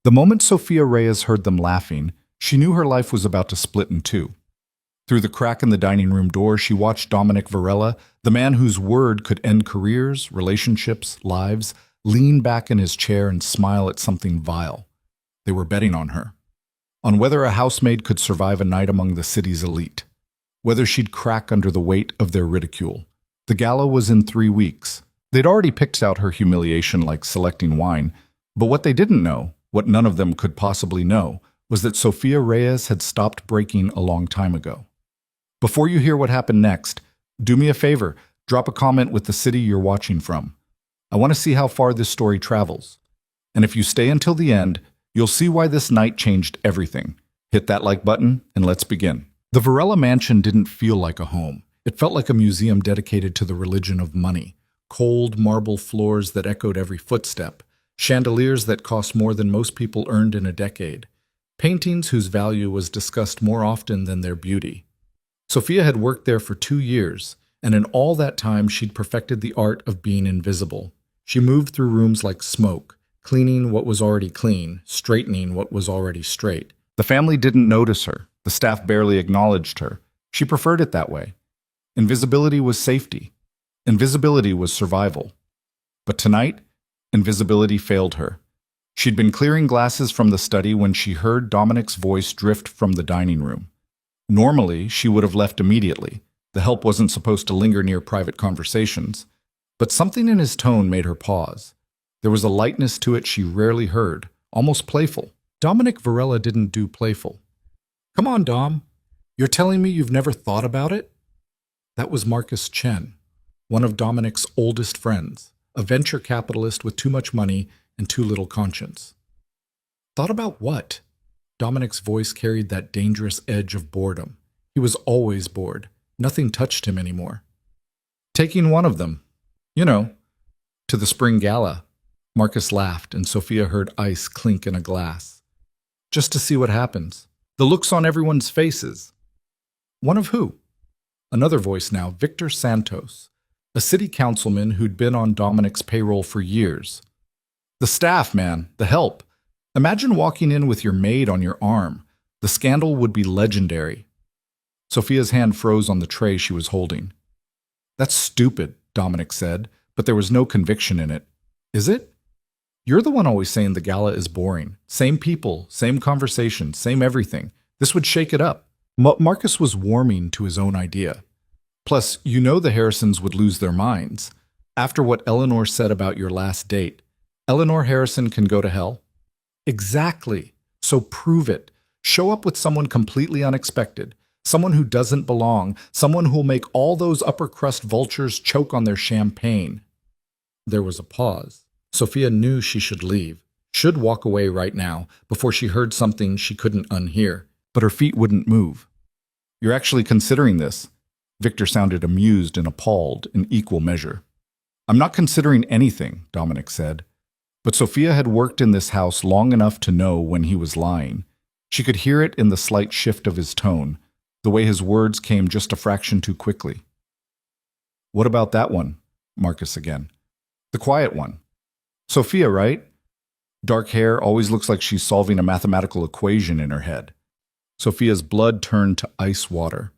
The moment Sophia Reyes heard them laughing, she knew her life was about to split in two. Through the crack in the dining room door, she watched Dominic Varela, the man whose word could end careers, relationships, lives, lean back in his chair and smile at something vile. They were betting on her. On whether a housemaid could survive a night among the city's elite. Whether she'd crack under the weight of their ridicule. The gala was in 3 weeks. They'd already picked out her humiliation like selecting wine, but what they didn't know, what none of them could possibly know, was that Sophia Reyes had stopped breaking a long time ago. Before you hear what happened next, do me a favor, drop a comment with the city you're watching from. I want to see how far this story travels. And if you stay until the end, you'll see why this night changed everything. Hit that like button, and let's begin. The Varela mansion didn't feel like a home. It felt like a museum dedicated to the religion of money. Cold marble floors that echoed every footstep. Chandeliers that cost more than most people earned in a decade. Paintings whose value was discussed more often than their beauty. Sophia had worked there for 2 years, and in all that time she'd perfected the art of being invisible. She moved through rooms like smoke, cleaning what was already clean, straightening what was already straight. The family didn't notice her. The staff barely acknowledged her. She preferred it that way. Invisibility was safety. Invisibility was survival. But tonight, invisibility failed her. She'd been clearing glasses from the study when she heard Dominic's voice drift from the dining room. Normally, she would have left immediately. The help wasn't supposed to linger near private conversations. But something in his tone made her pause. There was a lightness to it she rarely heard, almost playful. Dominic Varela didn't do playful. "Come on, Dom. You're telling me you've never thought about it?" That was Marcus Chen, one of Dominic's oldest friends, a venture capitalist with too much money and too little conscience. Thought about what? Dominic's voice carried that dangerous edge of boredom. He was always bored. Nothing touched him anymore. Taking one of them. You know, to the spring gala. Marcus laughed, and Sophia heard ice clink in a glass. Just to see what happens. The looks on everyone's faces. One of who? Another voice now, Victor Santos, a city councilman who'd been on Dominic's payroll for years. The staff, man, the help. Imagine walking in with your maid on your arm. The scandal would be legendary. Sophia's hand froze on the tray she was holding. That's stupid, Dominic said, but there was no conviction in it. Is it? You're the one always saying the gala is boring. Same people, same conversation, same everything. This would shake it up. Marcus was warming to his own idea. Plus, you know the Harrisons would lose their minds. After what Eleanor said about your last date, Eleanor Harrison can go to hell? Exactly. So prove it. Show up with someone completely unexpected. Someone who doesn't belong. Someone who'll make all those upper crust vultures choke on their champagne. There was a pause. Sophia knew she should leave, should walk away right now, before she heard something she couldn't unhear. But her feet wouldn't move. You're actually considering this? Victor sounded amused and appalled in equal measure. I'm not considering anything, Dominic said. But Sophia had worked in this house long enough to know when he was lying. She could hear it in the slight shift of his tone, the way his words came just a fraction too quickly. What about that one? Marcus again. The quiet one. Sophia, right? Dark hair, always looks like she's solving a mathematical equation in her head. Sophia's blood turned to ice water.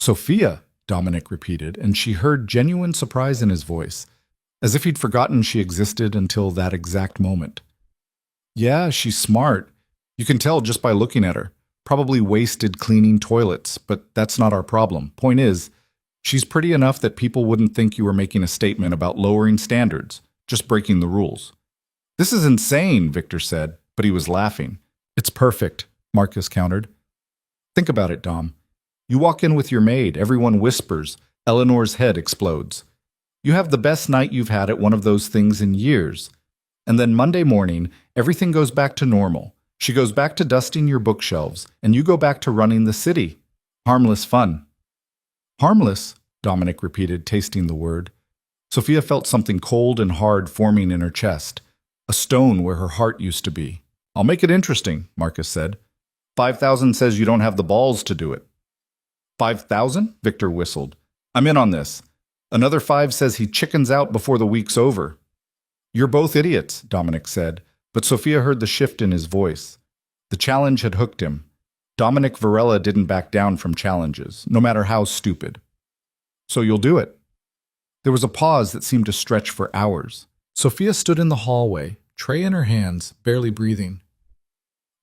Sophia, Dominic repeated, and she heard genuine surprise in his voice, as if he'd forgotten she existed until that exact moment. Yeah, she's smart. You can tell just by looking at her. Probably wasted cleaning toilets, but that's not our problem. Point is, she's pretty enough that people wouldn't think you were making a statement about lowering standards, just breaking the rules. This is insane, Victor said, but he was laughing. It's perfect, Marcus countered. Think about it, Dom. You walk in with your maid, everyone whispers, Eleanor's head explodes. You have the best night you've had at one of those things in years. And then Monday morning, everything goes back to normal. She goes back to dusting your bookshelves, and you go back to running the city. Harmless fun. Harmless, Dominic repeated, tasting the word. Sophia felt something cold and hard forming in her chest, a stone where her heart used to be. I'll make it interesting, Marcus said. 5,000 says you don't have the balls to do it. 5,000? Victor whistled. I'm in on this. Another 5 says he chickens out before the week's over. You're both idiots, Dominic said. But Sophia heard the shift in his voice. The challenge had hooked him. Dominic Varela didn't back down from challenges, no matter how stupid. So you'll do it? There was a pause that seemed to stretch for hours. Sophia stood in the hallway, tray in her hands, barely breathing.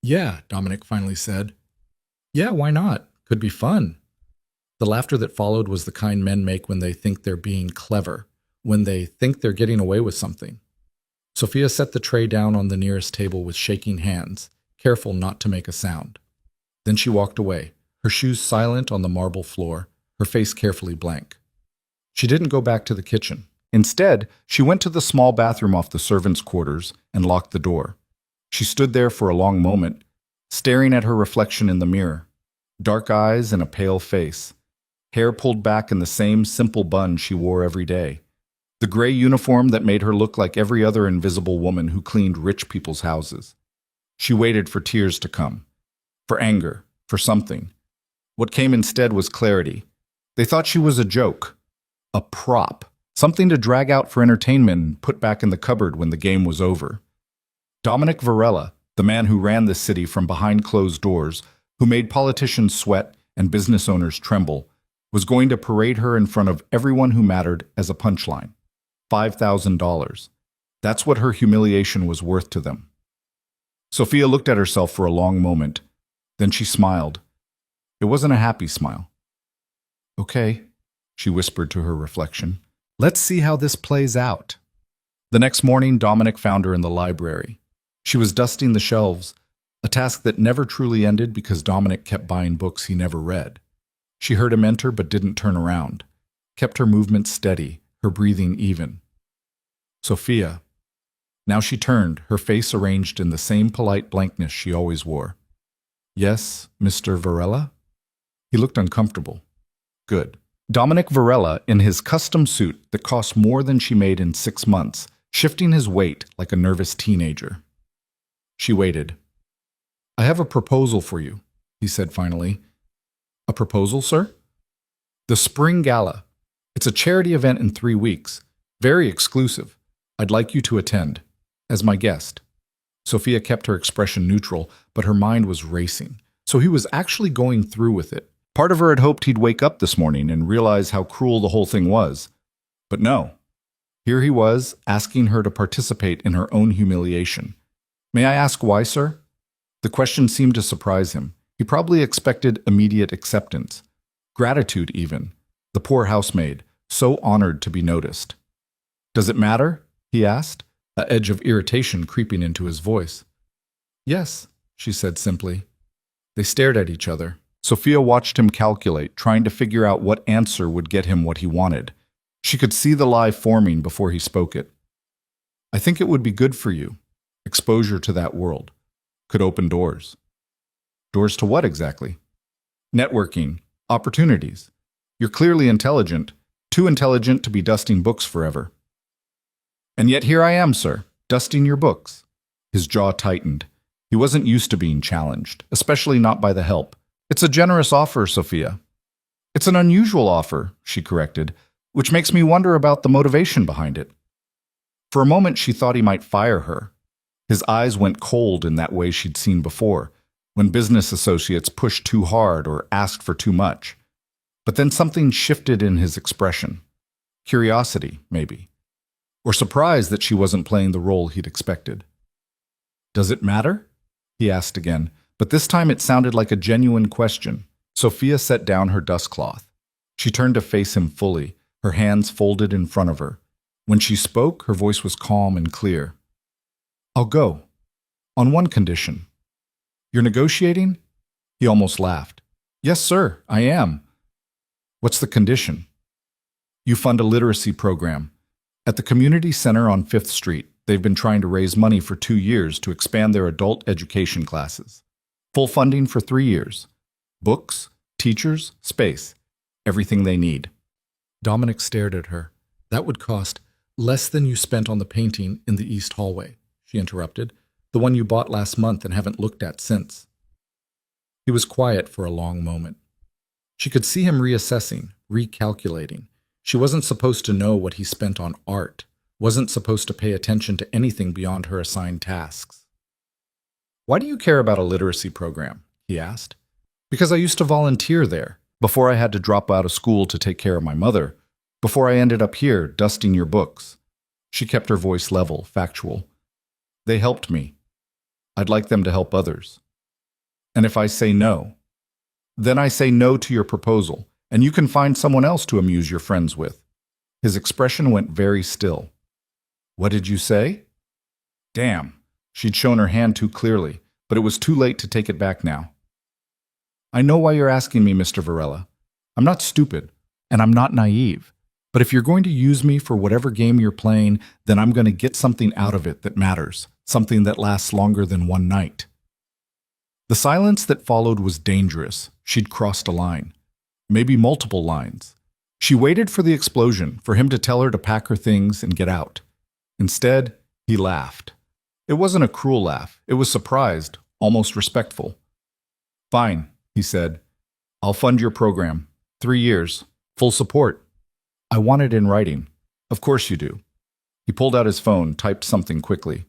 Yeah, Dominic finally said. Yeah, why not? Could be fun. The laughter that followed was the kind men make when they think they're being clever, when they think they're getting away with something. Sophia set the tray down on the nearest table with shaking hands, careful not to make a sound. Then she walked away, her shoes silent on the marble floor, her face carefully blank. She didn't go back to the kitchen. Instead, she went to the small bathroom off the servants' quarters and locked the door. She stood there for a long moment, staring at her reflection in the mirror. Dark eyes and a pale face. Hair pulled back in the same simple bun she wore every day. The gray uniform that made her look like every other invisible woman who cleaned rich people's houses. She waited for tears to come. For anger. For something. What came instead was clarity. They thought she was a joke. A prop. Something to drag out for entertainment and put back in the cupboard when the game was over. Dominic Varela, the man who ran this city from behind closed doors, who made politicians sweat and business owners tremble, was going to parade her in front of everyone who mattered as a punchline. $5,000. That's what her humiliation was worth to them. Sophia looked at herself for a long moment. Then she smiled. It wasn't a happy smile. Okay, she whispered to her reflection. Let's see how this plays out. The next morning, Dominic found her in the library. She was dusting the shelves, a task that never truly ended because Dominic kept buying books he never read. She heard him enter but didn't turn around, kept her movements steady, her breathing even. Sophia. Now she turned, her face arranged in the same polite blankness she always wore. Yes, Mr. Varela? He looked uncomfortable. Good. Dominic Varela, in his custom suit that cost more than she made in 6 months, shifting his weight like a nervous teenager. She waited. I have a proposal for you, he said finally. A proposal, sir? The Spring Gala. It's a charity event in 3 weeks. Very exclusive. I'd like you to attend, as my guest. Sophia kept her expression neutral, but her mind was racing. So he was actually going through with it. Part of her had hoped he'd wake up this morning and realize how cruel the whole thing was. But no. Here he was, asking her to participate in her own humiliation. May I ask why, sir? The question seemed to surprise him. He probably expected immediate acceptance. Gratitude, even. The poor housemaid, so honored to be noticed. Does it matter? He asked, an edge of irritation creeping into his voice. Yes, she said simply. They stared at each other. Sophia watched him calculate, trying to figure out what answer would get him what he wanted. She could see the lie forming before he spoke it. I think it would be good for you. Exposure to that world. Could open doors. Doors to what exactly? Networking. Opportunities. You're clearly intelligent. Too intelligent to be dusting books forever. And yet here I am, sir, dusting your books. His jaw tightened. He wasn't used to being challenged, especially not by the help. It's a generous offer, Sophia. It's an unusual offer, she corrected, which makes me wonder about the motivation behind it. For a moment, she thought he might fire her. His eyes went cold in that way she'd seen before, when business associates pushed too hard or asked for too much. But then something shifted in his expression. Curiosity, maybe. Or surprise that she wasn't playing the role he'd expected. Does it matter? He asked again, but this time it sounded like a genuine question. Sophia set down her dustcloth. She turned to face him fully, her hands folded in front of her. When she spoke, her voice was calm and clear. I'll go. On one condition. You're negotiating? He almost laughed. Yes, sir, I am. What's the condition? You fund a literacy program. At the community center on 5th Street, they've been trying to raise money for 2 years to expand their adult education classes. Full funding for 3 years. Books, teachers, space. Everything they need. Dominic stared at her. That would cost less than you spent on the painting in the east hallway, she interrupted. The one you bought last month and haven't looked at since. He was quiet for a long moment. She could see him reassessing, recalculating. She wasn't supposed to know what he spent on art, wasn't supposed to pay attention to anything beyond her assigned tasks. Why do you care about a literacy program? He asked. Because I used to volunteer there, before I had to drop out of school to take care of my mother, before I ended up here dusting your books. She kept her voice level, factual. They helped me. I'd like them to help others. And if I say no, then I say no to your proposal, and you can find someone else to amuse your friends with. His expression went very still. What did you say? Damn. She'd shown her hand too clearly, but it was too late to take it back now. I know why you're asking me, Mr. Varela. I'm not stupid, and I'm not naive. But if you're going to use me for whatever game you're playing, then I'm going to get something out of it that matters, something that lasts longer than one night. The silence that followed was dangerous. She'd crossed a line. Maybe multiple lines. She waited for the explosion, for him to tell her to pack her things and get out. Instead, he laughed. It wasn't a cruel laugh. It was surprised, almost respectful. Fine, he said. I'll fund your program. 3 years. Full support. I want it in writing. Of course you do. He pulled out his phone, typed something quickly.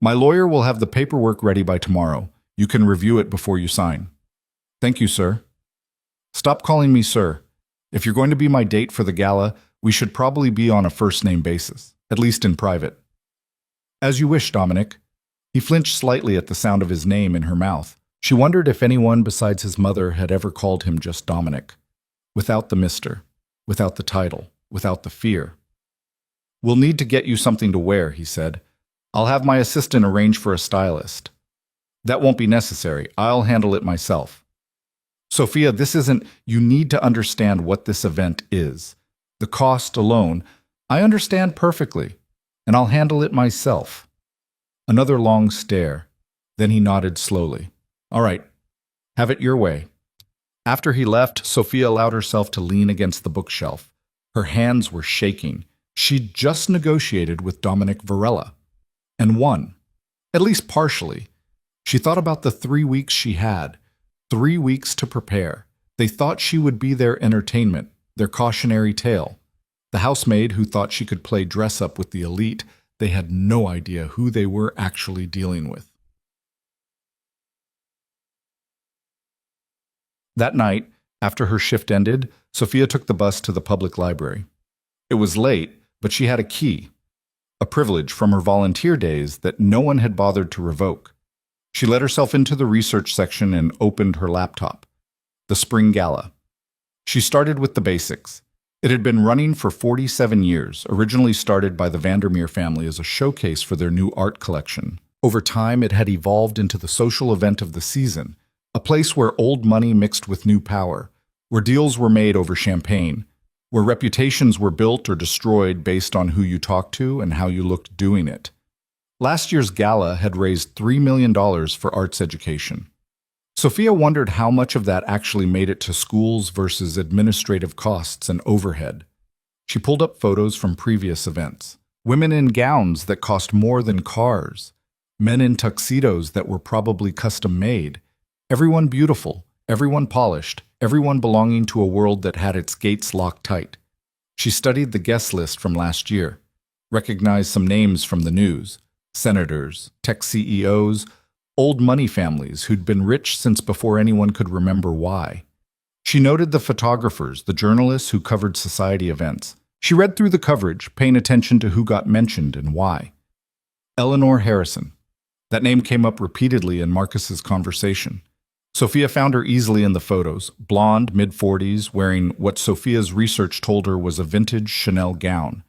My lawyer will have the paperwork ready by tomorrow. You can review it before you sign. Thank you, sir. Stop calling me sir. If you're going to be my date for the gala, we should probably be on a first-name basis, at least in private. As you wish, Dominic. He flinched slightly at the sound of his name in her mouth. She wondered if anyone besides his mother had ever called him just Dominic, without the mister, without the title, without the fear. We'll need to get you something to wear, he said. I'll have my assistant arrange for a stylist. That won't be necessary. I'll handle it myself. Sophia, this isn't... You need to understand what this event is. The cost alone, I understand perfectly, and I'll handle it myself. Another long stare. Then he nodded slowly. All right, have it your way. After he left, Sophia allowed herself to lean against the bookshelf. Her hands were shaking. She'd just negotiated with Dominic Varela, and won, at least partially. She thought about the 3 weeks she had, 3 weeks to prepare. They thought she would be their entertainment, their cautionary tale. The housemaid who thought she could play dress-up with the elite, they had no idea who they were actually dealing with. That night, after her shift ended, Sophia took the bus to the public library. It was late, but she had a key, a privilege from her volunteer days that no one had bothered to revoke. She let herself into the research section and opened her laptop. The Spring Gala. She started with the basics. It had been running for 47 years, originally started by the Vandermeer family as a showcase for their new art collection. Over time, it had evolved into the social event of the season, a place where old money mixed with new power, where deals were made over champagne, where reputations were built or destroyed based on who you talked to and how you looked doing it. Last year's gala had raised $3 million for arts education. Sophia wondered how much of that actually made it to schools versus administrative costs and overhead. She pulled up photos from previous events. Women in gowns that cost more than cars. Men in tuxedos that were probably custom made. Everyone beautiful, everyone polished, everyone belonging to a world that had its gates locked tight. She studied the guest list from last year, recognized some names from the news. Senators, tech CEOs, old money families who'd been rich since before anyone could remember why. She noted the photographers, the journalists who covered society events. She read through the coverage, paying attention to who got mentioned and why. Eleanor Harrison. That name came up repeatedly in Marcus's conversation. Sophia found her easily in the photos, blonde, mid-40s, wearing what Sophia's research told her was a vintage Chanel gown.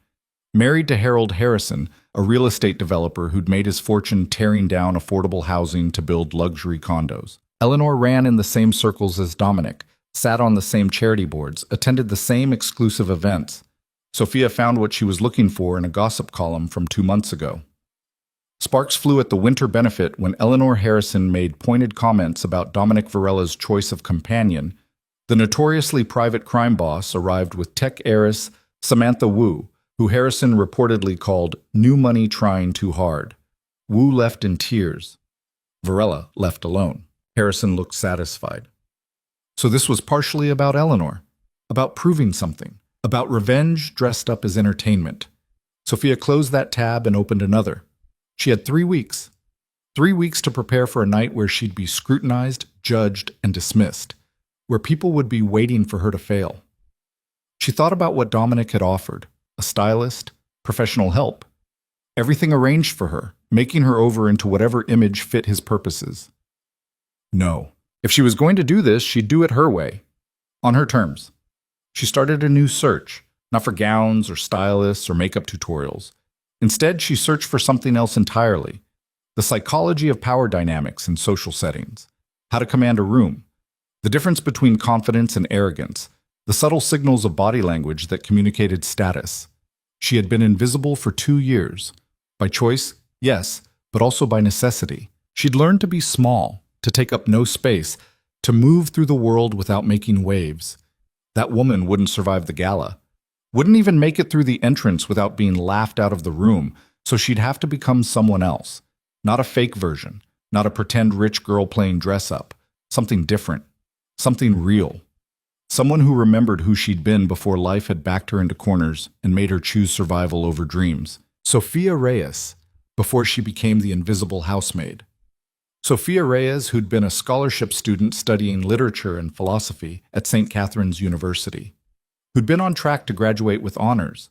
Married to Harold Harrison, a real estate developer who'd made his fortune tearing down affordable housing to build luxury condos. Eleanor ran in the same circles as Dominic, sat on the same charity boards, attended the same exclusive events. Sophia found what she was looking for in a gossip column from 2 months ago. Sparks flew at the winter benefit when Eleanor Harrison made pointed comments about Dominic Varela's choice of companion. The notoriously private crime boss arrived with tech heiress Samantha Wu, who Harrison reportedly called new money trying too hard. Wu left in tears. Varela left alone. Harrison looked satisfied. So this was partially about Eleanor, about proving something, about revenge dressed up as entertainment. Sophia closed that tab and opened another. She had 3 weeks. 3 weeks to prepare for a night where she'd be scrutinized, judged, and dismissed, where people would be waiting for her to fail. She thought about what Dominic had offered: a stylist, professional help, everything arranged for her, making her over into whatever image fit his purposes. No. If she was going to do this, she'd do it her way, on her terms. She started a new search, not for gowns or stylists or makeup tutorials. Instead, she searched for something else entirely: the psychology of power dynamics in social settings, how to command a room, the difference between confidence and arrogance, the subtle signals of body language that communicated status. She had been invisible for 2 years. By choice, yes, but also by necessity. She'd learned to be small, to take up no space, to move through the world without making waves. That woman wouldn't survive the gala, wouldn't even make it through the entrance without being laughed out of the room, so she'd have to become someone else. Not a fake version, not a pretend rich girl playing dress up. Something different, something real. Someone who remembered who she'd been before life had backed her into corners and made her choose survival over dreams. Sophia Reyes, before she became the invisible housemaid. Sophia Reyes, who'd been a scholarship student studying literature and philosophy at St. Catherine's University, who'd been on track to graduate with honors,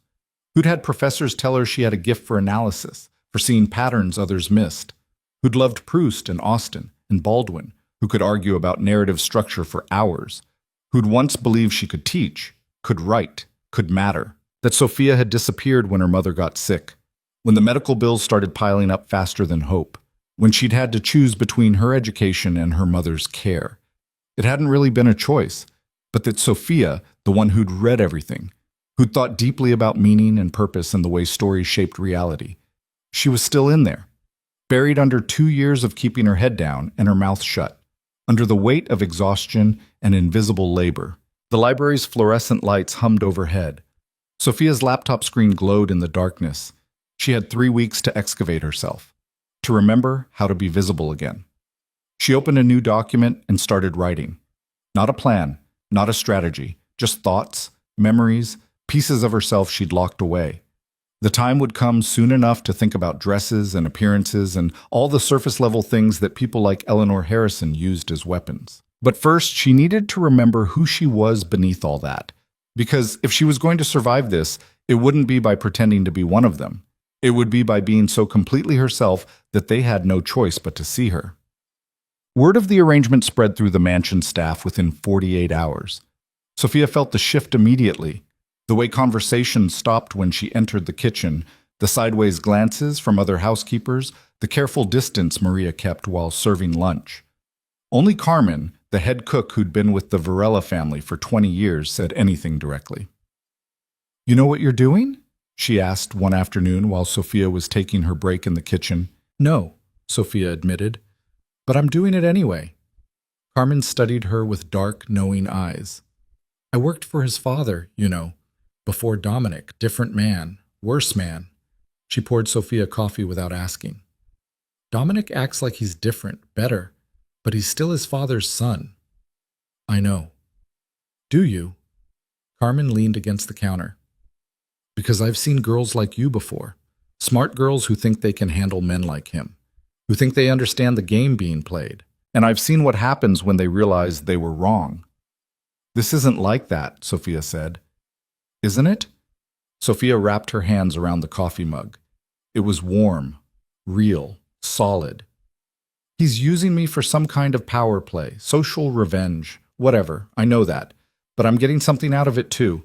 who'd had professors tell her she had a gift for analysis, for seeing patterns others missed, who'd loved Proust and Austen and Baldwin, who could argue about narrative structure for hours, who'd once believed she could teach, could write, could matter, that Sophia had disappeared when her mother got sick, when the medical bills started piling up faster than hope, when she'd had to choose between her education and her mother's care. It hadn't really been a choice, but that Sophia, the one who'd read everything, who'd thought deeply about meaning and purpose and the way stories shaped reality, she was still in there, buried under 2 years of keeping her head down and her mouth shut, under the weight of exhaustion and invisible labor. The library's fluorescent lights hummed overhead. Sophia's laptop screen glowed in the darkness. She had 3 weeks to excavate herself, to remember how to be visible again. She opened a new document and started writing. Not a plan, not a strategy, just thoughts, memories, pieces of herself she'd locked away. The time would come soon enough to think about dresses and appearances and all the surface-level things that people like Eleanor Harrison used as weapons. But first, she needed to remember who she was beneath all that. Because if she was going to survive this, it wouldn't be by pretending to be one of them. It would be by being so completely herself that they had no choice but to see her. Word of the arrangement spread through the mansion staff within 48 hours. Sophia felt the shift immediately. The way conversation stopped when she entered the kitchen, the sideways glances from other housekeepers, the careful distance Maria kept while serving lunch. Only Carmen, the head cook who'd been with the Varela family for 20 years, said anything directly. "You know what you're doing?" she asked one afternoon while Sophia was taking her break in the kitchen. "No," Sophia admitted, "but I'm doing it anyway." Carmen studied her with dark, knowing eyes. "I worked for his father, you know. Before Dominic, different man, worse man." She poured Sophia coffee without asking. "Dominic acts like he's different, better, but he's still his father's son." "I know." "Do you?" Carmen leaned against the counter. "Because I've seen girls like you before. Smart girls who think they can handle men like him, who think they understand the game being played. And I've seen what happens when they realize they were wrong." "This isn't like that," Sophia said. "Isn't it?" Sophia wrapped her hands around the coffee mug. It was warm, real, solid. "He's using me for some kind of power play, social revenge, whatever, I know that. But I'm getting something out of it too.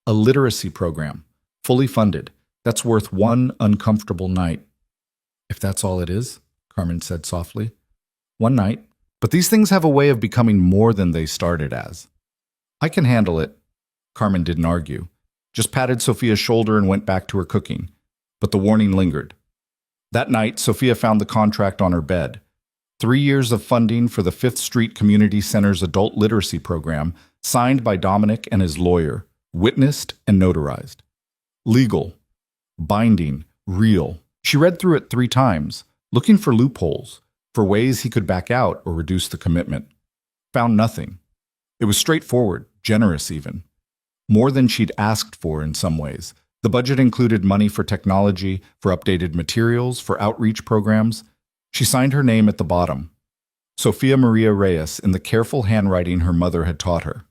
A literacy program, fully funded. That's worth one uncomfortable night." "If that's all it is," Carmen said softly. "One night. But these things have a way of becoming more than they started as." "I can handle it." Carmen didn't argue, just patted Sophia's shoulder and went back to her cooking. But the warning lingered. That night, Sophia found the contract on her bed. 3 years of funding for the Fifth Street Community Center's adult literacy program, signed by Dominic and his lawyer, witnessed and notarized. Legal, binding, real. She read through it 3 times, looking for loopholes, for ways he could back out or reduce the commitment. Found nothing. It was straightforward, generous even. More than she'd asked for in some ways. The budget included money for technology, for updated materials, for outreach programs. She signed her name at the bottom, Sofia Maria Reyes, in the careful handwriting her mother had taught her.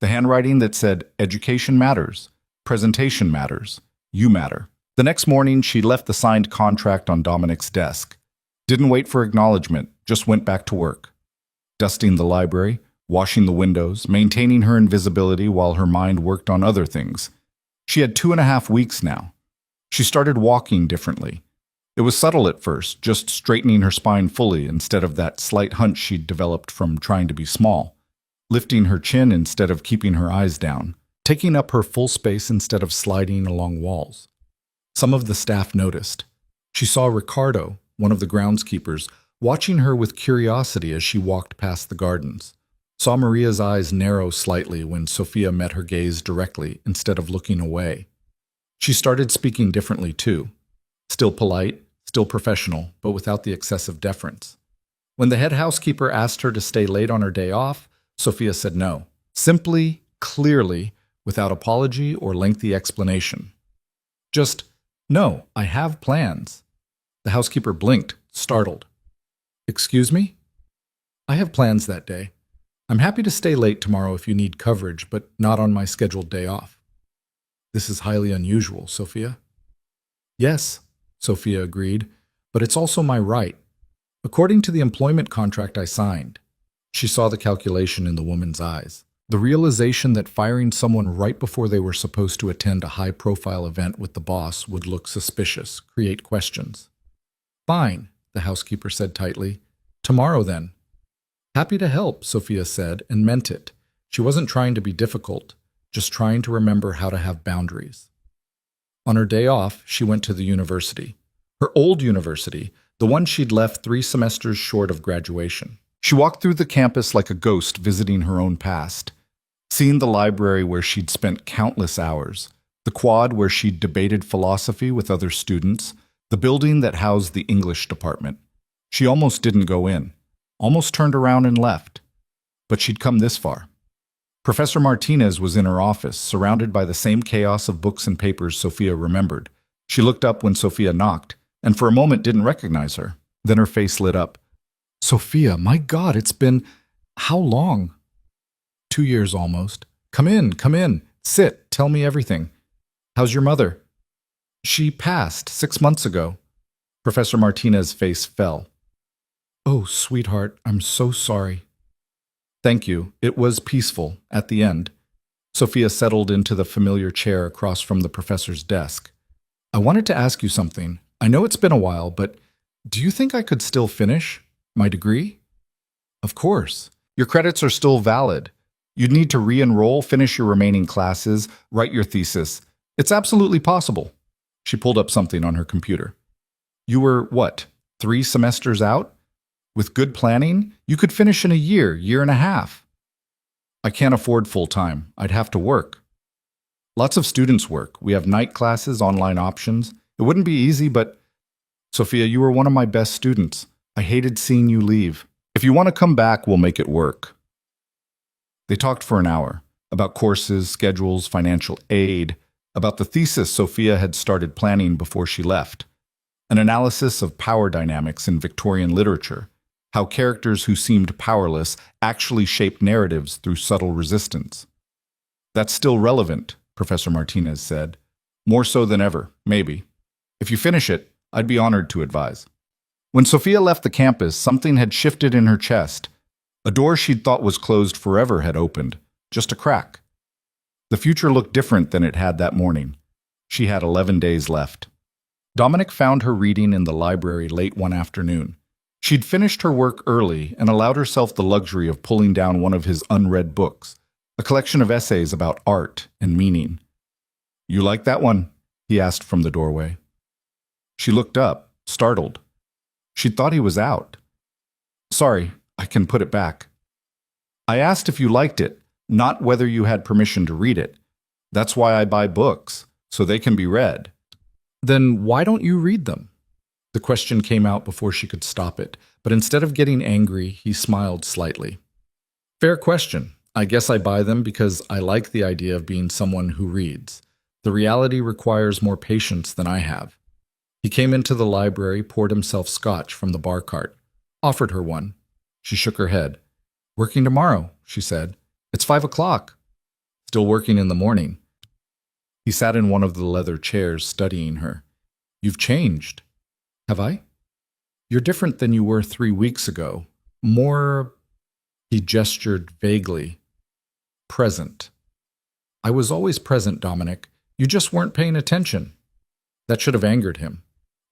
The handwriting that said, "Education matters, presentation matters, you matter." The next morning, she left the signed contract on Dominic's desk. Didn't wait for acknowledgement, just went back to work. Dusting the library, washing the windows, maintaining her invisibility while her mind worked on other things. She had 2.5 weeks now. She started walking differently. It was subtle at first, just straightening her spine fully instead of that slight hunch she'd developed from trying to be small, lifting her chin instead of keeping her eyes down, taking up her full space instead of sliding along walls. Some of the staff noticed. She saw Ricardo, one of the groundskeepers, watching her with curiosity as she walked past the gardens. Saw Maria's eyes narrow slightly when Sofia met her gaze directly instead of looking away. She started speaking differently too. Still polite, still professional, but without the excessive deference. When the head housekeeper asked her to stay late on her day off, Sofia said no. Simply, clearly, without apology or lengthy explanation. Just, "No, I have plans." The housekeeper blinked, startled. "Excuse me?" "I have plans that day. I'm happy to stay late tomorrow if you need coverage, but not on my scheduled day off." "This is highly unusual, Sofia." "Yes," Sofia agreed, "but it's also my right. According to the employment contract I signed." She saw the calculation in the woman's eyes. The realization that firing someone right before they were supposed to attend a high-profile event with the boss would look suspicious, create questions. "Fine," the housekeeper said tightly. "Tomorrow, then." "Happy to help," Sofia said, and meant it. She wasn't trying to be difficult, just trying to remember how to have boundaries. On her day off, she went to the university. Her old university, the one she'd left 3 semesters short of graduation. She walked through the campus like a ghost visiting her own past, seeing the library where she'd spent countless hours, the quad where she'd debated philosophy with other students, the building that housed the English department. She almost didn't go in, almost turned around and left. But she'd come this far. Professor Martinez was in her office, surrounded by the same chaos of books and papers Sofia remembered. She looked up when Sofia knocked, and for a moment didn't recognize her. Then her face lit up. "Sofia, my God, it's been... how long?" 2 years almost. Come in. Sit, tell me everything. How's your mother?" "She passed 6 months ago." Professor Martinez's face fell. "Oh, sweetheart, I'm so sorry." "Thank you. It was peaceful, at the end." Sofia settled into the familiar chair across from the professor's desk. "I wanted to ask you something. I know it's been a while, but do you think I could still finish my degree?" "Of course. Your credits are still valid. You'd need to re-enroll, finish your remaining classes, write your thesis. It's absolutely possible." She pulled up something on her computer. "You were, what, 3 semesters out? With good planning, you could finish in a year and a half." "I can't afford full-time. I'd have to work." "Lots of students work. We have night classes, online options. It wouldn't be easy, but..." "Sofia, you were one of my best students. I hated seeing you leave. If you want to come back, we'll make it work." They talked for an hour, about courses, schedules, financial aid, about the thesis Sofia had started planning before she left, an analysis of power dynamics in Victorian literature, how characters who seemed powerless actually shaped narratives through subtle resistance. "That's still relevant," Professor Martinez said. "More so than ever, maybe. If you finish it, I'd be honored to advise." When Sofia left the campus, something had shifted in her chest. A door she'd thought was closed forever had opened, just a crack. The future looked different than it had that morning. She had 11 days left. Dominic found her reading in the library late one afternoon. She'd finished her work early and allowed herself the luxury of pulling down one of his unread books, a collection of essays about art and meaning. "You like that one?" he asked from the doorway. She looked up, startled. She'd thought he was out. "Sorry, I can put it back." "I asked if you liked it, not whether you had permission to read it. That's why I buy books, so they can be read." "Then why don't you read them?" The question came out before she could stop it, but instead of getting angry, he smiled slightly. "Fair question. I guess I buy them because I like the idea of being someone who reads. The reality requires more patience than I have." He came into the library, poured himself scotch from the bar cart, offered her one. She shook her head. "Working tomorrow," she said. "It's 5 o'clock." "Still working in the morning." He sat in one of the leather chairs, studying her. "You've changed." "Have I?" "You're different than you were 3 weeks ago. More," he gestured vaguely, "present." "I was always present, Dominic. You just weren't paying attention." That should have angered him.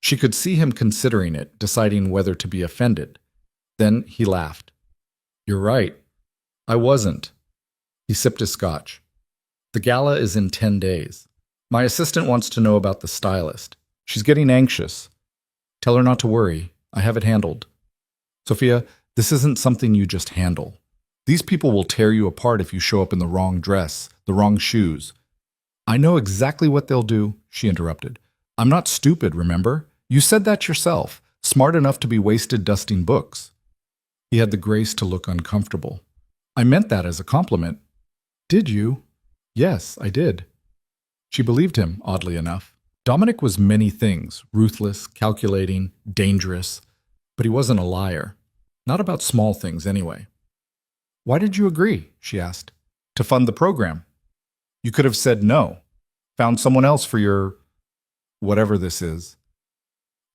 She could see him considering it, deciding whether to be offended. Then he laughed. "You're right. I wasn't." He sipped his scotch. "The gala is in 10 days. My assistant wants to know about the stylist. She's getting anxious. Tell her not to worry. I have it handled." "Sophia, this isn't something you just handle. These people will tear you apart if you show up in the wrong dress, the wrong shoes." "I know exactly what they'll do," she interrupted. "I'm not stupid, remember? You said that yourself, smart enough to be wasted dusting books." He had the grace to look uncomfortable. "I meant that as a compliment." "Did you?" "Yes, I did." She believed him, oddly enough. Dominic was many things, ruthless, calculating, dangerous, but he wasn't a liar. Not about small things, anyway. "Why did you agree?" she asked. "To fund the program. You could have said no, found someone else for your whatever this is.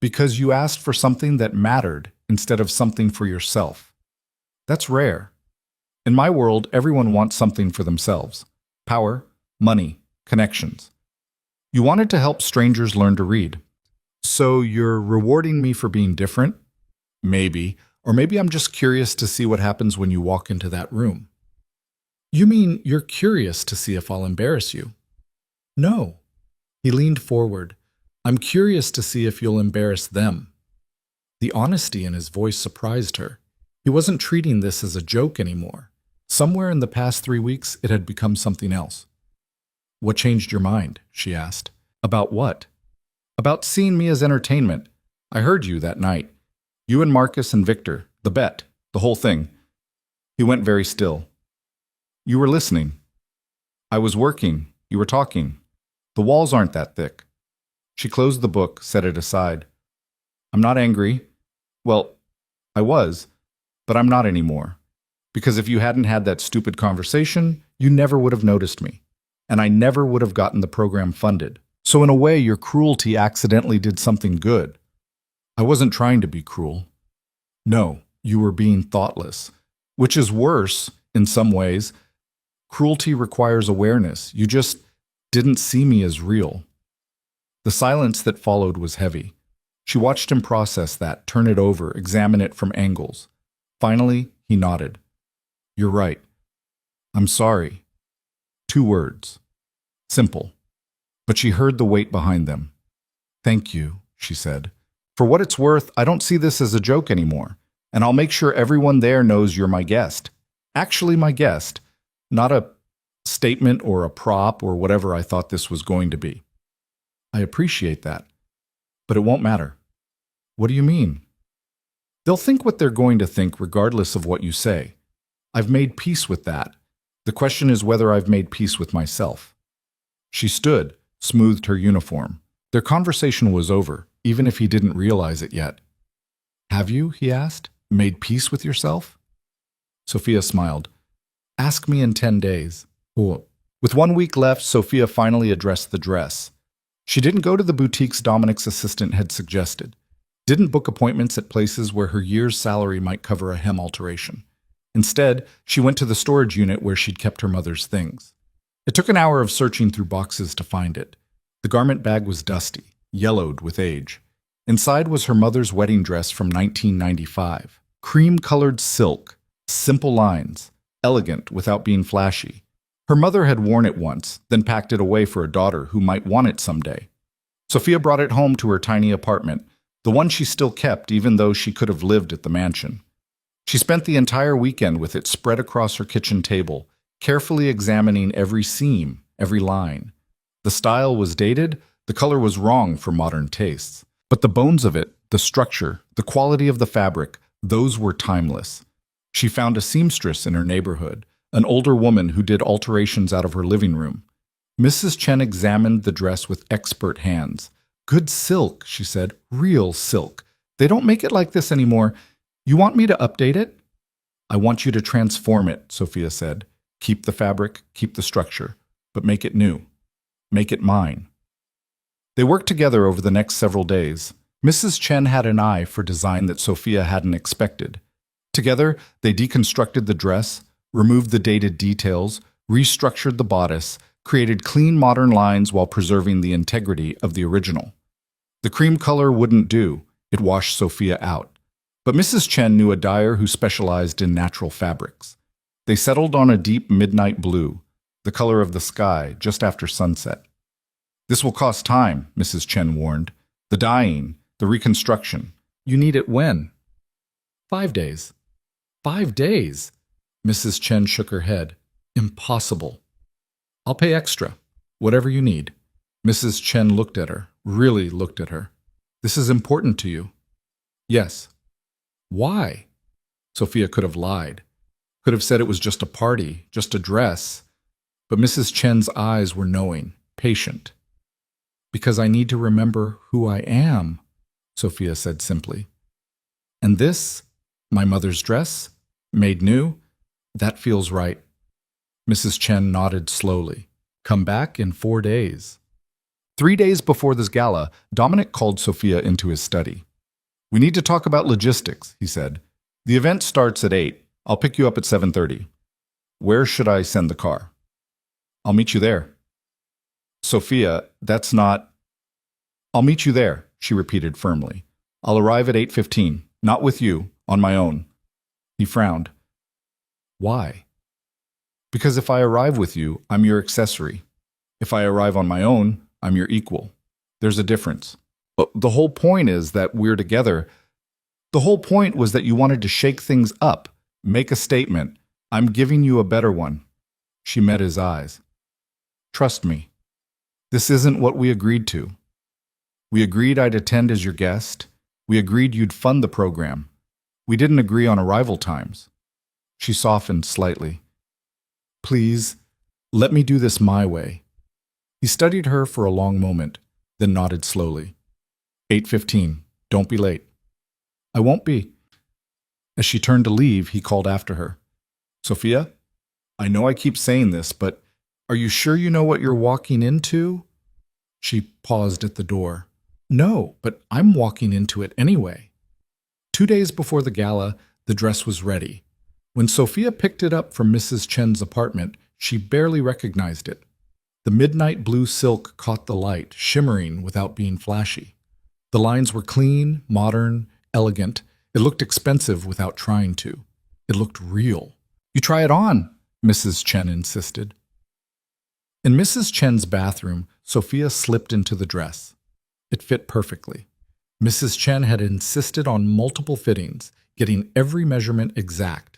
Because you asked for something that mattered instead of something for yourself. That's rare. In my world, everyone wants something for themselves. Power, money, connections. You wanted to help strangers learn to read. So you're rewarding me for being different? Maybe. Or maybe I'm just curious to see what happens when you walk into that room." "You mean you're curious to see if I'll embarrass you?" "No." He leaned forward. "I'm curious to see if you'll embarrass them." The honesty in his voice surprised her. He wasn't treating this as a joke anymore. Somewhere in the past 3 weeks, it had become something else. "What changed your mind?" she asked. "About what?" "About seeing me as entertainment. I heard you that night. You and Marcus and Victor, the bet, the whole thing." He went very still. "You were listening." "I was working. You were talking. The walls aren't that thick." She closed the book, set it aside. "I'm not angry. Well, I was, but I'm not anymore. Because if you hadn't had that stupid conversation, you never would have noticed me. And I never would have gotten the program funded. So in a way, your cruelty accidentally did something good." "I wasn't trying to be cruel." "No, you were being thoughtless. Which is worse, in some ways. Cruelty requires awareness. You just didn't see me as real." The silence that followed was heavy. She watched him process that, turn it over, examine it from angles. Finally, he nodded. "You're right. I'm sorry." 2 words. Simple. But she heard the weight behind them. "Thank you," she said. "For what it's worth, I don't see this as a joke anymore, and I'll make sure everyone there knows you're my guest. Actually my guest, not a statement or a prop or whatever I thought this was going to be." "I appreciate that, but it won't matter." "What do you mean?" "They'll think what they're going to think regardless of what you say. I've made peace with that. The question is whether I've made peace with myself." She stood, smoothed her uniform. Their conversation was over, even if he didn't realize it yet. "Have you," he asked, "made peace with yourself?" Sophia smiled. "Ask me in 10 days. Oh. With 1 week left, Sophia finally addressed the dress. She didn't go to the boutiques Dominic's assistant had suggested. Didn't book appointments at places where her year's salary might cover a hem alteration. Instead, she went to the storage unit where she'd kept her mother's things. It took an hour of searching through boxes to find it. The garment bag was dusty, yellowed with age. Inside was her mother's wedding dress from 1995. Cream-colored silk, simple lines, elegant without being flashy. Her mother had worn it once, then packed it away for a daughter who might want it someday. Sophia brought it home to her tiny apartment, the one she still kept even though she could have lived at the mansion. She spent the entire weekend with it spread across her kitchen table, carefully examining every seam, every line. The style was dated, the color was wrong for modern tastes. But the bones of it, the structure, the quality of the fabric, those were timeless. She found a seamstress in her neighborhood, an older woman who did alterations out of her living room. Mrs. Chen examined the dress with expert hands, Good silk, she said. Real silk. They don't make it like this anymore. You want me to update it? I want you to transform it, Sophia said. Keep the fabric, keep the structure, but make it new. Make it mine. They worked together over the next several days. Mrs. Chen had an eye for design that Sophia hadn't expected. Together, they deconstructed the dress, removed the dated details, restructured the bodice, created clean modern lines while preserving the integrity of the original. The cream color wouldn't do. It washed Sophia out. But Mrs. Chen knew a dyer who specialized in natural fabrics. They settled on a deep midnight blue, the color of the sky just after sunset. This will cost time, Mrs. Chen warned. The dyeing, the reconstruction. You need it when? 5 days. 5 days? Mrs. Chen shook her head. Impossible. I'll pay extra. Whatever you need. Mrs. Chen looked at her, really looked at her. This is important to you. Yes. Why? Sophia could have lied. Could have said it was just a party, just a dress. But Mrs. Chen's eyes were knowing, patient. Because I need to remember who I am, Sophia said simply. And this, my mother's dress, made new, that feels right. Mrs. Chen nodded slowly. Come back in 4 days. 3 days before this gala, Dominic called Sophia into his study. We need to talk about logistics, he said. The event starts at 8. I'll pick you up at 7:30. Where should I send the car? I'll meet you there. Sophia, that's not... I'll meet you there, she repeated firmly. I'll arrive at 8:15, not with you, on my own. He frowned. Why? Because if I arrive with you, I'm your accessory. If I arrive on my own, I'm your equal. There's a difference. The whole point is that we're together. The whole point was that you wanted to shake things up, make a statement. I'm giving you a better one. She met his eyes. Trust me. This isn't what we agreed to. We agreed I'd attend as your guest. We agreed you'd fund the program. We didn't agree on arrival times. She softened slightly. Please, let me do this my way. He studied her for a long moment, then nodded slowly. 8:15. Don't be late. I won't be. As she turned to leave, he called after her. Sophia, I know I keep saying this, but are you sure you know what you're walking into? She paused at the door. No, but I'm walking into it anyway. 2 days before the gala, the dress was ready. When Sophia picked it up from Mrs. Chen's apartment, she barely recognized it. The midnight blue silk caught the light, shimmering without being flashy. The lines were clean, modern, elegant. It looked expensive without trying to. It looked real. You try it on, Mrs. Chen insisted. In Mrs. Chen's bathroom, Sophia slipped into the dress. It fit perfectly. Mrs. Chen had insisted on multiple fittings, getting every measurement exact.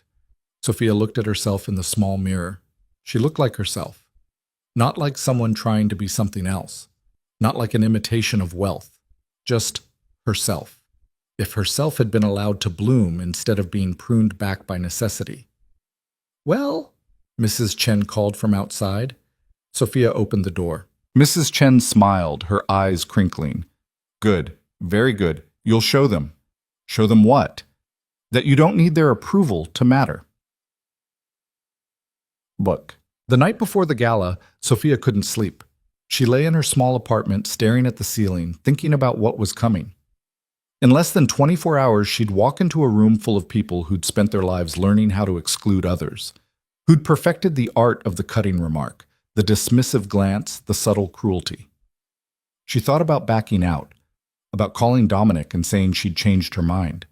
Sophia looked at herself in the small mirror. She looked like herself. Not like someone trying to be something else. Not like an imitation of wealth. Just herself. If herself had been allowed to bloom instead of being pruned back by necessity. Well, Mrs. Chen called from outside. Sophia opened the door. Mrs. Chen smiled, her eyes crinkling. Good, very good. You'll show them. Show them what? That you don't need their approval to matter. Look, the night before the gala, Sophia couldn't sleep. She lay in her small apartment, staring at the ceiling, thinking about what was coming. In less than 24 hours, she'd walk into a room full of people who'd spent their lives learning how to exclude others, who'd perfected the art of the cutting remark, the dismissive glance, the subtle cruelty. She thought about backing out, about calling Dominic and saying she'd changed her mind,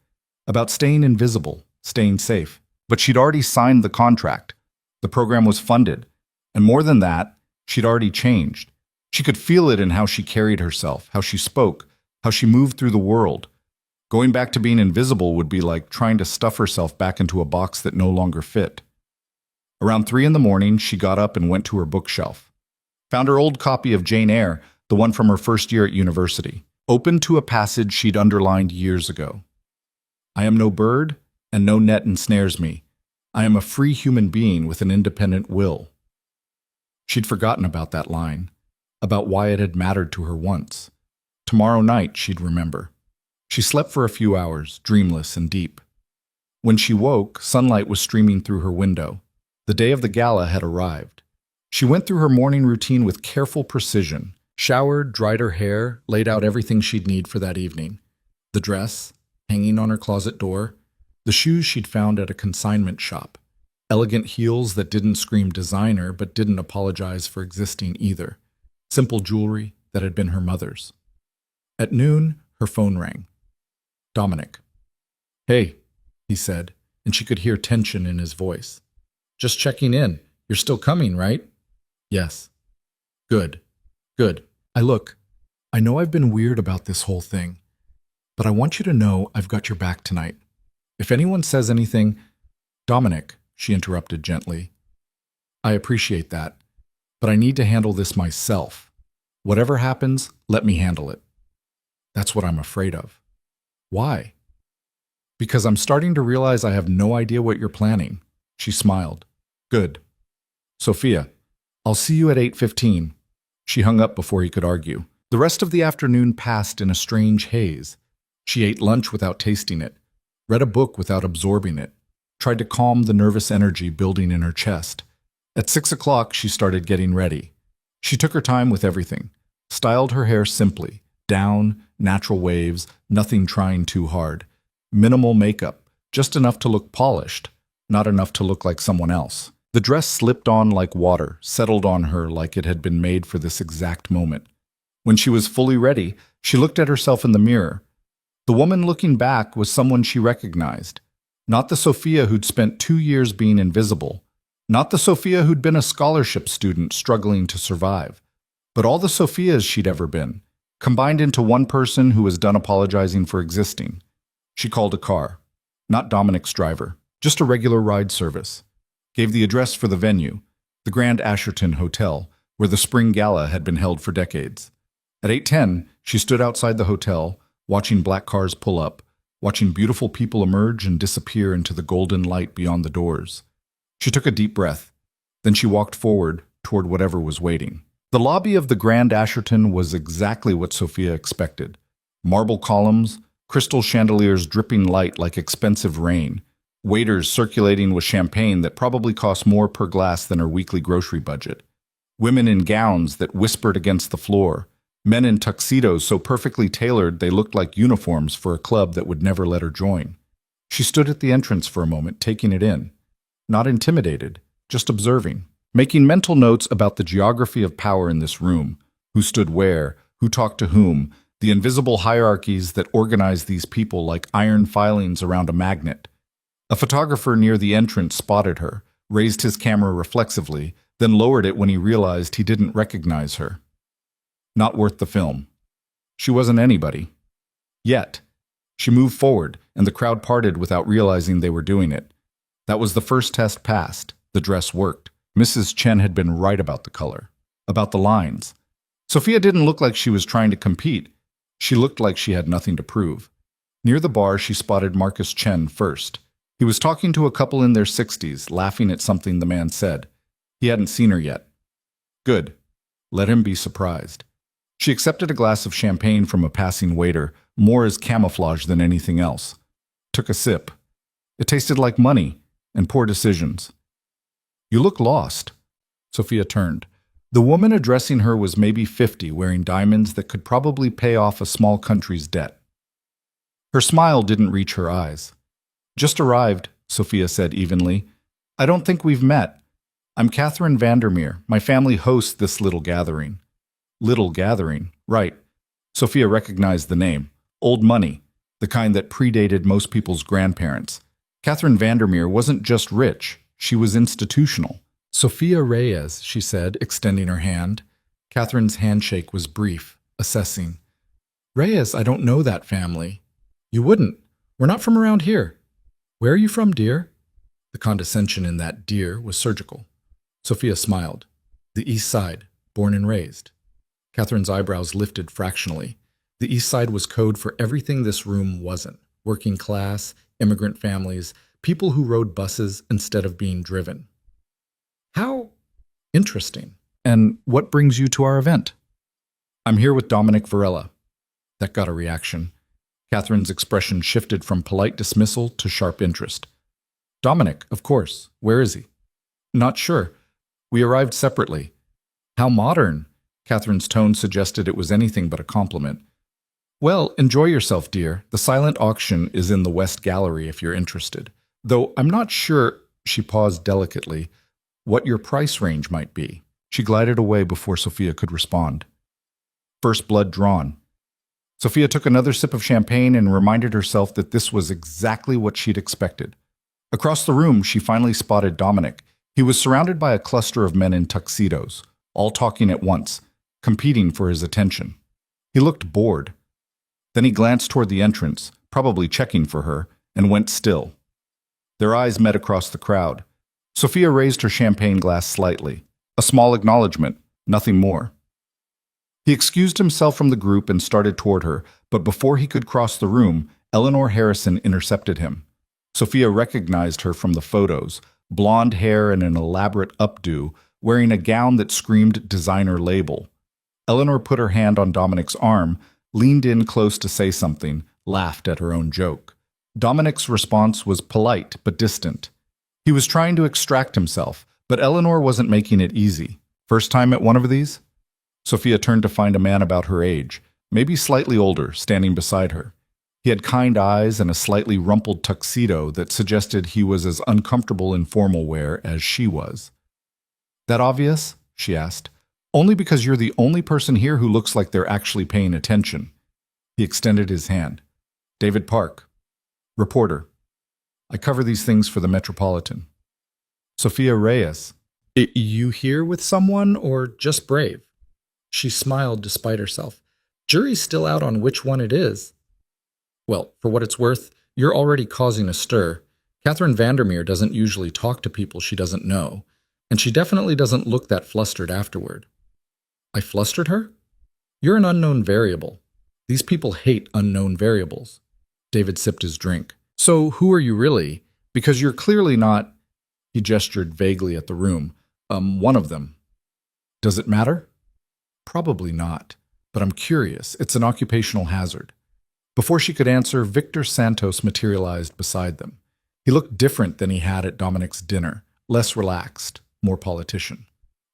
about staying invisible, staying safe. But she'd already signed the contract. The program was funded. And more than that, she'd already changed. She could feel it in how she carried herself, how she spoke, how she moved through the world. Going back to being invisible would be like trying to stuff herself back into a box that no longer fit. Around 3 in the morning, she got up and went to her bookshelf. Found her old copy of Jane Eyre, the one from her first year at university, opened to a passage she'd underlined years ago. I am no bird, and no net ensnares me. I am a free human being with an independent will. She'd forgotten about that line, about why it had mattered to her once. Tomorrow night, she'd remember. She slept for a few hours, dreamless and deep. When she woke, sunlight was streaming through her window. The day of the gala had arrived. She went through her morning routine with careful precision, showered, dried her hair, laid out everything she'd need for that evening. The dress, hanging on her closet door, the shoes she'd found at a consignment shop, elegant heels that didn't scream designer but didn't apologize for existing either, simple jewelry that had been her mother's. At noon, her phone rang. Dominic. "Hey," he said, and she could hear tension in his voice. "Just checking in. You're still coming, right?" "Yes." "Good. Good. I know I've been weird about this whole thing, but I want you to know I've got your back tonight. If anyone says anything—" "Dominic," she interrupted gently. "I appreciate that, but I need to handle this myself. Whatever happens, let me handle it." "That's what I'm afraid of." "Why?" "Because I'm starting to realize I have no idea what you're planning." She smiled. "Good. Sophia, I'll see you at 8:15. She hung up before he could argue. The rest of the afternoon passed in a strange haze. She ate lunch without tasting it, read a book without absorbing it, tried to calm the nervous energy building in her chest. At 6 o'clock, she started getting ready. She took her time with everything, styled her hair simply, down, natural waves, nothing trying too hard. Minimal makeup, just enough to look polished, not enough to look like someone else. The dress slipped on like water, settled on her like it had been made for this exact moment. When she was fully ready, she looked at herself in the mirror. The woman looking back was someone she recognized. Not the Sophia who'd spent 2 years being invisible. Not the Sophia who'd been a scholarship student struggling to survive. But all the Sophias she'd ever been, combined into one person who was done apologizing for existing. She called a car. Not Dominic's driver, just a regular ride service. Gave the address for the venue, the Grand Asherton Hotel, where the spring gala had been held for decades. At 8:10, she stood outside the hotel, watching black cars pull up, watching beautiful people emerge and disappear into the golden light beyond the doors. She took a deep breath. Then she walked forward toward whatever was waiting. The lobby of the Grand Asherton was exactly what Sophia expected. Marble columns, crystal chandeliers dripping light like expensive rain, waiters circulating with champagne that probably cost more per glass than her weekly grocery budget, women in gowns that whispered against the floor, men in tuxedos so perfectly tailored they looked like uniforms for a club that would never let her join. She stood at the entrance for a moment, taking it in. Not intimidated, just observing, making mental notes about the geography of power in this room, who stood where, who talked to whom, the invisible hierarchies that organized these people like iron filings around a magnet. A photographer near the entrance spotted her, raised his camera reflexively, then lowered it when he realized he didn't recognize her. Not worth the film. She wasn't anybody. Yet. She moved forward, and the crowd parted without realizing they were doing it. That was the first test passed. The dress worked. Mrs. Chen had been right about the color, about the lines. Sophia didn't look like she was trying to compete. She looked like she had nothing to prove. Near the bar, she spotted Marcus Chen first. He was talking to a couple in their 60s, laughing at something the man said. He hadn't seen her yet. Good. Let him be surprised. She accepted a glass of champagne from a passing waiter, more as camouflage than anything else. Took a sip. It tasted like money and poor decisions. "You look lost." Sophia turned. The woman addressing her was maybe 50, wearing diamonds that could probably pay off a small country's debt. Her smile didn't reach her eyes. "Just arrived," Sophia said evenly. "I don't think we've met. I'm Catherine Vandermeer. My family hosts this little gathering." Little gathering, right. Sophia recognized the name. Old money, the kind that predated most people's grandparents. Catherine Vandermeer wasn't just rich, she was institutional. "Sophia Reyes," she said, extending her hand. Catherine's handshake was brief, assessing. "Reyes, I don't know that family." "You wouldn't. We're not from around here." "Where are you from, dear?" The condescension in that dear was surgical. Sophia smiled. "The East Side, born and raised." Catherine's eyebrows lifted fractionally. The East Side was code for everything this room wasn't. Working class, immigrant families, people who rode buses instead of being driven. "How interesting. And what brings you to our event?" "I'm here with Dominic Varela." That got a reaction. Catherine's expression shifted from polite dismissal to sharp interest. Dominic, of course. Where is he? Not sure. We arrived separately. How modern. Catherine's tone suggested it was anything but a compliment. Well, enjoy yourself, dear. The silent auction is in the West Gallery if you're interested. Though I'm not sure, she paused delicately, what your price range might be. She glided away before Sophia could respond. First blood drawn. Sophia took another sip of champagne and reminded herself that this was exactly what she'd expected. Across the room, she finally spotted Dominic. He was surrounded by a cluster of men in tuxedos, all talking at once, competing for his attention. He looked bored. Then he glanced toward the entrance, probably checking for her, and went still. Their eyes met across the crowd. Sophia raised her champagne glass slightly. A small acknowledgement, nothing more. He excused himself from the group and started toward her, but before he could cross the room, Eleanor Harrison intercepted him. Sophia recognized her from the photos, blonde hair and an elaborate updo, wearing a gown that screamed designer label. Eleanor put her hand on Dominic's arm, leaned in close to say something, laughed at her own joke. Dominic's response was polite but distant. He was trying to extract himself, but Eleanor wasn't making it easy. First time at one of these? Sophia turned to find a man about her age, maybe slightly older, standing beside her. He had kind eyes and a slightly rumpled tuxedo that suggested he was as uncomfortable in formal wear as she was. That obvious? She asked. Only because you're the only person here who looks like they're actually paying attention. He extended his hand. David Park. Reporter. I cover these things for the Metropolitan. Sophia Reyes. You here with someone or just brave? She smiled despite herself. Jury's still out on which one it is. Well, for what it's worth, you're already causing a stir. Catherine Vandermeer doesn't usually talk to people she doesn't know, and she definitely doesn't look that flustered afterward. I flustered her? You're an unknown variable. These people hate unknown variables. David sipped his drink. So who are you really? Because you're clearly not... He gestured vaguely at the room. One of them. Does it matter? Probably not, but I'm curious. It's an occupational hazard. Before she could answer, Victor Santos materialized beside them. He looked different than he had at Dominic's dinner, less relaxed, more politician.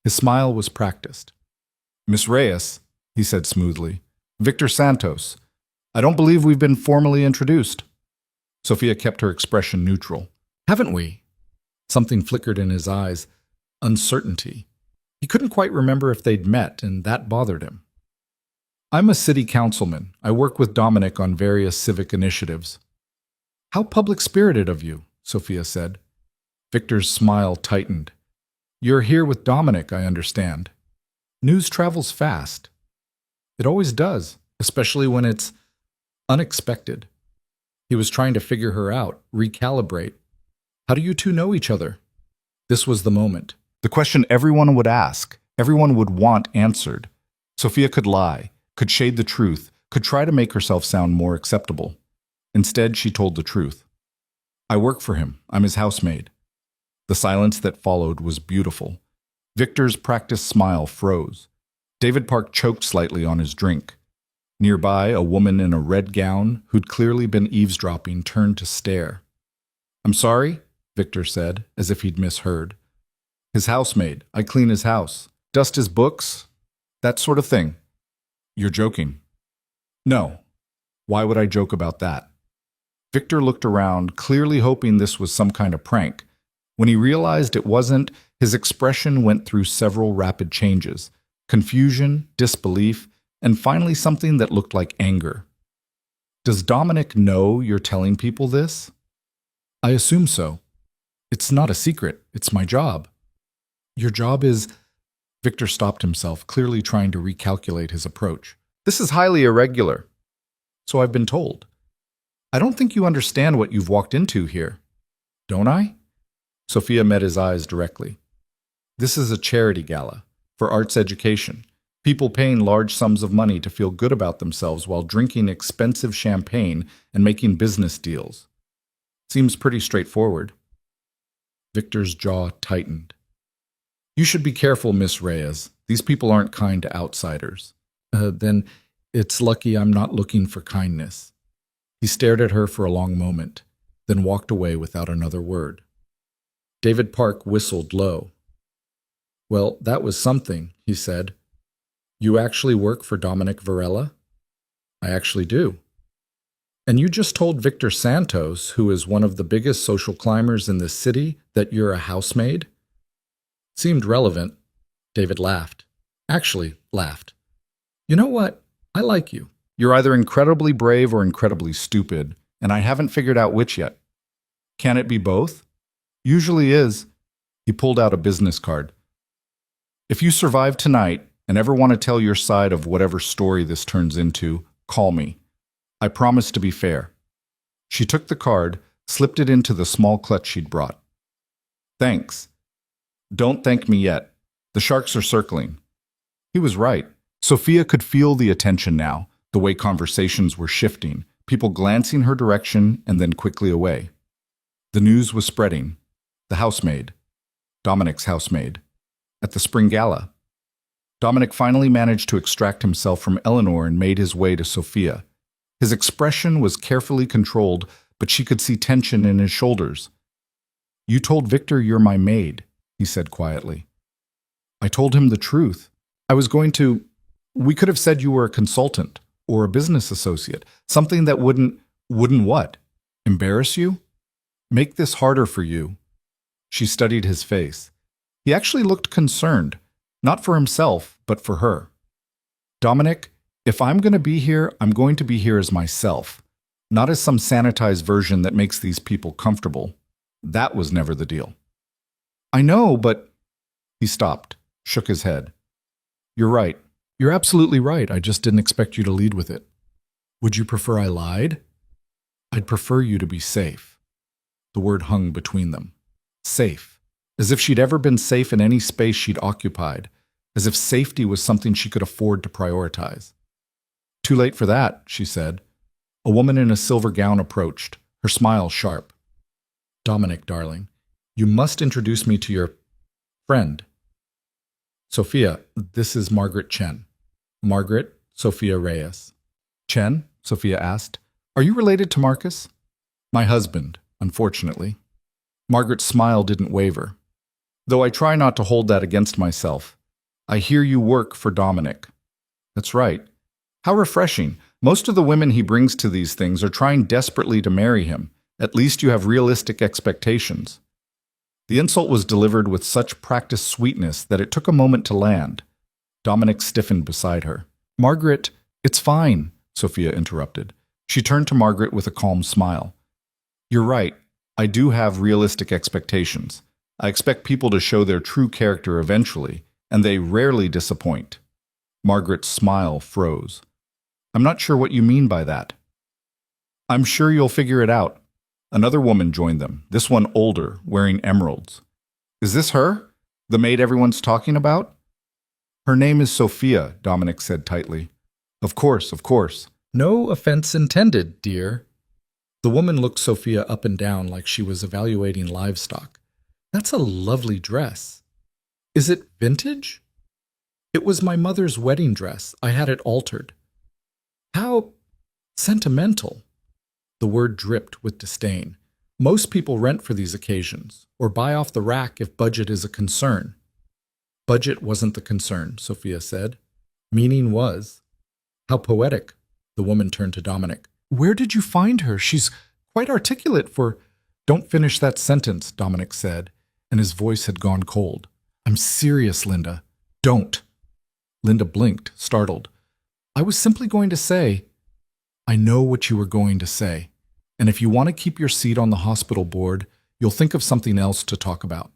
His smile was practiced. Miss Reyes, he said smoothly. Victor Santos. I don't believe we've been formally introduced. Sophia kept her expression neutral. Haven't we? Something flickered in his eyes. Uncertainty. He couldn't quite remember if they'd met, and that bothered him. I'm a city councilman. I work with Dominic on various civic initiatives. How public-spirited of you, Sophia said. Victor's smile tightened. You're here with Dominic, I understand. News travels fast. It always does, especially when it's unexpected. He was trying to figure her out, recalibrate. How do you two know each other? This was the moment. The question everyone would ask, everyone would want answered. Sophia could lie, could shade the truth, could try to make herself sound more acceptable. Instead, she told the truth. I work for him. I'm his housemaid. The silence that followed was beautiful. Victor's practiced smile froze. David Park choked slightly on his drink. Nearby, a woman in a red gown, who'd clearly been eavesdropping, turned to stare. I'm sorry, Victor said, as if he'd misheard. His housemaid. I clean his house. Dust his books. That sort of thing. You're joking. No. Why would I joke about that? Victor looked around, clearly hoping this was some kind of prank. When he realized it wasn't, his expression went through several rapid changes. Confusion, disbelief, and finally something that looked like anger. Does Dominic know you're telling people this? I assume so. It's not a secret. It's my job. Your job is... Victor stopped himself, clearly trying to recalculate his approach. This is highly irregular. So I've been told. I don't think you understand what you've walked into here. Don't I? Sophia met his eyes directly. This is a charity gala for arts education. People paying large sums of money to feel good about themselves while drinking expensive champagne and making business deals. Seems pretty straightforward. Victor's jaw tightened. You should be careful, Miss Reyes. These people aren't kind to outsiders. Then It's lucky I'm not looking for kindness. He stared at her for a long moment, then walked away without another word. David Park whistled low. Well, that was something, he said. You actually work for Dominic Varela? I actually do. And you just told Victor Santos, who is one of the biggest social climbers in this city, that you're a housemaid? Seemed relevant. David laughed. Actually laughed. You know what? I like you. You're either incredibly brave or incredibly stupid, and I haven't figured out which yet. Can it be both? Usually is. He pulled out a business card. If you survive tonight and ever want to tell your side of whatever story this turns into, call me. I promise to be fair. She took the card, slipped it into the small clutch she'd brought. Thanks. Don't thank me yet. The sharks are circling. He was right. Sophia could feel the attention now, the way conversations were shifting, people glancing her direction and then quickly away. The news was spreading. The housemaid. Dominic's housemaid. At the spring gala. Dominic finally managed to extract himself from Eleanor and made his way to Sophia. His expression was carefully controlled, but she could see tension in his shoulders. You told Victor you're my maid, he said quietly. I told him the truth. I was going to... We could have said you were a consultant or a business associate, something that wouldn't what? Embarrass you? Make this harder for you. She studied his face. He actually looked concerned, not for himself, but for her. Dominic, if I'm going to be here, I'm going to be here as myself, not as some sanitized version that makes these people comfortable. That was never the deal. I know, but... He stopped, shook his head. You're right. You're absolutely right. I just didn't expect you to lead with it. Would you prefer I lied? I'd prefer you to be safe. The word hung between them. Safe. As if she'd ever been safe in any space she'd occupied. As if safety was something she could afford to prioritize. Too late for that, she said. A woman in a silver gown approached, her smile sharp. Dominic, darling, you must introduce me to your friend. Sophia, this is Margaret Chen. Margaret, Sophia Reyes. Chen? Sophia asked. Are you related to Marcus? My husband, unfortunately. Margaret's smile didn't waver. Though I try not to hold that against myself. I hear you work for Dominic. That's right. How refreshing. Most of the women he brings to these things are trying desperately to marry him. At least you have realistic expectations. The insult was delivered with such practiced sweetness that it took a moment to land. Dominic stiffened beside her. Margaret, it's fine, Sophia interrupted. She turned to Margaret with a calm smile. You're right. I do have realistic expectations. I expect people to show their true character eventually, and they rarely disappoint. Margaret's smile froze. I'm not sure what you mean by that. I'm sure you'll figure it out. Another woman joined them, this one older, wearing emeralds. Is this her? The maid everyone's talking about? Her name is Sophia, Dominic said tightly. Of course, of course. No offense intended, dear. The woman looked Sophia up and down like she was evaluating livestock. That's a lovely dress. Is it vintage? It was my mother's wedding dress. I had it altered. How sentimental. The word dripped with disdain. Most people rent for these occasions, or buy off the rack if budget is a concern. Budget wasn't the concern, Sophia said. Meaning was. How poetic. The woman turned to Dominic. Where did you find her? She's quite articulate for... Don't finish that sentence, Dominic said, and his voice had gone cold. I'm serious, Linda. Don't. Linda blinked, startled. I was simply going to say... I know what you were going to say. And if you want to keep your seat on the hospital board, you'll think of something else to talk about.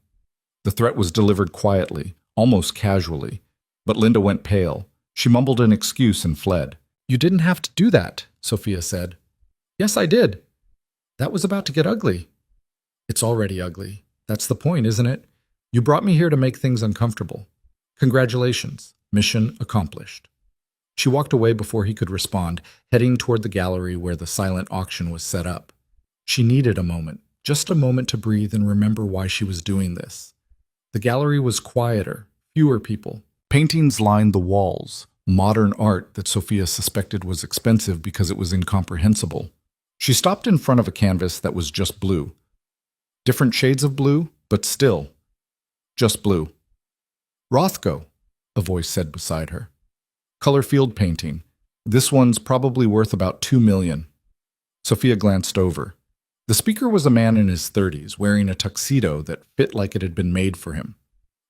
The threat was delivered quietly, almost casually. But Linda went pale. She mumbled an excuse and fled. You didn't have to do that, Sophia said. Yes, I did. That was about to get ugly. It's already ugly. That's the point, isn't it? You brought me here to make things uncomfortable. Congratulations. Mission accomplished. She walked away before he could respond, heading toward the gallery where the silent auction was set up. She needed a moment, just a moment to breathe and remember why she was doing this. The gallery was quieter, fewer people. Paintings lined the walls, modern art that Sophia suspected was expensive because it was incomprehensible. She stopped in front of a canvas that was just blue. Different shades of blue, but still, just blue. Rothko, a voice said beside her. Color field painting. This one's probably worth about $2 million. Sophia glanced over. The speaker was a man in his 30s, wearing a tuxedo that fit like it had been made for him.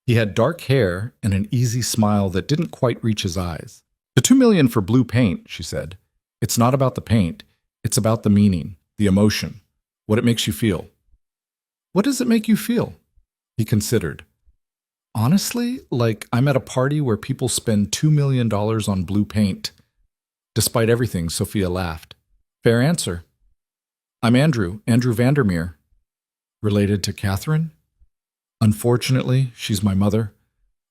He had dark hair and an easy smile that didn't quite reach his eyes. The $2 million for blue paint, she said. It's not about the paint. It's about the meaning, the emotion, what it makes you feel. What does it make you feel? He considered. Honestly, like I'm at a party where people spend $2 million on blue paint. Despite everything, Sophia laughed. Fair answer. I'm Andrew Vandermeer. Related to Catherine? Unfortunately, she's my mother.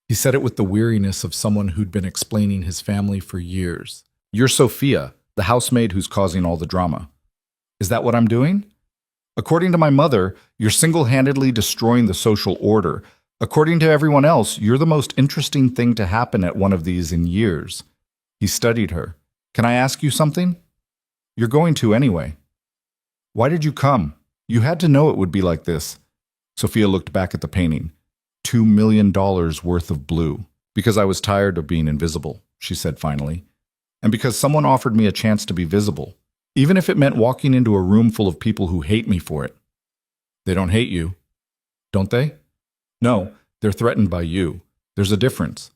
He said it with the weariness of someone who'd been explaining his family for years. You're Sophia, the housemaid who's causing all the drama. Is that what I'm doing? According to my mother, you're single-handedly destroying the social order. According to everyone else, you're the most interesting thing to happen at one of these in years. He studied her. Can I ask you something? You're going to anyway. Why did you come? You had to know it would be like this. Sophia looked back at the painting. $2 million worth of blue. Because I was tired of being invisible, she said finally. And because someone offered me a chance to be visible, even if it meant walking into a room full of people who hate me for it. They don't hate you, don't they? No, they're threatened by you. There's a difference.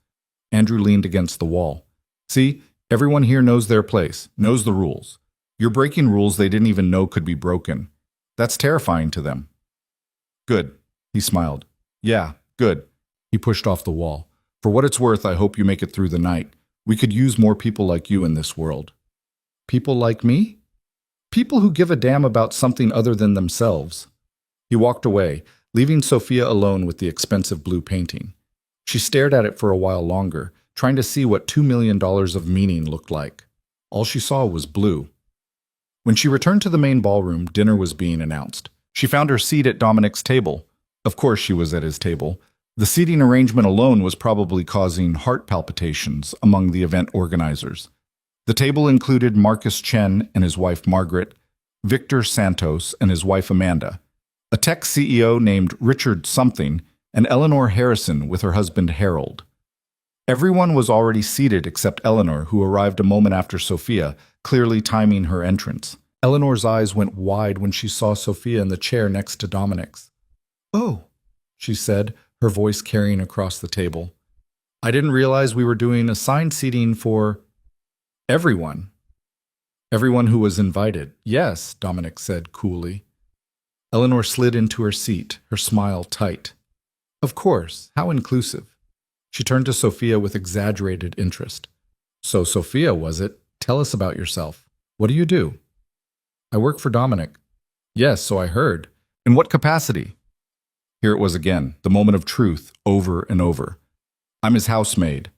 Andrew leaned against the wall. See, everyone here knows their place, knows the rules. You're breaking rules they didn't even know could be broken. That's terrifying to them. Good, he smiled. Yeah, good. He pushed off the wall. For what it's worth, I hope you make it through the night. We could use more people like you in this world. People like me? People who give a damn about something other than themselves. He walked away, leaving Sophia alone with the expensive blue painting. She stared at it for a while longer, trying to see what $2 million of meaning looked like. All she saw was blue. When she returned to the main ballroom, dinner was being announced. She found her seat at Dominic's table. Of course she was at his table. The seating arrangement alone was probably causing heart palpitations among the event organizers. The table included Marcus Chen and his wife Margaret, Victor Santos and his wife Amanda, a tech CEO named Richard Something, and Eleanor Harrison with her husband Harold. Everyone was already seated except Eleanor, who arrived a moment after Sophia, clearly timing her entrance. Eleanor's eyes went wide when she saw Sophia in the chair next to Dominic's. Oh, she said, her voice carrying across the table. I didn't realize we were doing assigned seating for everyone. Everyone who was invited. Yes, Dominic said coolly. Eleanor slid into her seat, her smile tight. Of course, how inclusive. She turned to Sophia with exaggerated interest. So Sophia, was it? Tell us about yourself. What do you do? I work for Dominic. Yes, so I heard. In what capacity? Here it was again, the moment of truth, over and over. I'm his housemaid.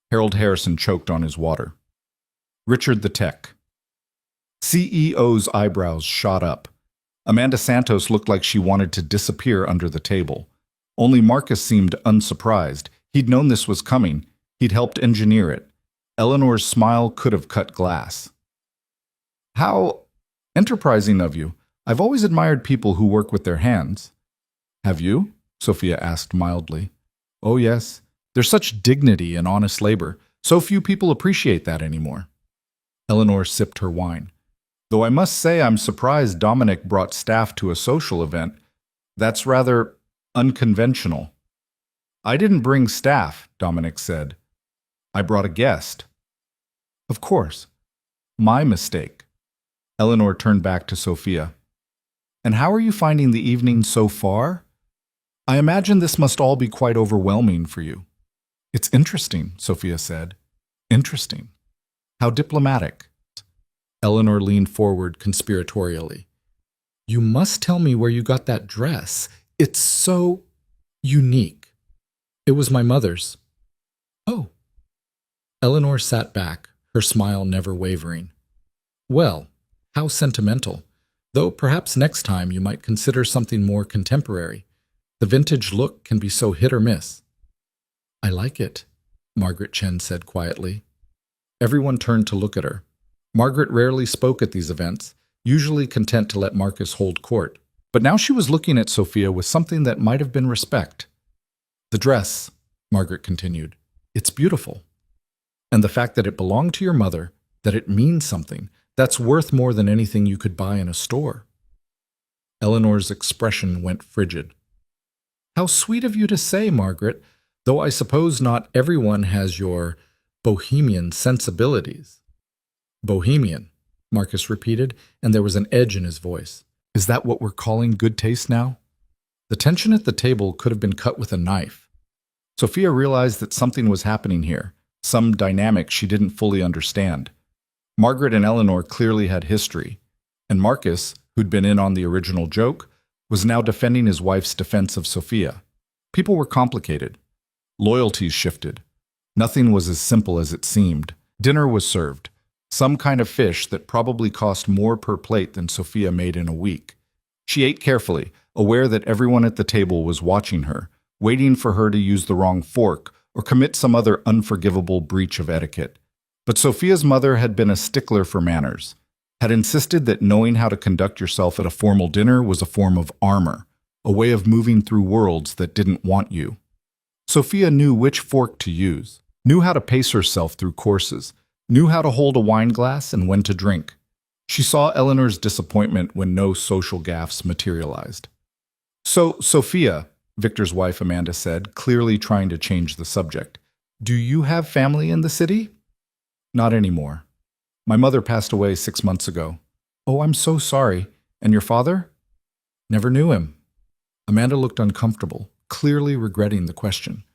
Harold Harrison choked on his water. Richard the tech. CEO's eyebrows shot up. Amanda Santos looked like she wanted to disappear under the table. Only Marcus seemed unsurprised. He'd known this was coming. He'd helped engineer it. Eleanor's smile could have cut glass. How enterprising of you. I've always admired people who work with their hands. Have you? Sophia asked mildly. Oh, yes. There's such dignity in honest labor. So few people appreciate that anymore. Eleanor sipped her wine. Though I must say I'm surprised Dominic brought staff to a social event. That's rather unconventional. I didn't bring staff, Dominic said. I brought a guest. Of course. My mistake. Eleanor turned back to Sophia. And how are you finding the evening so far? I imagine this must all be quite overwhelming for you. It's interesting, Sophia said. Interesting. How diplomatic. Eleanor leaned forward conspiratorially. You must tell me where you got that dress. It's so unique. It was my mother's. Oh. Eleanor sat back, her smile never wavering. Well, how sentimental. Though perhaps next time you might consider something more contemporary. The vintage look can be so hit or miss. I like it, Margaret Chen said quietly. Everyone turned to look at her. Margaret rarely spoke at these events, usually content to let Marcus hold court. But now she was looking at Sophia with something that might have been respect. "The dress," Margaret continued, "it's beautiful. And the fact that it belonged to your mother, that it means something, that's worth more than anything you could buy in a store." Eleanor's expression went frigid. "How sweet of you to say, Margaret, though I suppose not everyone has your bohemian sensibilities." "Bohemian," Marcus repeated, and there was an edge in his voice. "Is that what we're calling good taste now?" The tension at the table could have been cut with a knife. Sophia realized that something was happening here, some dynamic she didn't fully understand. Margaret and Eleanor clearly had history, and Marcus, who'd been in on the original joke, was now defending his wife's defense of Sophia. People were complicated. Loyalties shifted. Nothing was as simple as it seemed. Dinner was served. Some kind of fish that probably cost more per plate than Sophia made in a week. She ate carefully, aware that everyone at the table was watching her, waiting for her to use the wrong fork or commit some other unforgivable breach of etiquette. But Sophia's mother had been a stickler for manners, had insisted that knowing how to conduct yourself at a formal dinner was a form of armor, a way of moving through worlds that didn't want you. Sophia knew which fork to use, knew how to pace herself through courses, knew how to hold a wine glass and when to drink. She saw Eleanor's disappointment when no social gaffes materialized. "So, Sophia," Victor's wife Amanda said, clearly trying to change the subject, "do you have family in the city?" "Not anymore. My mother passed away 6 months ago." "Oh, I'm so sorry. And your father?" "Never knew him." Amanda looked uncomfortable, clearly regretting the question.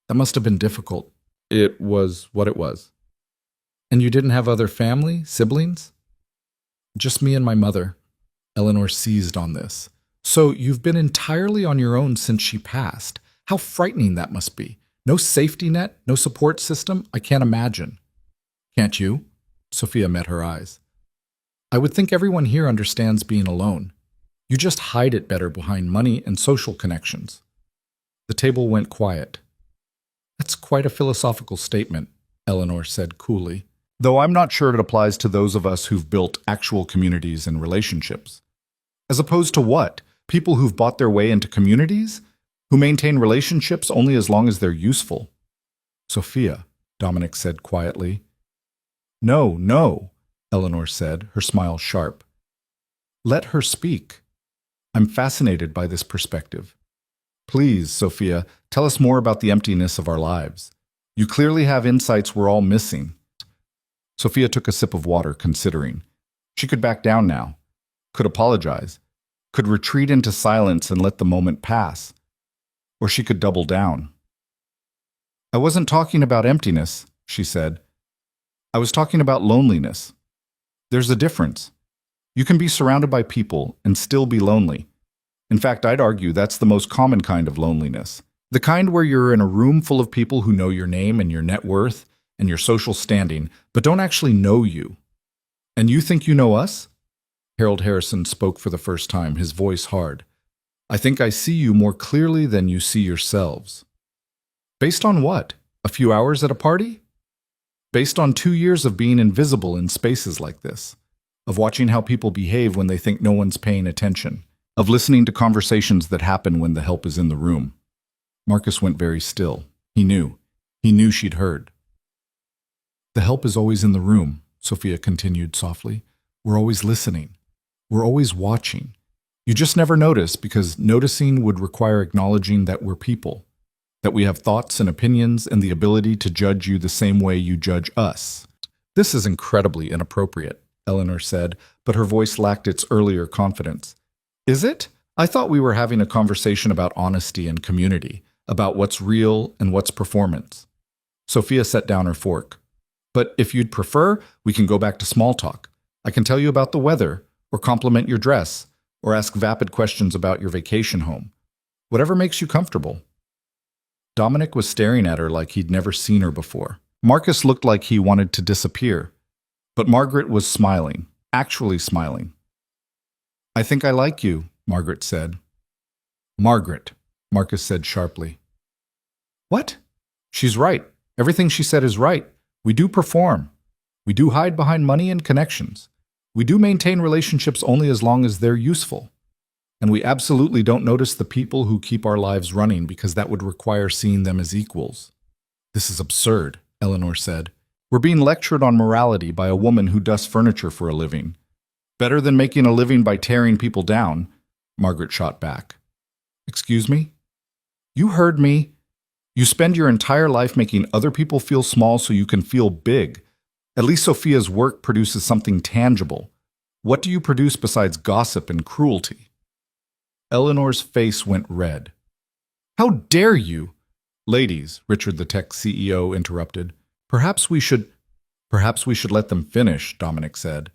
"That must have been difficult." "It was what it was." "And you didn't have other family, siblings?" "Just me and my mother." Eleanor seized on this. "So you've been entirely on your own since she passed. How frightening that must be. No safety net, no support system. I can't imagine." "Can't you?" Sophia met her eyes. "I would think everyone here understands being alone. You just hide it better behind money and social connections." The table went quiet. "That's quite a philosophical statement," Eleanor said coolly, "though I'm not sure it applies to those of us who've built actual communities and relationships." "As opposed to what? People who've bought their way into communities? Who maintain relationships only as long as they're useful?" "Sophia," Dominic said quietly. "No, no," Eleanor said, her smile sharp. "Let her speak. I'm fascinated by this perspective. Please, Sophia, tell us more about the emptiness of our lives. You clearly have insights we're all missing." Sophia took a sip of water, considering. She could back down now, could apologize, could retreat into silence and let the moment pass. Or she could double down. "I wasn't talking about emptiness," she said. "I was talking about loneliness. There's a difference. You can be surrounded by people and still be lonely. In fact, I'd argue that's the most common kind of loneliness. The kind where you're in a room full of people who know your name and your net worth and your social standing, but don't actually know you. And you think you know us?" Harold Harrison spoke for the first time, his voice hard. "I think I see you more clearly than you see yourselves." "Based on what? A few hours at a party?" "Based on 2 years of being invisible in spaces like this, of watching how people behave when they think no one's paying attention, of listening to conversations that happen when the help is in the room." Marcus went very still. He knew. He knew she'd heard. "The help is always in the room," Sophia continued softly. "We're always listening. We're always watching. You just never notice because noticing would require acknowledging that we're people, that we have thoughts and opinions and the ability to judge you the same way you judge us." "This is incredibly inappropriate," Eleanor said, but her voice lacked its earlier confidence. "Is it? I thought we were having a conversation about honesty and community, about what's real and what's performance." Sophia set down her fork. "But if you'd prefer, we can go back to small talk. I can tell you about the weather, or compliment your dress, or ask vapid questions about your vacation home. Whatever makes you comfortable." Dominic was staring at her like he'd never seen her before. Marcus looked like he wanted to disappear. But Margaret was smiling, actually smiling. "I think I like you," Margaret said. "Margaret," Marcus said sharply. "What?" "She's right. Everything she said is right. We do perform. We do hide behind money and connections. We do maintain relationships only as long as they're useful. And we absolutely don't notice the people who keep our lives running because that would require seeing them as equals. This is absurd, Eleanor said. We're being lectured on morality by a woman who does furniture for a living. Better than making a living by tearing people down, Margaret shot back. Excuse me? You heard me. You spend your entire life making other people feel small so you can feel big. At least Sophia's work produces something tangible. What do you produce besides gossip and cruelty? Eleanor's face went red. How dare you? Ladies, Richard the tech CEO interrupted. Perhaps we should let them finish, Dominic said.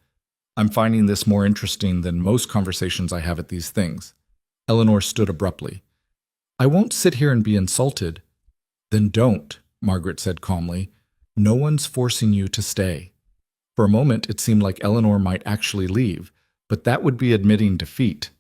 I'm finding this more interesting than most conversations I have at these things. Eleanor stood abruptly. I won't sit here and be insulted. Then don't, Margaret said calmly. No one's forcing you to stay. For a moment, it seemed like Eleanor might actually leave, but that would be admitting defeat.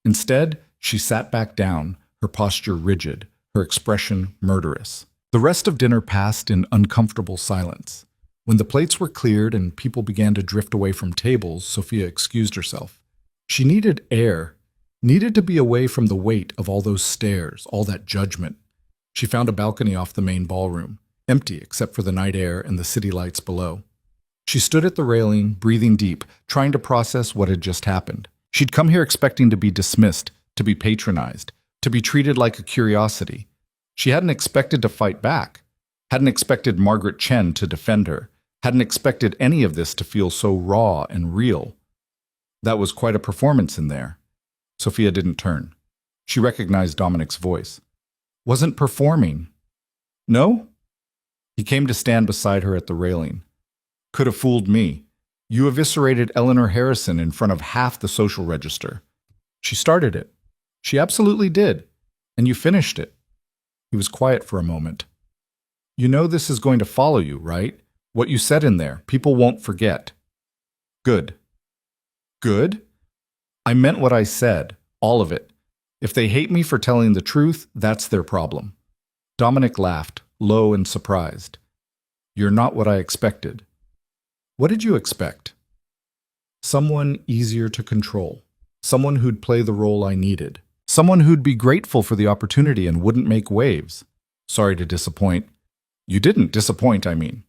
Instead, she sat back down, her posture rigid, her expression murderous. The rest of dinner passed in uncomfortable silence. When the plates were cleared and people began to drift away from tables, Sophia excused herself. She needed air, needed to be away from the weight of all those stares, all that judgment. She found a balcony off the main ballroom, empty except for the night air and the city lights below. She stood at the railing, breathing deep, trying to process what had just happened. She'd come here expecting to be dismissed, to be patronized, to be treated like a curiosity. She hadn't expected to fight back, hadn't expected Margaret Chen to defend her, hadn't expected any of this to feel so raw and real. That was quite a performance in there. Sophia didn't turn. She recognized Dominic's voice. Wasn't performing. No? He came to stand beside her at the railing. Could have fooled me. You eviscerated Eleanor Harrison in front of half the social register. She started it. She absolutely did. And you finished it. He was quiet for a moment. You know this is going to follow you, right? What you said in there, people won't forget. Good. Good? I meant what I said, all of it. If they hate me for telling the truth, that's their problem. Dominic laughed, low and surprised. You're not what I expected. What did you expect? Someone easier to control. Someone who'd play the role I needed. Someone who'd be grateful for the opportunity and wouldn't make waves. Sorry to disappoint. You didn't disappoint, I mean.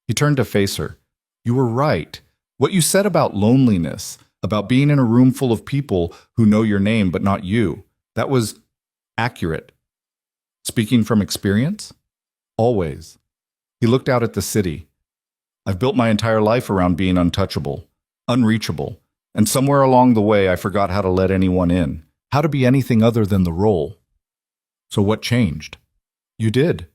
He turned to face her. You were right. What you said about loneliness, about being in a room full of people who know your name but not you, that was accurate. Speaking from experience? Always. He looked out at the city. I've built my entire life around being untouchable, unreachable, and somewhere along the way I forgot how to let anyone in, how to be anything other than the role. So what changed? You did.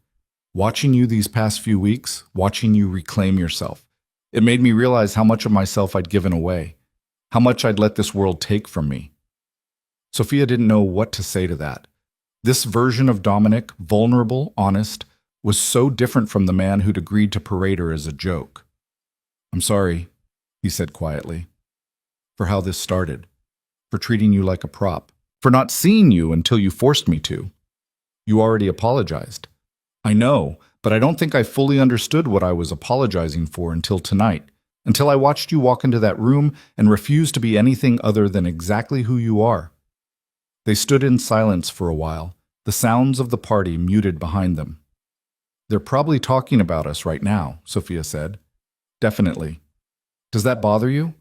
Watching you these past few weeks, watching you reclaim yourself, it made me realize how much of myself I'd given away, how much I'd let this world take from me. Sophia didn't know what to say to that. This version of Dominic, vulnerable, honest, was so different from the man who'd agreed to parade her as a joke. I'm sorry, he said quietly, for how this started, for treating you like a prop, for not seeing you until you forced me to. You already apologized. I know, but I don't think I fully understood what I was apologizing for until tonight, until I watched you walk into that room and refuse to be anything other than exactly who you are. They stood in silence for a while, the sounds of the party muted behind them. They're probably talking about us right now, Sophia said. Definitely. Does that bother you?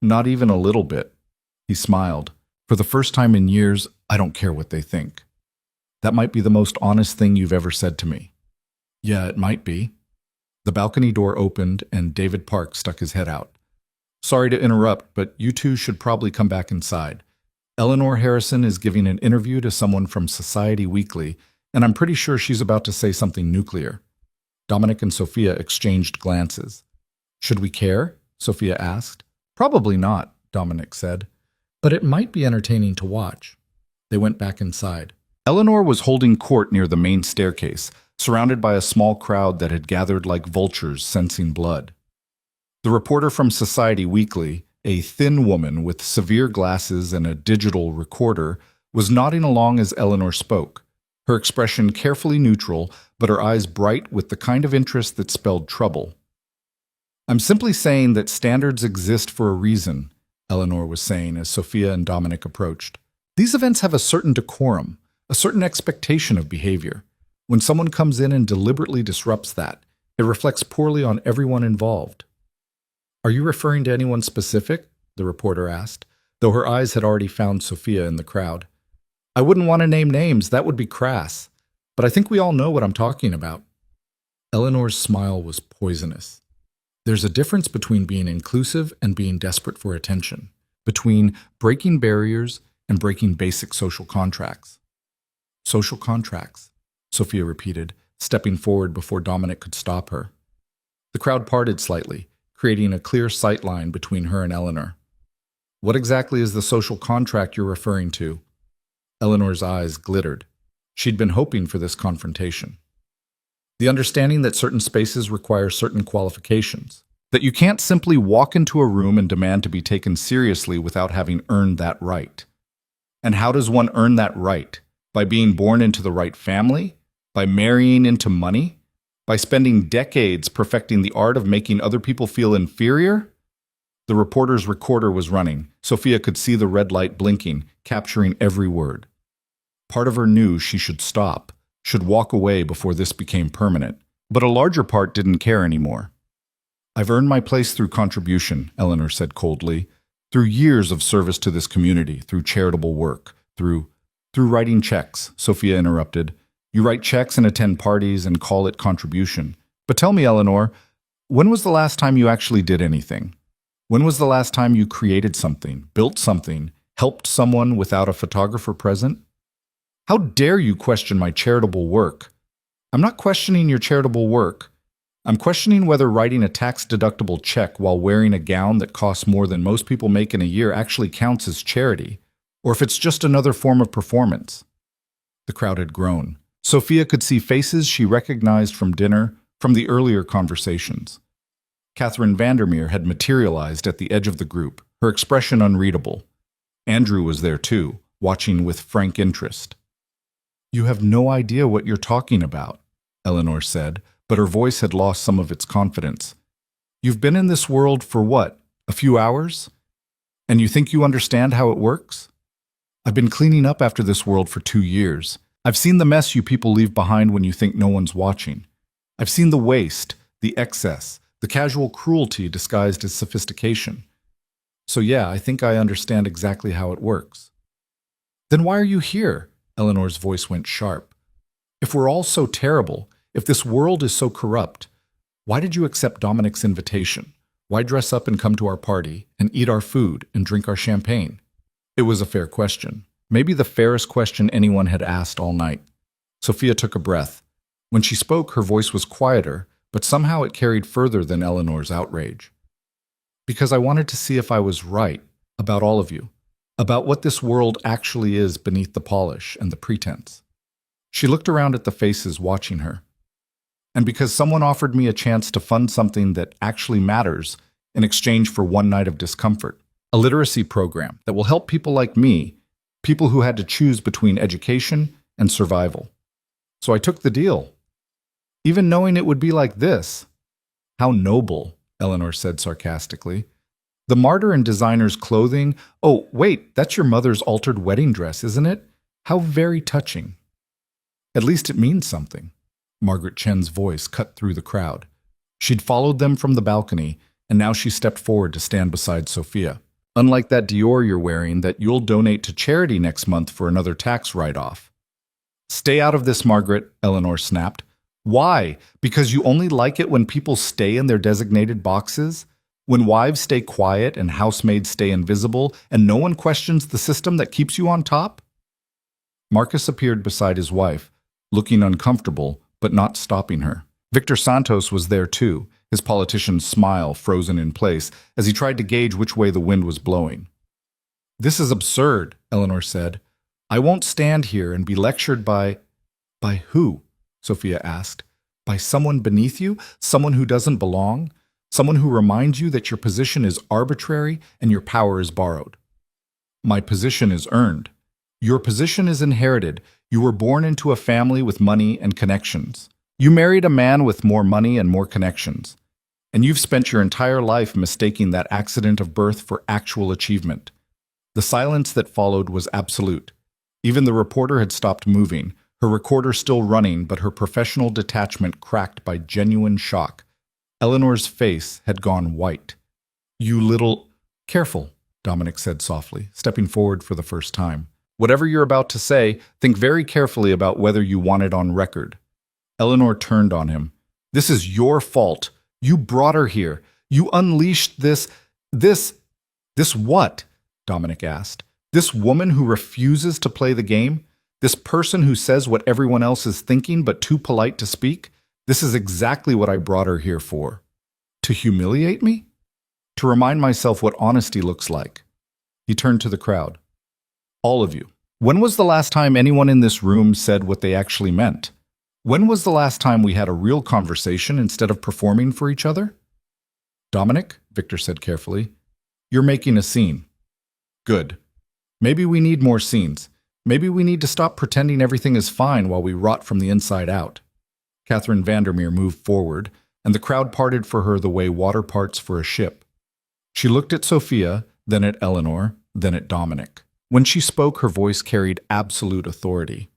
Not even a little bit. He smiled. For the first time in years, I don't care what they think. That might be the most honest thing you've ever said to me. Yeah, it might be. The balcony door opened and David Park stuck his head out. Sorry to interrupt, but you two should probably come back inside. Eleanor Harrison is giving an interview to someone from Society Weekly, and I'm pretty sure she's about to say something nuclear. Dominic and Sophia exchanged glances. Should we care? Sophia asked. Probably not, Dominic said. But it might be entertaining to watch. They went back inside. Eleanor was holding court near the main staircase, surrounded by a small crowd that had gathered like vultures sensing blood. The reporter from Society Weekly, a thin woman with severe glasses and a digital recorder, was nodding along as Eleanor spoke, her expression carefully neutral, but her eyes bright with the kind of interest that spelled trouble. I'm simply saying that standards exist for a reason, Eleanor was saying as Sophia and Dominic approached. These events have a certain decorum, a certain expectation of behavior. When someone comes in and deliberately disrupts that, it reflects poorly on everyone involved. Are you referring to anyone specific? The reporter asked, though her eyes had already found Sophia in the crowd. I wouldn't want to name names, that would be crass. But I think we all know what I'm talking about. Eleanor's smile was poisonous. There's a difference between being inclusive and being desperate for attention, between breaking barriers and breaking basic social contracts. Social contracts, Sophia repeated, stepping forward before Dominic could stop her. The crowd parted slightly, creating a clear sight line between her and Eleanor. What exactly is the social contract you're referring to? Eleanor's eyes glittered. She'd been hoping for this confrontation. The understanding that certain spaces require certain qualifications, that you can't simply walk into a room and demand to be taken seriously without having earned that right. And how does one earn that right? By being born into the right family? By marrying into money? By spending decades perfecting the art of making other people feel inferior? The reporter's recorder was running. Sophia could see the red light blinking, capturing every word. Part of her knew she should stop, should walk away before this became permanent, but a larger part didn't care anymore. I've earned my place through contribution, Eleanor said coldly, through years of service to this community, through charitable work, through writing checks, Sophia interrupted. You write checks and attend parties and call it contribution. But tell me, Eleanor, when was the last time you actually did anything? When was the last time you created something, built something, helped someone without a photographer present? How dare you question my charitable work? I'm not questioning your charitable work. I'm questioning whether writing a tax-deductible check while wearing a gown that costs more than most people make in a year actually counts as charity, or if it's just another form of performance. The crowd had grown. Sophia could see faces she recognized from dinner, from the earlier conversations. Catherine Vandermeer had materialized at the edge of the group, her expression unreadable. Andrew was there too, watching with frank interest. You have no idea what you're talking about, Eleanor said, but her voice had lost some of its confidence. You've been in this world for what, a few hours? And you think you understand how it works? I've been cleaning up after this world for 2 years. I've seen the mess you people leave behind when you think no one's watching. I've seen the waste, the excess, the casual cruelty disguised as sophistication. So yeah, I think I understand exactly how it works. Then why are you here? Eleanor's voice went sharp. If we're all so terrible, if this world is so corrupt, why did you accept Dominic's invitation? Why dress up and come to our party and eat our food and drink our champagne? It was a fair question. Maybe the fairest question anyone had asked all night. Sophia took a breath. When she spoke, her voice was quieter, but somehow it carried further than Eleanor's outrage. Because I wanted to see if I was right about all of you, about what this world actually is beneath the polish and the pretense. She looked around at the faces watching her. And because someone offered me a chance to fund something that actually matters in exchange for one night of discomfort, a literacy program that will help people like me, people who had to choose between education and survival. So I took the deal. Even knowing it would be like this. How noble, Eleanor said sarcastically. The martyr in designer's clothing. Oh, wait, that's your mother's altered wedding dress, isn't it? How very touching. At least it means something. Margaret Chen's voice cut through the crowd. She'd followed them from the balcony, and now she stepped forward to stand beside Sophia. Unlike that Dior you're wearing that you'll donate to charity next month for another tax write-off. Stay out of this, Margaret, Eleanor snapped. Why? Because you only like it when people stay in their designated boxes? When wives stay quiet and housemaids stay invisible and no one questions the system that keeps you on top? Marcus appeared beside his wife, looking uncomfortable, but not stopping her. Victor Santos was there too, his politician's smile frozen in place as he tried to gauge which way the wind was blowing. This is absurd, Eleanor said. I won't stand here and be lectured by who? Sophia asked. By someone beneath you? Someone who doesn't belong? Someone who reminds you that your position is arbitrary and your power is borrowed. My position is earned. Your position is inherited. You were born into a family with money and connections. You married a man with more money and more connections. and you've spent your entire life mistaking that accident of birth for actual achievement. The silence that followed was absolute. Even the reporter had stopped moving, her recorder still running, but her professional detachment cracked by genuine shock. Eleanor's face had gone white. "You little—" "Careful," Dominic said softly, stepping forward for the first time. "Whatever you're about to say, think very carefully about whether you want it on record." Eleanor turned on him. "This is your fault. You brought her here. You unleashed this what?" Dominic asked. "This woman who refuses to play the game? This person who says what everyone else is thinking but too polite to speak? This is exactly what I brought her here for. To humiliate me? To remind myself what honesty looks like." He turned to the crowd. "All of you. When was the last time anyone in this room said what they actually meant? When was the last time we had a real conversation instead of performing for each other?" "Dominic," Victor said carefully, "you're making a scene." "Good. Maybe we need more scenes. Maybe we need to stop pretending everything is fine while we rot from the inside out." Catherine Vandermeer moved forward, and the crowd parted for her the way water parts for a ship. She looked at Sophia, then at Eleanor, then at Dominic. When she spoke, her voice carried absolute authority.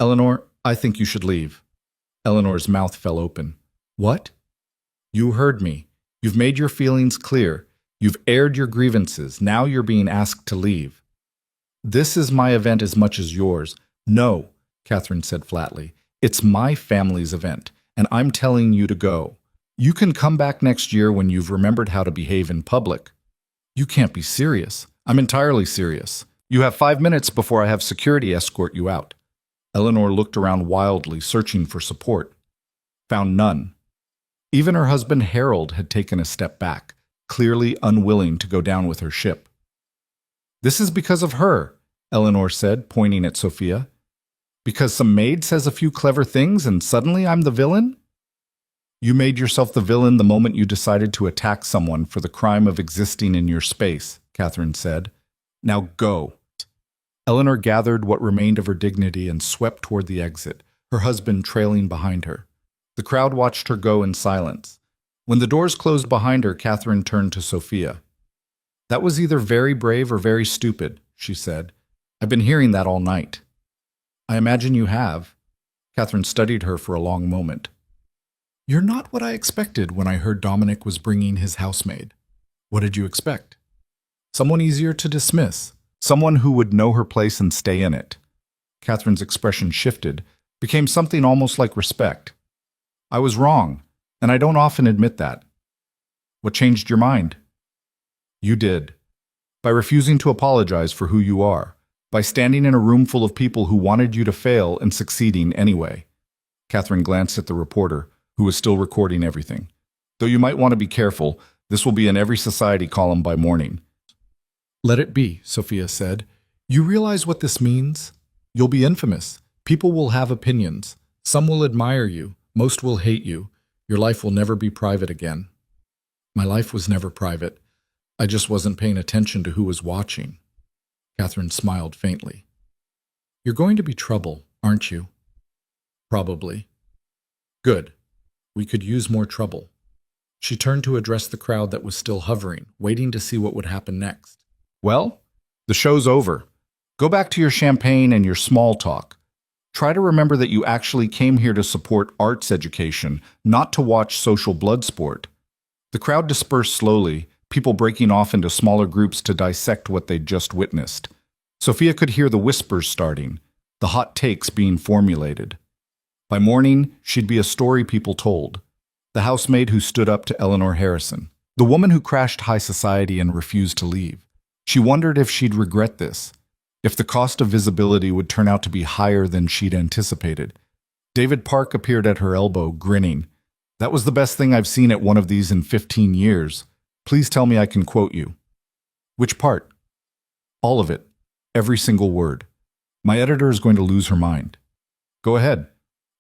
"Eleanor, I think you should leave." Eleanor's mouth fell open. "What?" "You heard me. You've made your feelings clear. You've aired your grievances. Now you're being asked to leave." "This is my event as much as yours." "No," Catherine said flatly. "It's my family's event, and I'm telling you to go. You can come back next year when you've remembered how to behave in public." "You can't be serious." "I'm entirely serious. You have 5 minutes before I have security escort you out." Eleanor looked around wildly, searching for support. Found none. Even her husband Harold had taken a step back, clearly unwilling to go down with her ship. "This is because of her," Eleanor said, pointing at Sophia. "Because some maid says a few clever things and suddenly I'm the villain?" "You made yourself the villain the moment you decided to attack someone for the crime of existing in your space," Catherine said. "Now go." Eleanor gathered what remained of her dignity and swept toward the exit, her husband trailing behind her. The crowd watched her go in silence. When the doors closed behind her, Catherine turned to Sophia. "That was either very brave or very stupid," she said. "I've been hearing that all night." "I imagine you have." Catherine studied her for a long moment. "You're not what I expected when I heard Dominic was bringing his housemaid." "What did you expect?" "Someone easier to dismiss. Someone who would know her place and stay in it." Catherine's expression shifted, became something almost like respect. "I was wrong, and I don't often admit that." "What changed your mind?" "You did. By refusing to apologize for who you are. By standing in a room full of people who wanted you to fail and succeeding anyway." Catherine glanced at the reporter, who was still recording everything. "Though you might want to be careful, this will be in every society column by morning." "Let it be," Sophia said. "You realize what this means? You'll be infamous. People will have opinions. Some will admire you. Most will hate you. Your life will never be private again." "My life was never private. I just wasn't paying attention to who was watching." Catherine smiled faintly. "You're going to be trouble, aren't you?" "Probably." "Good. We could use more trouble." She turned to address the crowd that was still hovering, waiting to see what would happen next. "Well, the show's over. Go back to your champagne and your small talk. Try to remember that you actually came here to support arts education, not to watch social blood sport." The crowd dispersed slowly, people breaking off into smaller groups to dissect what they'd just witnessed. Sophia could hear the whispers starting, the hot takes being formulated. By morning, she'd be a story people told. The housemaid who stood up to Eleanor Harrison. The woman who crashed high society and refused to leave. She wondered if she'd regret this, if the cost of visibility would turn out to be higher than she'd anticipated. David Park appeared at her elbow, grinning. "That was the best thing I've seen at one of these in 15 years. Please tell me I can quote you." "Which part?" "All of it. Every single word. My editor is going to lose her mind." "Go ahead.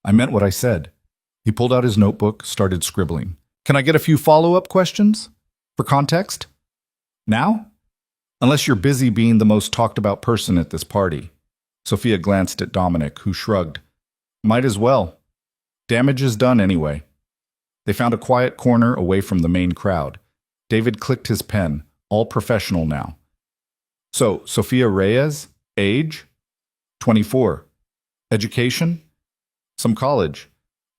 I meant what I said." He pulled out his notebook, started scribbling. "Can I get a few follow-up questions? For context? Now? Unless you're busy being the most talked-about person at this party." Sophia glanced at Dominic, who shrugged. "Might as well. Damage is done anyway." They found a quiet corner away from the main crowd. David clicked his pen, all professional now. So, Sophia Reyes, age? 24. Education? Some college.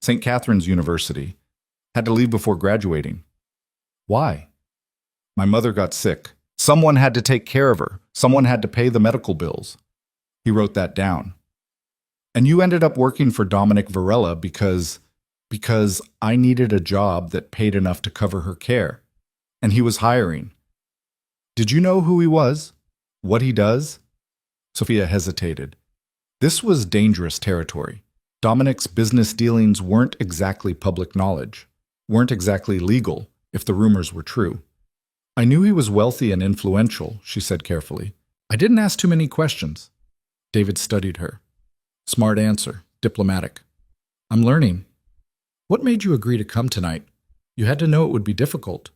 St. Catherine's University. Had to leave before graduating. Why? My mother got sick. Someone had to take care of her. Someone had to pay the medical bills. He wrote that down. And you ended up working for Dominic Varela because I needed a job that paid enough to cover her care. And he was hiring. Did you know who he was? What he does? Sophia hesitated. This was dangerous territory. Dominic's business dealings weren't exactly public knowledge, weren't exactly legal, if the rumors were true. I knew he was wealthy and influential, she said carefully. I didn't ask too many questions. David studied her. Smart answer, diplomatic. I'm learning. What made you agree to come tonight? You had to know it would be difficult.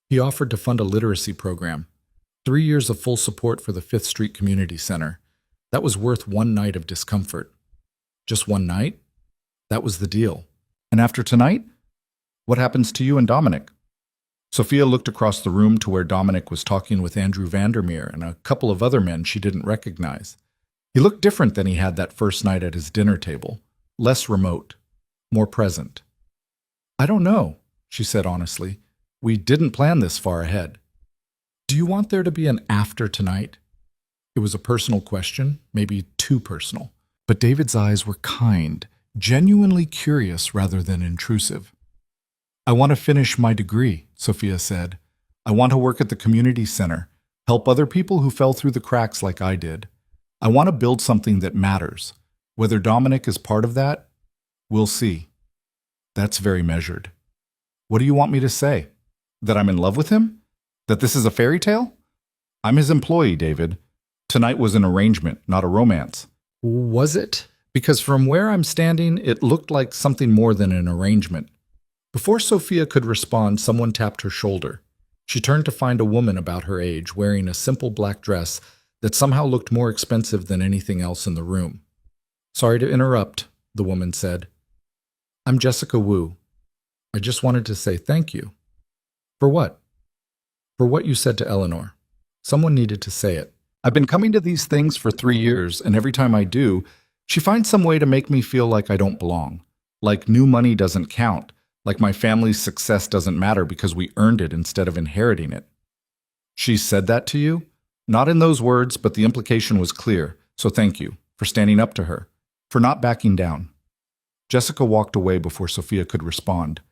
He offered to fund a literacy program. 3 years of full support for the 5th Street Community Center. That was worth one night of discomfort. Just one night? That was the deal. And after tonight? What happens to you and Dominic? Sophia looked across the room to where Dominic was talking with Andrew Vandermeer and a couple of other men she didn't recognize. He looked different than he had that first night at his dinner table. Less remote. More present. I don't know, she said honestly. We didn't plan this far ahead. Do you want there to be an after tonight? It was a personal question, maybe too personal. But David's eyes were kind, genuinely curious rather than intrusive. I want to finish my degree, Sophia said. I want to work at the community center, help other people who fell through the cracks like I did. I want to build something that matters. Whether Dominic is part of that, we'll see. That's very measured. What do you want me to say? That I'm in love with him? That this is a fairy tale? I'm his employee, David. Tonight was an arrangement, not a romance. Was it? Because from where I'm standing, it looked like something more than an arrangement. Before Sophia could respond, someone tapped her shoulder. She turned to find a woman about her age, wearing a simple black dress that somehow looked more expensive than anything else in the room. Sorry to interrupt, the woman said. I'm Jessica Wu. I just wanted to say thank you. For what? For what you said to Eleanor. Someone needed to say it. I've been coming to these things for 3 years, and every time I do, she finds some way to make me feel like I don't belong. Like new money doesn't count. Like my family's success doesn't matter because we earned it instead of inheriting it. She said that to you? Not in those words, but the implication was clear, so thank you for standing up to her, for not backing down. Jessica walked away before Sophia could respond.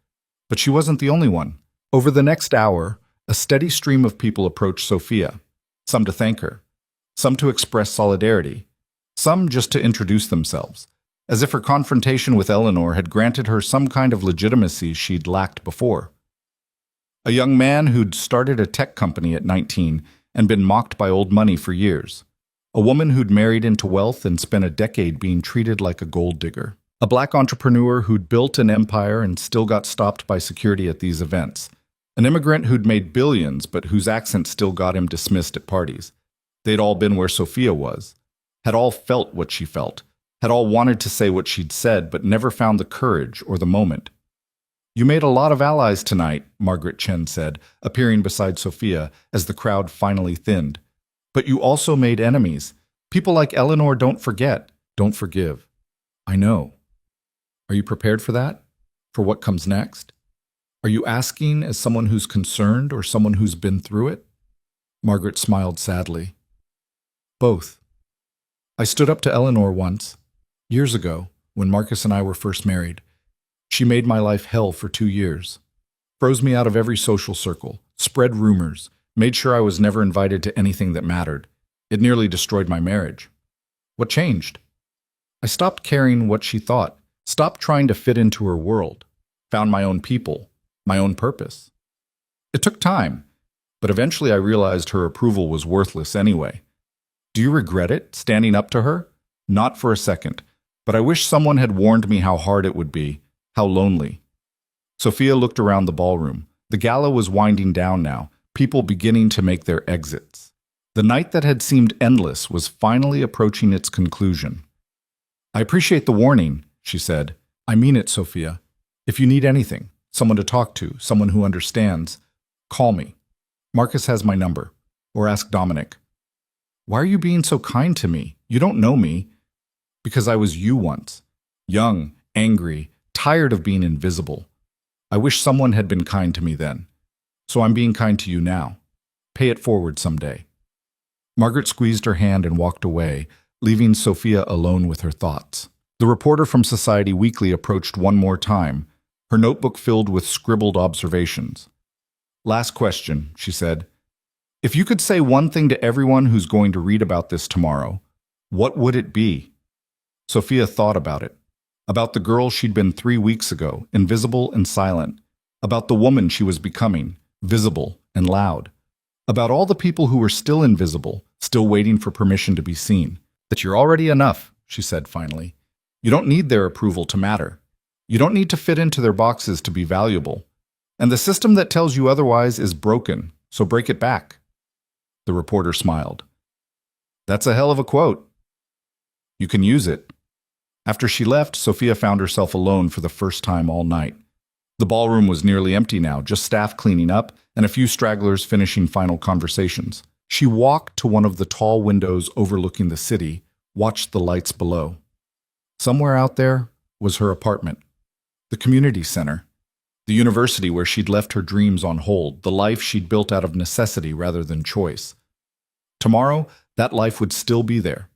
But she wasn't the only one. Over the next hour, a steady stream of people approached Sophia, some to thank her, some to express solidarity, some just to introduce themselves, as if her confrontation with Eleanor had granted her some kind of legitimacy she'd lacked before. A young man who'd started a tech company at 19 and been mocked by old money for years. A woman who'd married into wealth and spent a decade being treated like a gold digger. A black entrepreneur who'd built an empire and still got stopped by security at these events. An immigrant who'd made billions but whose accent still got him dismissed at parties. They'd all been where Sophia was, had all felt what she felt, had all wanted to say what she'd said but never found the courage or the moment. You made a lot of allies tonight, Margaret Chen said, appearing beside Sophia as the crowd finally thinned. But you also made enemies. People like Eleanor don't forget, don't forgive. I know. Are you prepared for that? For what comes next? Are you asking as someone who's concerned or someone who's been through it? Margaret smiled sadly. Both. I stood up to Eleanor once, years ago, when Marcus and I were first married. She made my life hell for 2 years. Froze me out of every social circle, spread rumors, made sure I was never invited to anything that mattered. It nearly destroyed my marriage. What changed? I stopped caring what she thought, stopped trying to fit into her world, found my own people, my own purpose. It took time, but eventually I realized her approval was worthless anyway. Do you regret it, standing up to her? Not for a second, but I wish someone had warned me how hard it would be, how lonely. Sophia looked around the ballroom. The gala was winding down now, people beginning to make their exits. The night that had seemed endless was finally approaching its conclusion. I appreciate the warning, she said. I mean it, Sophia. If you need anything, someone to talk to, someone who understands. Call me. Marcus has my number. Or ask Dominic. Why are you being so kind to me? You don't know me. Because I was you once. Young, angry, tired of being invisible. I wish someone had been kind to me then. So I'm being kind to you now. Pay it forward someday. Margaret squeezed her hand and walked away, leaving Sophia alone with her thoughts. The reporter from Society Weekly approached one more time, her notebook filled with scribbled observations. Last question, she said. If you could say one thing to everyone who's going to read about this tomorrow, what would it be? Sophia thought about it. About the girl she'd been 3 weeks ago, invisible and silent. About the woman she was becoming, visible and loud. About all the people who were still invisible, still waiting for permission to be seen. That you're already enough, she said finally. You don't need their approval to matter. You don't need to fit into their boxes to be valuable. And the system that tells you otherwise is broken, so break it back. The reporter smiled. That's a hell of a quote. You can use it. After she left, Sophia found herself alone for the first time all night. The ballroom was nearly empty now, just staff cleaning up and a few stragglers finishing final conversations. She walked to one of the tall windows overlooking the city, watched the lights below. Somewhere out there was her apartment, the community center, the university where she'd left her dreams on hold, the life she'd built out of necessity rather than choice. Tomorrow, that life would still be there.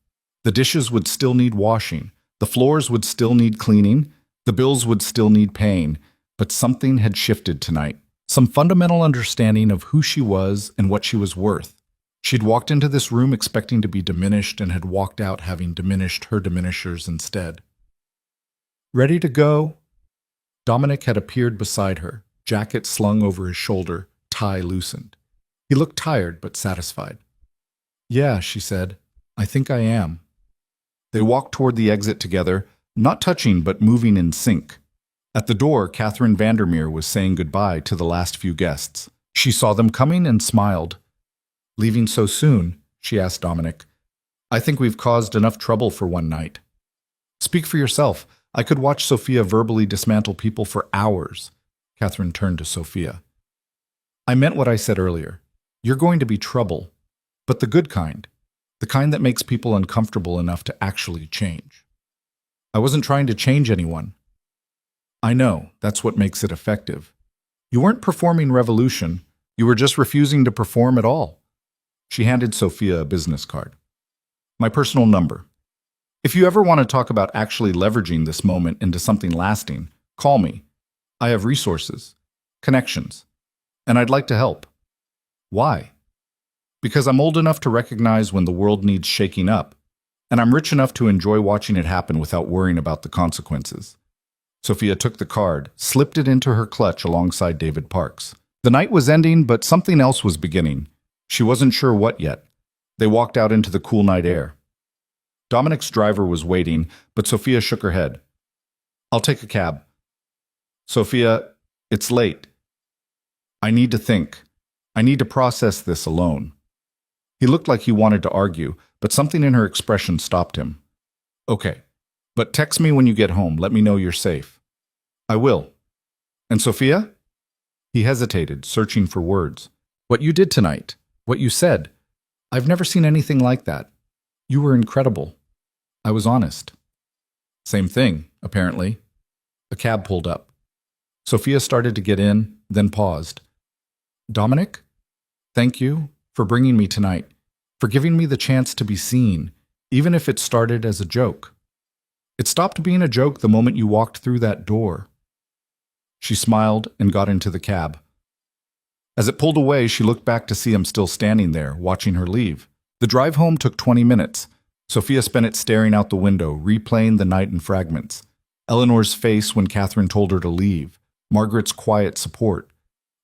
The dishes would still need washing. The floors would still need cleaning, the bills would still need paying, but something had shifted tonight. Some fundamental understanding of who she was and what she was worth. She'd walked into this room expecting to be diminished and had walked out having diminished her diminishers instead. Ready to go? Dominic had appeared beside her, jacket slung over his shoulder, tie loosened. He looked tired but satisfied. Yeah, she said. I think I am. They walked toward the exit together, not touching but moving in sync. At the door, Catherine Vandermeer was saying goodbye to the last few guests. She saw them coming and smiled. Leaving so soon? She asked Dominic. I think we've caused enough trouble for one night. Speak for yourself. I could watch Sophia verbally dismantle people for hours. Catherine turned to Sophia. I meant what I said earlier. You're going to be trouble, but the good kind. The kind that makes people uncomfortable enough to actually change. I wasn't trying to change anyone. I know, that's what makes it effective. You weren't performing revolution, you were just refusing to perform at all. She handed Sophia a business card. My personal number. If you ever want to talk about actually leveraging this moment into something lasting, call me. I have resources, connections, and I'd like to help. Why? Because I'm old enough to recognize when the world needs shaking up, and I'm rich enough to enjoy watching it happen without worrying about the consequences. Sophia took the card, slipped it into her clutch alongside David Parks. The night was ending, but something else was beginning. She wasn't sure what yet. They walked out into the cool night air. Dominic's driver was waiting, but Sophia shook her head. I'll take a cab. Sophia, it's late. I need to think. I need to process this alone. He looked like he wanted to argue, but something in her expression stopped him. Okay, but text me when you get home. Let me know you're safe. I will. And Sophia? He hesitated, searching for words. What you did tonight, what you said. I've never seen anything like that. You were incredible. I was honest. Same thing, apparently. A cab pulled up. Sophia started to get in, then paused. Dominic? Thank you for bringing me tonight, for giving me the chance to be seen, even if it started as a joke. It stopped being a joke the moment you walked through that door. She smiled and got into the cab. As it pulled away, she looked back to see him still standing there, watching her leave. The drive home took 20 minutes. Sophia spent it staring out the window, replaying the night in fragments. Eleanor's face when Catherine told her to leave, Margaret's quiet support,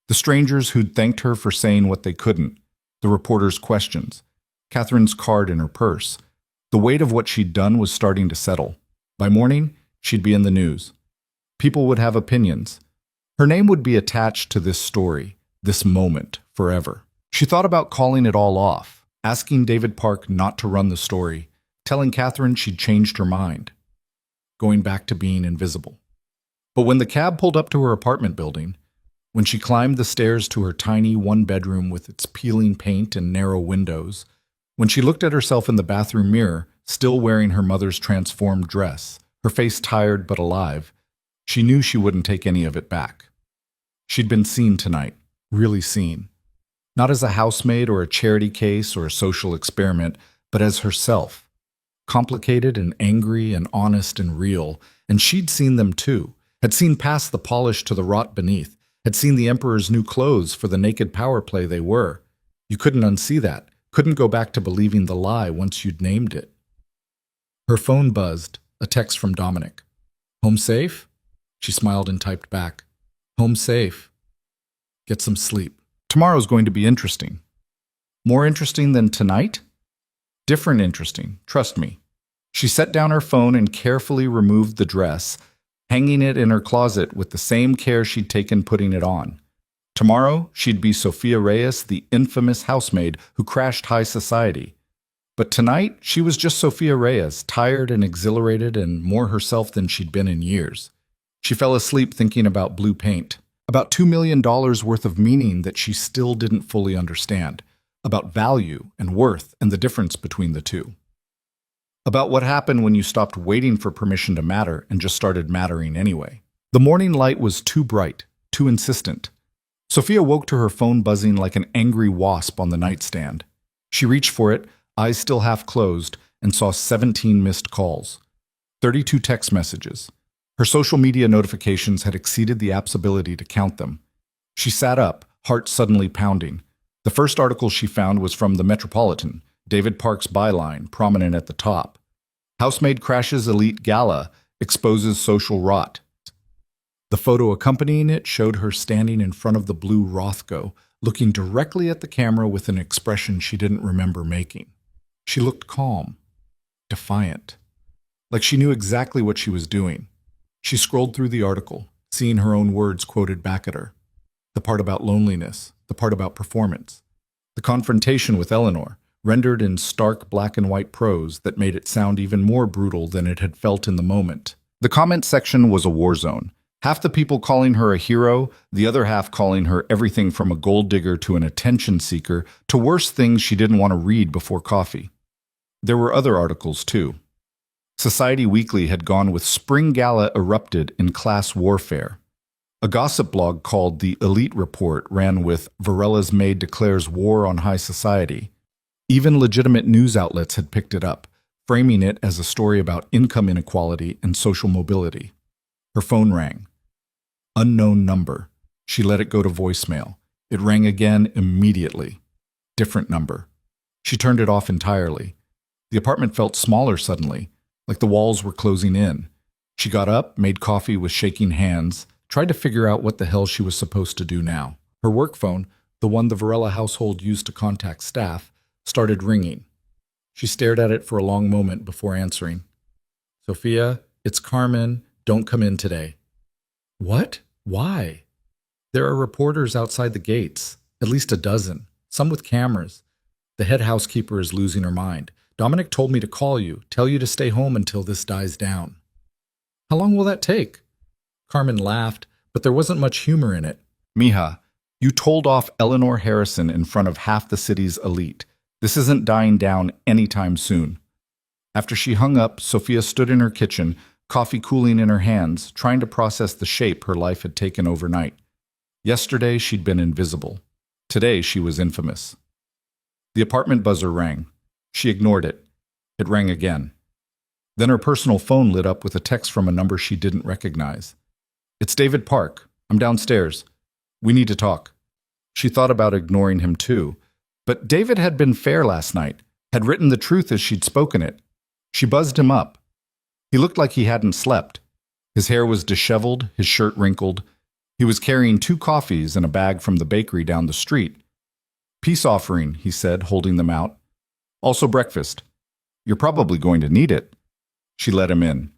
the strangers who'd thanked her for saying what they couldn't, the reporter's questions, Catherine's card in her purse. The weight of what she'd done was starting to settle. By morning, she'd be in the news. People would have opinions. Her name would be attached to this story, this moment, forever. She thought about calling it all off, asking David Park not to run the story, telling Catherine she'd changed her mind, going back to being invisible. But when the cab pulled up to her apartment building, when she climbed the stairs to her tiny one-bedroom with its peeling paint and narrow windows, when she looked at herself in the bathroom mirror, still wearing her mother's transformed dress, her face tired but alive, she knew she wouldn't take any of it back. She'd been seen tonight, really seen. Not as a housemaid or a charity case or a social experiment, but as herself. Complicated and angry and honest and real, and she'd seen them too, had seen past the polish to the rot beneath, had seen the Emperor's new clothes for the naked power play they were. You couldn't unsee that, couldn't go back to believing the lie once you'd named it. Her phone buzzed, a text from Dominic. "Home safe?" She smiled and typed back. "Home safe. Get some sleep. Tomorrow's going to be interesting." More interesting than tonight? Different interesting, trust me. She set down her phone and carefully removed the dress, hanging it in her closet with the same care she'd taken putting it on. Tomorrow, she'd be Sophia Reyes, the infamous housemaid who crashed high society. But tonight, she was just Sophia Reyes, tired and exhilarated and more herself than she'd been in years. She fell asleep thinking about blue paint, about $2 million worth of meaning that she still didn't fully understand, about value and worth and the difference between the two. About what happened when you stopped waiting for permission to matter and just started mattering anyway. The morning light was too bright, too insistent. Sophia woke to her phone buzzing like an angry wasp on the nightstand. She reached for it, eyes still half closed, and saw 17 missed calls, 32 text messages. Her social media notifications had exceeded the app's ability to count them. She sat up, heart suddenly pounding. The first article she found was from the Metropolitan, David Park's byline, prominent at the top. Housemaid crashes elite gala, exposes social rot. The photo accompanying it showed her standing in front of the blue Rothko, looking directly at the camera with an expression she didn't remember making. She looked calm, defiant, like she knew exactly what she was doing. She scrolled through the article, seeing her own words quoted back at her. The part about loneliness, the part about performance. The confrontation with Eleanor, rendered in stark black and white prose that made it sound even more brutal than it had felt in the moment. The comment section was a war zone. Half the people calling her a hero, the other half calling her everything from a gold digger to an attention seeker to worse things she didn't want to read before coffee. There were other articles, too. Society Weekly had gone with Spring Gala erupted in class warfare. A gossip blog called The Elite Report ran with Varela's Maid declares war on high society. Even legitimate news outlets had picked it up, framing it as a story about income inequality and social mobility. Her phone rang. Unknown number. She let it go to voicemail. It rang again immediately. Different number. She turned it off entirely. The apartment felt smaller suddenly, like the walls were closing in. She got up, made coffee with shaking hands, tried to figure out what the hell she was supposed to do now. Her work phone, the one the Varela household used to contact staff, started ringing. She stared at it for a long moment before answering. "Sophia, it's Carmen. Don't come in today." "What? Why?" "There are reporters outside the gates, at least a dozen, some with cameras. The head housekeeper is losing her mind. Dominic told me to call you, tell you to stay home until this dies down." "How long will that take?" Carmen laughed, but there wasn't much humor in it. "Mija, you told off Eleanor Harrison in front of half the city's elite. This isn't dying down anytime soon." After she hung up, Sophia stood in her kitchen, coffee cooling in her hands, trying to process the shape her life had taken overnight. Yesterday, she'd been invisible. Today, she was infamous. The apartment buzzer rang. She ignored it. It rang again. Then her personal phone lit up with a text from a number she didn't recognize. "It's David Park. I'm downstairs. We need to talk." She thought about ignoring him too, but David had been fair last night, had written the truth as she'd spoken it. She buzzed him up. He looked like he hadn't slept. His hair was disheveled, his shirt wrinkled. He was carrying 2 coffees and a bag from the bakery down the street. "Peace offering," he said, holding them out. "Also breakfast. You're probably going to need it." She let him in.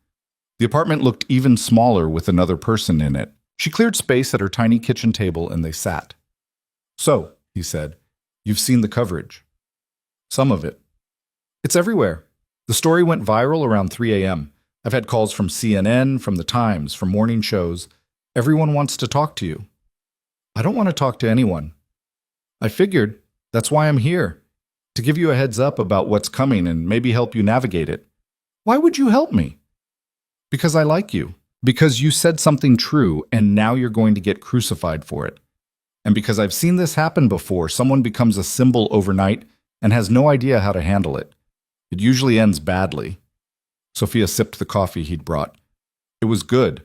The apartment looked even smaller with another person in it. She cleared space at her tiny kitchen table and they sat. "So," he said, "you've seen the coverage." "Some of it." "It's everywhere. The story went viral around 3 a.m. I've had calls from CNN, from the Times, from morning shows. Everyone wants to talk to you. I don't want to talk to anyone. I figured that's why I'm here, to give you a heads up about what's coming and maybe help you navigate it. Why would you help me? Because I like you. Because you said something true and now you're going to get crucified for it. And because I've seen this happen before, someone becomes a symbol overnight and has no idea how to handle it. It usually ends badly. Sophia sipped the coffee he'd brought. It was good.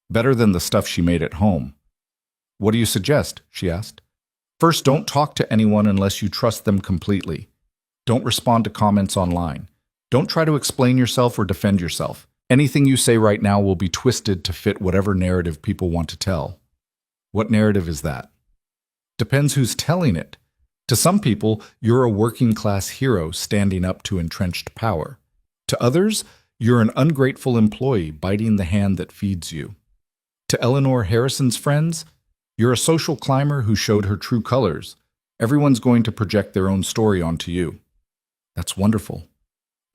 Better than the stuff she made at home. What do you suggest? She asked. First, don't talk to anyone unless you trust them completely. Don't respond to comments online. Don't try to explain yourself or defend yourself. Anything you say right now will be twisted to fit whatever narrative people want to tell. What narrative is that? Depends who's telling it. To some people, you're a working-class hero standing up to entrenched power. To others, you're an ungrateful employee biting the hand that feeds you. To Eleanor Harrison's friends, you're a social climber who showed her true colors. Everyone's going to project their own story onto you. That's wonderful.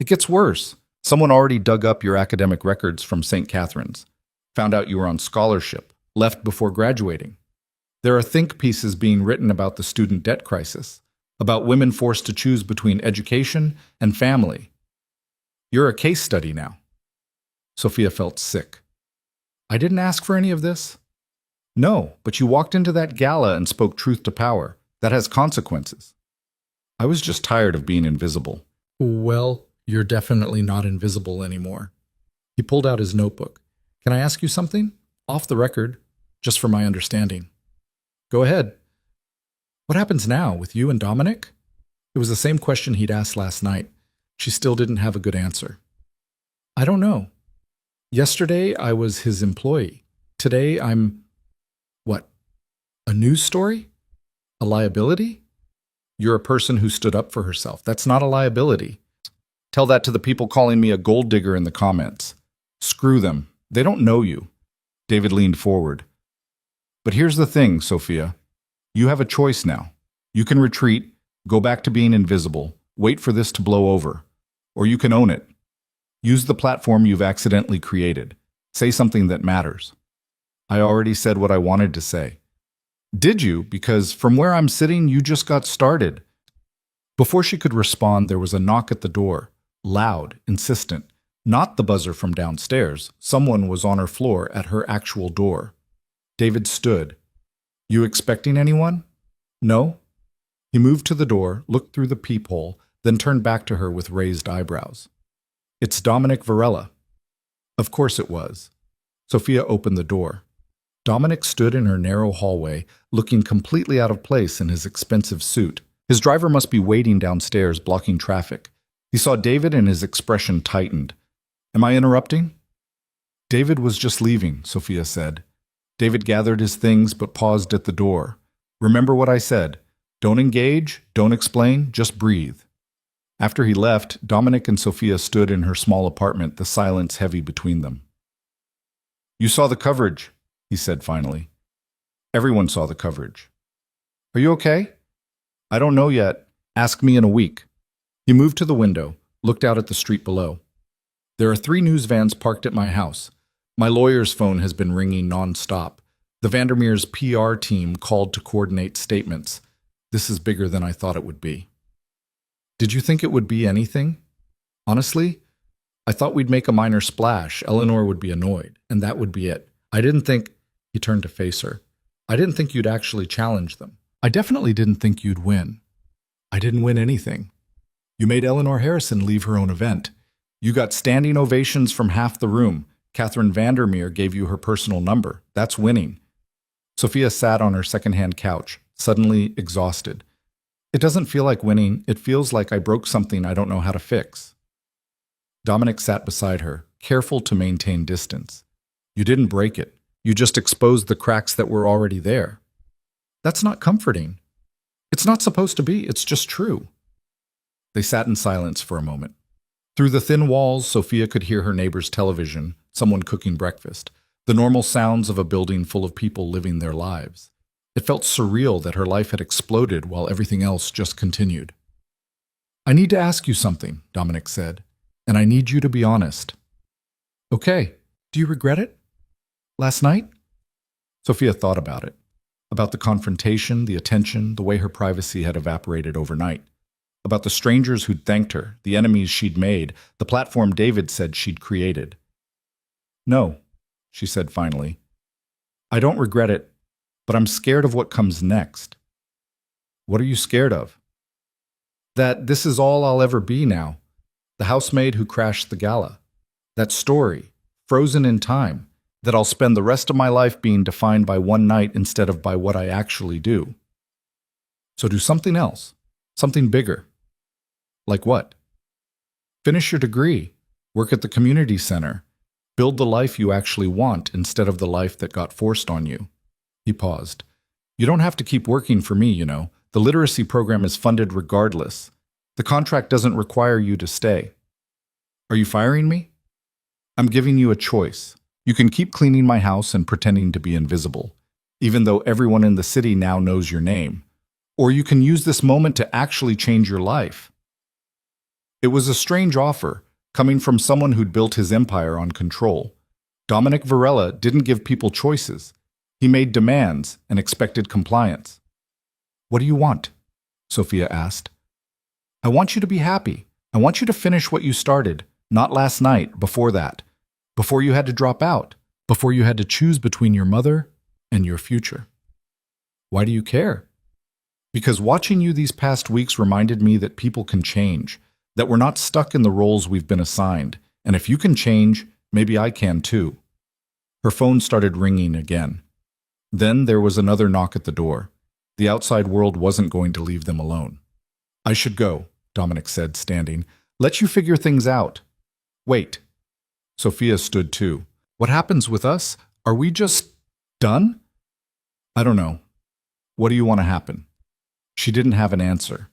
It gets worse. Someone already dug up your academic records from St. Catherine's, found out you were on scholarship, left before graduating. There are think pieces being written about the student debt crisis, about women forced to choose between education and family. You're a case study now. Sophia felt sick. I didn't ask for any of this. No, but you walked into that gala and spoke truth to power. That has consequences. I was just tired of being invisible. Well, you're definitely not invisible anymore. He pulled out his notebook. Can I ask you something? Off the record, just for my understanding. Go ahead. What happens now with you and Dominic? It was the same question he'd asked last night. She still didn't have a good answer. I don't know. Yesterday, I was his employee. Today, I'm... What? A news story? A liability? You're a person who stood up for herself. That's not a liability. Tell that to the people calling me a gold digger in the comments. Screw them. They don't know you. David leaned forward. But here's the thing, Sophia. You have a choice now. You can retreat, go back to being invisible, wait for this to blow over. Or you can own it. Use the platform you've accidentally created. Say something that matters. I already said what I wanted to say. Did you? Because from where I'm sitting, you just got started. Before she could respond, there was a knock at the door. Loud, insistent. Not the buzzer from downstairs. Someone was on her floor at her actual door. David stood. You expecting anyone? No? He moved to the door, looked through the peephole, then turned back to her with raised eyebrows. It's Dominic Varela. Of course it was. Sophia opened the door. Dominic stood in her narrow hallway, looking completely out of place in his expensive suit. His driver must be waiting downstairs, blocking traffic. He saw David and his expression tightened. Am I interrupting? David was just leaving, Sophia said. David gathered his things but paused at the door. Remember what I said. Don't engage, don't explain, just breathe. After he left, Dominic and Sophia stood in her small apartment, the silence heavy between them. You saw the coverage, he said finally. Everyone saw the coverage. Are you okay? I don't know yet. Ask me in a week. He moved to the window, looked out at the street below. There are 3 news vans parked at my house. My lawyer's phone has been ringing non-stop. The Vandermeer's PR team called to coordinate statements. This is bigger than I thought it would be. Did you think it would be anything? Honestly, I thought we'd make a minor splash. Eleanor would be annoyed, and that would be it. I didn't think... He turned to face her. I didn't think you'd actually challenge them. I definitely didn't think you'd win. I didn't win anything. You made Eleanor Harrison leave her own event. You got standing ovations from half the room. Catherine Vandermeer gave you her personal number. That's winning. Sophia sat on her second-hand couch, suddenly exhausted. It doesn't feel like winning. It feels like I broke something I don't know how to fix. Dominic sat beside her, careful to maintain distance. You didn't break it. You just exposed the cracks that were already there. That's not comforting. It's not supposed to be. It's just true. They sat in silence for a moment. Through the thin walls, Sophia could hear her neighbor's television, someone cooking breakfast, the normal sounds of a building full of people living their lives. It felt surreal that her life had exploded while everything else just continued. I need to ask you something, Dominic said, and I need you to be honest. Okay, do you regret it? Last night? Sophia thought about it. About the confrontation, the attention, the way her privacy had evaporated overnight. About the strangers who'd thanked her, the enemies she'd made, the platform David said she'd created. No, she said finally. I don't regret it, but I'm scared of what comes next. What are you scared of? That this is all I'll ever be now. The housemaid who crashed the gala. That story, frozen in time, that I'll spend the rest of my life being defined by one night instead of by what I actually do. So do something else, something bigger. Like what? Finish your degree, work at the community center, build the life you actually want instead of the life that got forced on you. He paused. You don't have to keep working for me, you know. The literacy program is funded regardless. The contract doesn't require you to stay. Are you firing me? I'm giving you a choice. You can keep cleaning my house and pretending to be invisible, even though everyone in the city now knows your name. Or you can use this moment to actually change your life. It was a strange offer, coming from someone who'd built his empire on control. Dominic Varela didn't give people choices. He made demands and expected compliance. What do you want? Sophia asked. I want you to be happy. I want you to finish what you started, not last night, before that. Before you had to drop out. Before you had to choose between your mother and your future. Why do you care? Because watching you these past weeks reminded me that people can change, that we're not stuck in the roles we've been assigned, and if you can change, maybe I can too. Her phone started ringing again. Then there was another knock at the door. The outside world wasn't going to leave them alone. I should go, Dominic said, standing. Let you figure things out. Wait. Sophia stood too. What happens with us? Are we just done? I don't know. What do you want to happen? She didn't have an answer.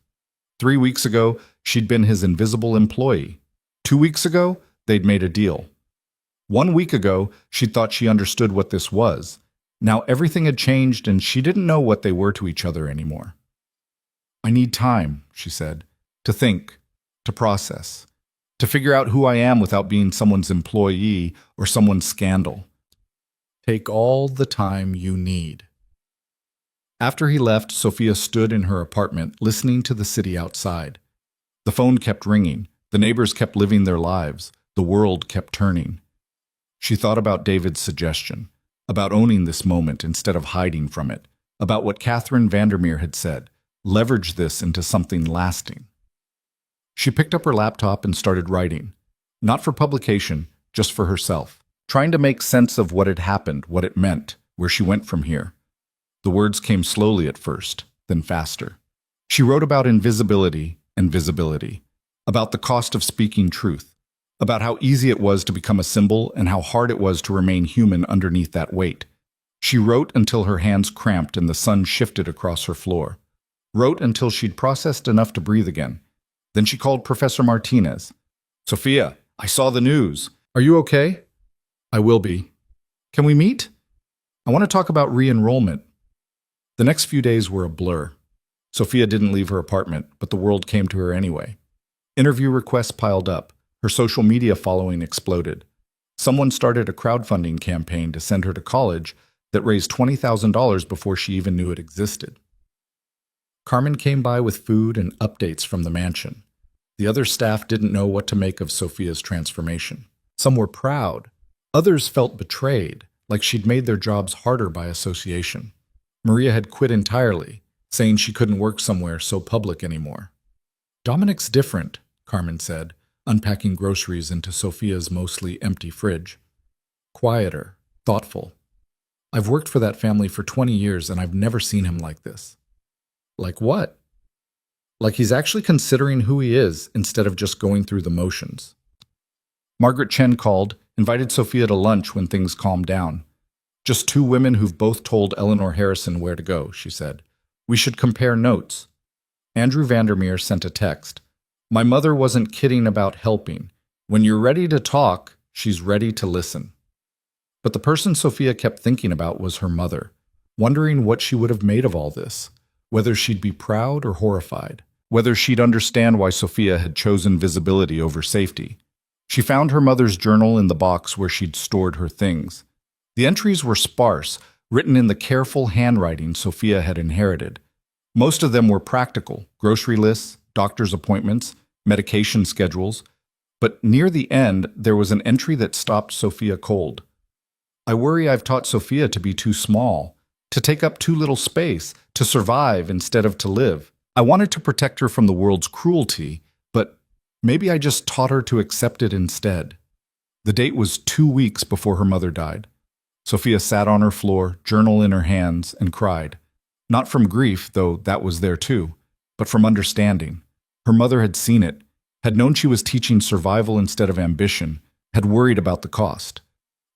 3 weeks ago, she'd been his invisible employee. 2 weeks ago, they'd made a deal. 1 week ago, she thought she understood what this was. Now everything had changed and she didn't know what they were to each other anymore. I need time, she said, to think, to process, to figure out who I am without being someone's employee or someone's scandal. Take all the time you need. After he left, Sophia stood in her apartment, listening to the city outside. The phone kept ringing. The neighbors kept living their lives. The world kept turning. She thought about David's suggestion, about owning this moment instead of hiding from it, about what Catherine Vandermeer had said, leverage this into something lasting. She picked up her laptop and started writing, not for publication, just for herself, trying to make sense of what had happened, what it meant, where she went from here. The words came slowly at first, then faster. She wrote about invisibility and visibility, about the cost of speaking truth, about how easy it was to become a symbol and how hard it was to remain human underneath that weight. She wrote until her hands cramped and the sun shifted across her floor. Wrote until she'd processed enough to breathe again. Then she called Professor Martinez. Sophia, I saw the news. Are you okay? I will be. Can we meet? I want to talk about re-enrollment. The next few days were a blur. Sophia didn't leave her apartment, but the world came to her anyway. Interview requests piled up. Her social media following exploded. Someone started a crowdfunding campaign to send her to college that raised $20,000 before she even knew it existed. Carmen came by with food and updates from the mansion. The other staff didn't know what to make of Sophia's transformation. Some were proud. Others felt betrayed, like she'd made their jobs harder by association. Maria had quit entirely, saying she couldn't work somewhere so public anymore. Dominic's different, Carmen said, unpacking groceries into Sophia's mostly empty fridge. Quieter, thoughtful. I've worked for that family for 20 years and I've never seen him like this. Like what? Like he's actually considering who he is instead of just going through the motions. Margaret Chen called, invited Sophia to lunch when things calmed down. Just two women who've both told Eleanor Harrison where to go, she said. We should compare notes. Andrew Vandermeer sent a text. My mother wasn't kidding about helping. When you're ready to talk, she's ready to listen. But the person Sophia kept thinking about was her mother, wondering what she would have made of all this, whether she'd be proud or horrified, whether she'd understand why Sophia had chosen visibility over safety. She found her mother's journal in the box where she'd stored her things. The entries were sparse, written in the careful handwriting Sophia had inherited. Most of them were practical: grocery lists, doctor's appointments, medication schedules. But near the end, there was an entry that stopped Sophia cold. I worry I've taught Sophia to be too small, to take up too little space, to survive instead of to live. I wanted to protect her from the world's cruelty, but maybe I just taught her to accept it instead. The date was 2 weeks before her mother died. Sophia sat on her floor, journal in her hands, and cried. Not from grief, though that was there too, but from understanding. Her mother had seen it, had known she was teaching survival instead of ambition, had worried about the cost.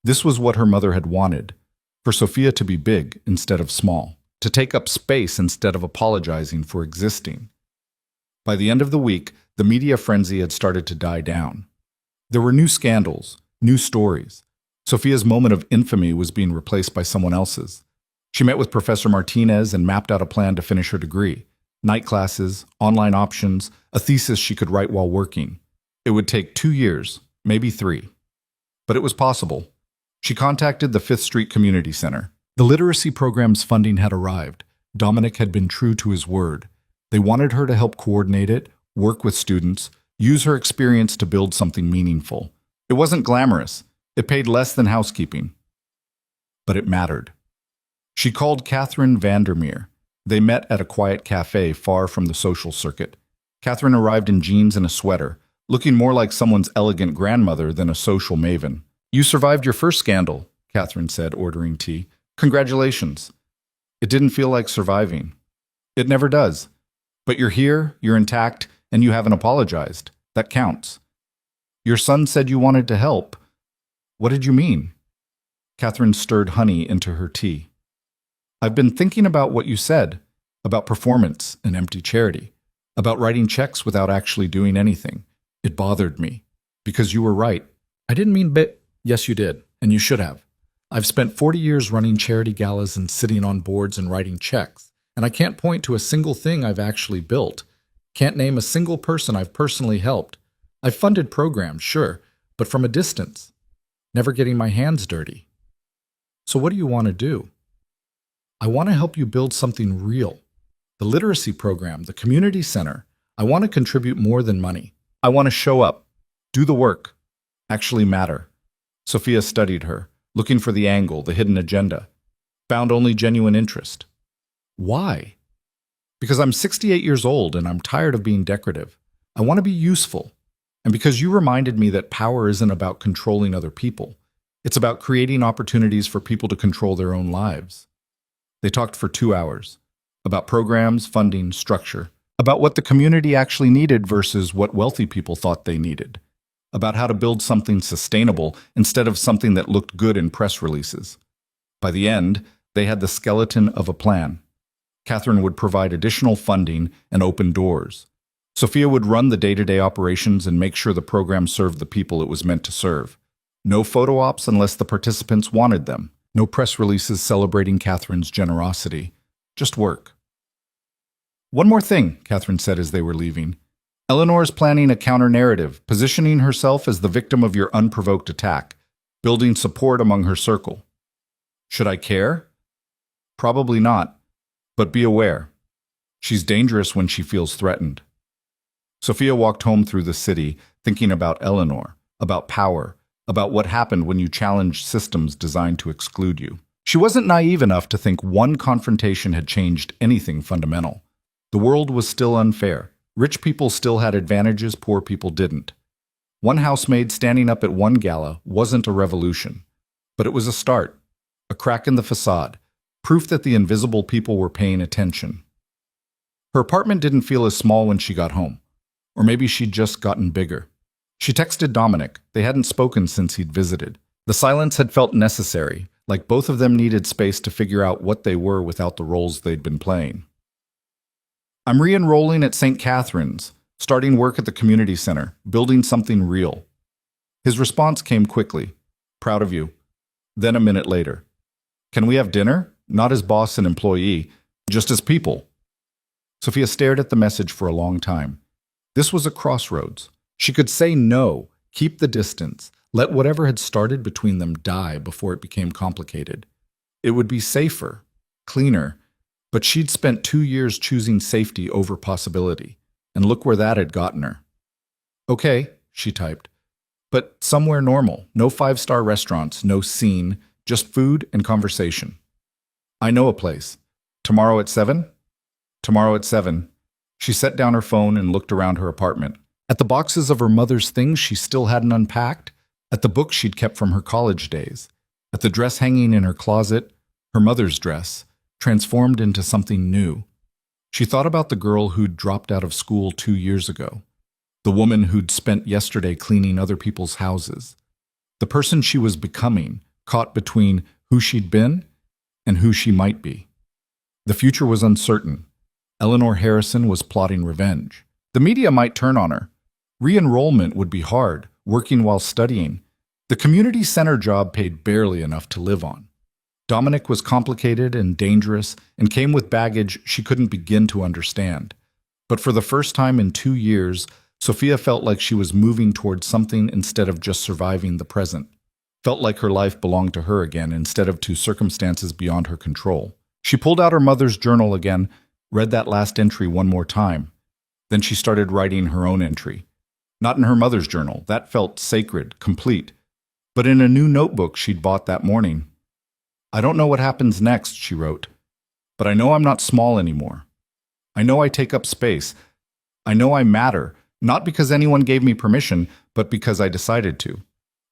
This was what her mother had wanted, for Sophia to be big instead of small, to take up space instead of apologizing for existing. By the end of the week, the media frenzy had started to die down. There were new scandals, new stories. Sophia's moment of infamy was being replaced by someone else's. She met with Professor Martinez and mapped out a plan to finish her degree. Night classes, online options, a thesis she could write while working. It would take 2 years, maybe 3. But it was possible. She contacted the Fifth Street Community Center. The literacy program's funding had arrived. Dominic had been true to his word. They wanted her to help coordinate it, work with students, use her experience to build something meaningful. It wasn't glamorous. It paid less than housekeeping. But it mattered. She called Catherine Vandermeer. They met at a quiet cafe far from the social circuit. Catherine arrived in jeans and a sweater, looking more like someone's elegant grandmother than a social maven. "You survived your first scandal," Catherine said, ordering tea. "Congratulations." It didn't feel like surviving. It never does. But you're here, you're intact, and you haven't apologized. That counts. "Your son said you wanted to help. What did you mean?" Catherine stirred honey into her tea. "I've been thinking about what you said, about performance and empty charity, about writing checks without actually doing anything. It bothered me, because you were right. I didn't mean Yes, you did, and you should have. I've spent 40 years running charity galas and sitting on boards and writing checks, and I can't point to a single thing I've actually built. Can't name a single person I've personally helped. I've funded programs, sure, but from a distance, never getting my hands dirty. So what do you want to do?" "I want to help you build something real. The literacy program, the community center. I want to contribute more than money. I want to show up, do the work, actually matter." Sophia studied her, looking for the angle, the hidden agenda. Found only genuine interest. "Why?" "Because I'm 68 years old and I'm tired of being decorative. I want to be useful. And because you reminded me that power isn't about controlling other people. It's about creating opportunities for people to control their own lives." They talked for 2 hours. About programs, funding, structure. About what the community actually needed versus what wealthy people thought they needed. About how to build something sustainable instead of something that looked good in press releases. By the end, they had the skeleton of a plan. Catherine would provide additional funding and open doors. Sophia would run the day-to-day operations and make sure the program served the people it was meant to serve. No photo ops unless the participants wanted them. No press releases celebrating Catherine's generosity. Just work. "One more thing," Catherine said as they were leaving. "Eleanor is planning a counter-narrative, positioning herself as the victim of your unprovoked attack, building support among her circle. Should I care? Probably not, but be aware. She's dangerous when she feels threatened." Sophia walked home through the city, thinking about Eleanor, about power, about what happened when you challenged systems designed to exclude you. She wasn't naive enough to think one confrontation had changed anything fundamental. The world was still unfair. Rich people still had advantages poor people didn't. One housemaid standing up at one gala wasn't a revolution, but it was a start, a crack in the facade, proof that the invisible people were paying attention. Her apartment didn't feel as small when she got home, or maybe she'd just gotten bigger. She texted Dominic. They hadn't spoken since he'd visited. The silence had felt necessary, like both of them needed space to figure out what they were without the roles they'd been playing. "I'm re-enrolling at St. Catherine's, starting work at the community center, building something real." His response came quickly. "Proud of you." Then a minute later. "Can we have dinner? Not as boss and employee, just as people." Sophia stared at the message for a long time. This was a crossroads. She could say no, Keep the distance. Let whatever had started between them die before it became complicated. It would be safer, cleaner, but she'd spent 2 years choosing safety over possibility, and look where that had gotten her. Okay, she typed, but somewhere normal, no five-star restaurants, no scene, just food and conversation. I know a place. Tomorrow at 7? Tomorrow at 7. She set down her phone and looked around her apartment. At the boxes of her mother's things she still hadn't unpacked, at the books she'd kept from her college days, at the dress hanging in her closet, her mother's dress, transformed into something new. She thought about the girl who'd dropped out of school 2 years ago, the woman who'd spent yesterday cleaning other people's houses, the person she was becoming, caught between who she'd been and who she might be. The future was uncertain. Eleanor Harrison was plotting revenge. The media might turn on her. Re-enrollment would be hard, working while studying. The community center job paid barely enough to live on. Dominic was complicated and dangerous and came with baggage she couldn't begin to understand. But for the first time in 2 years, Sophia felt like she was moving towards something instead of just surviving the present. Felt like her life belonged to her again instead of to circumstances beyond her control. She pulled out her mother's journal again, read that last entry one more time. Then she started writing her own entry. Not in her mother's journal. That felt sacred, complete. But in a new notebook she'd bought that morning. I don't know what happens next, she wrote. But I know I'm not small anymore. I know I take up space. I know I matter, not because anyone gave me permission, but because I decided to.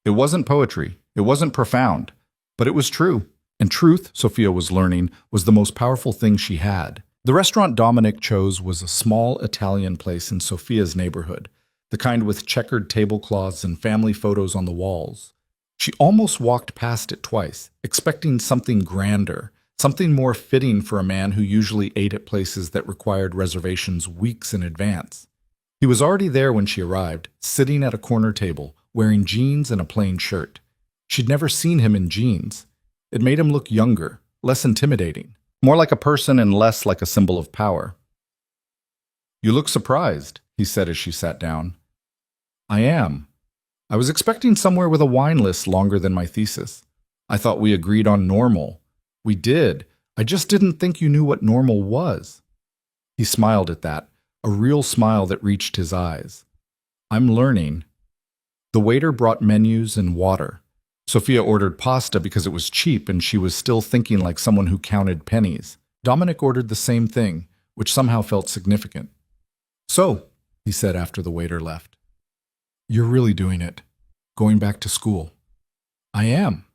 It wasn't poetry. It wasn't profound. But it was true. And truth, Sophia was learning, was the most powerful thing she had. The restaurant Dominic chose was a small Italian place in Sophia's neighborhood, the kind with checkered tablecloths and family photos on the walls. She almost walked past it twice, expecting something grander, something more fitting for a man who usually ate at places that required reservations weeks in advance. He was already there when she arrived, sitting at a corner table, wearing jeans and a plain shirt. She'd never seen him in jeans. It made him look younger, less intimidating, more like a person and less like a symbol of power. You look surprised, he said as she sat down. I am. I was expecting somewhere with a wine list longer than my thesis. I thought we agreed on normal. We did. I just didn't think you knew what normal was. He smiled at that, a real smile that reached his eyes. I'm learning. The waiter brought menus and water. Sophia ordered pasta because it was cheap and she was still thinking like someone who counted pennies. Dominic ordered the same thing, which somehow felt significant. So, he said after the waiter left, you're really doing it. Going back to school. I am.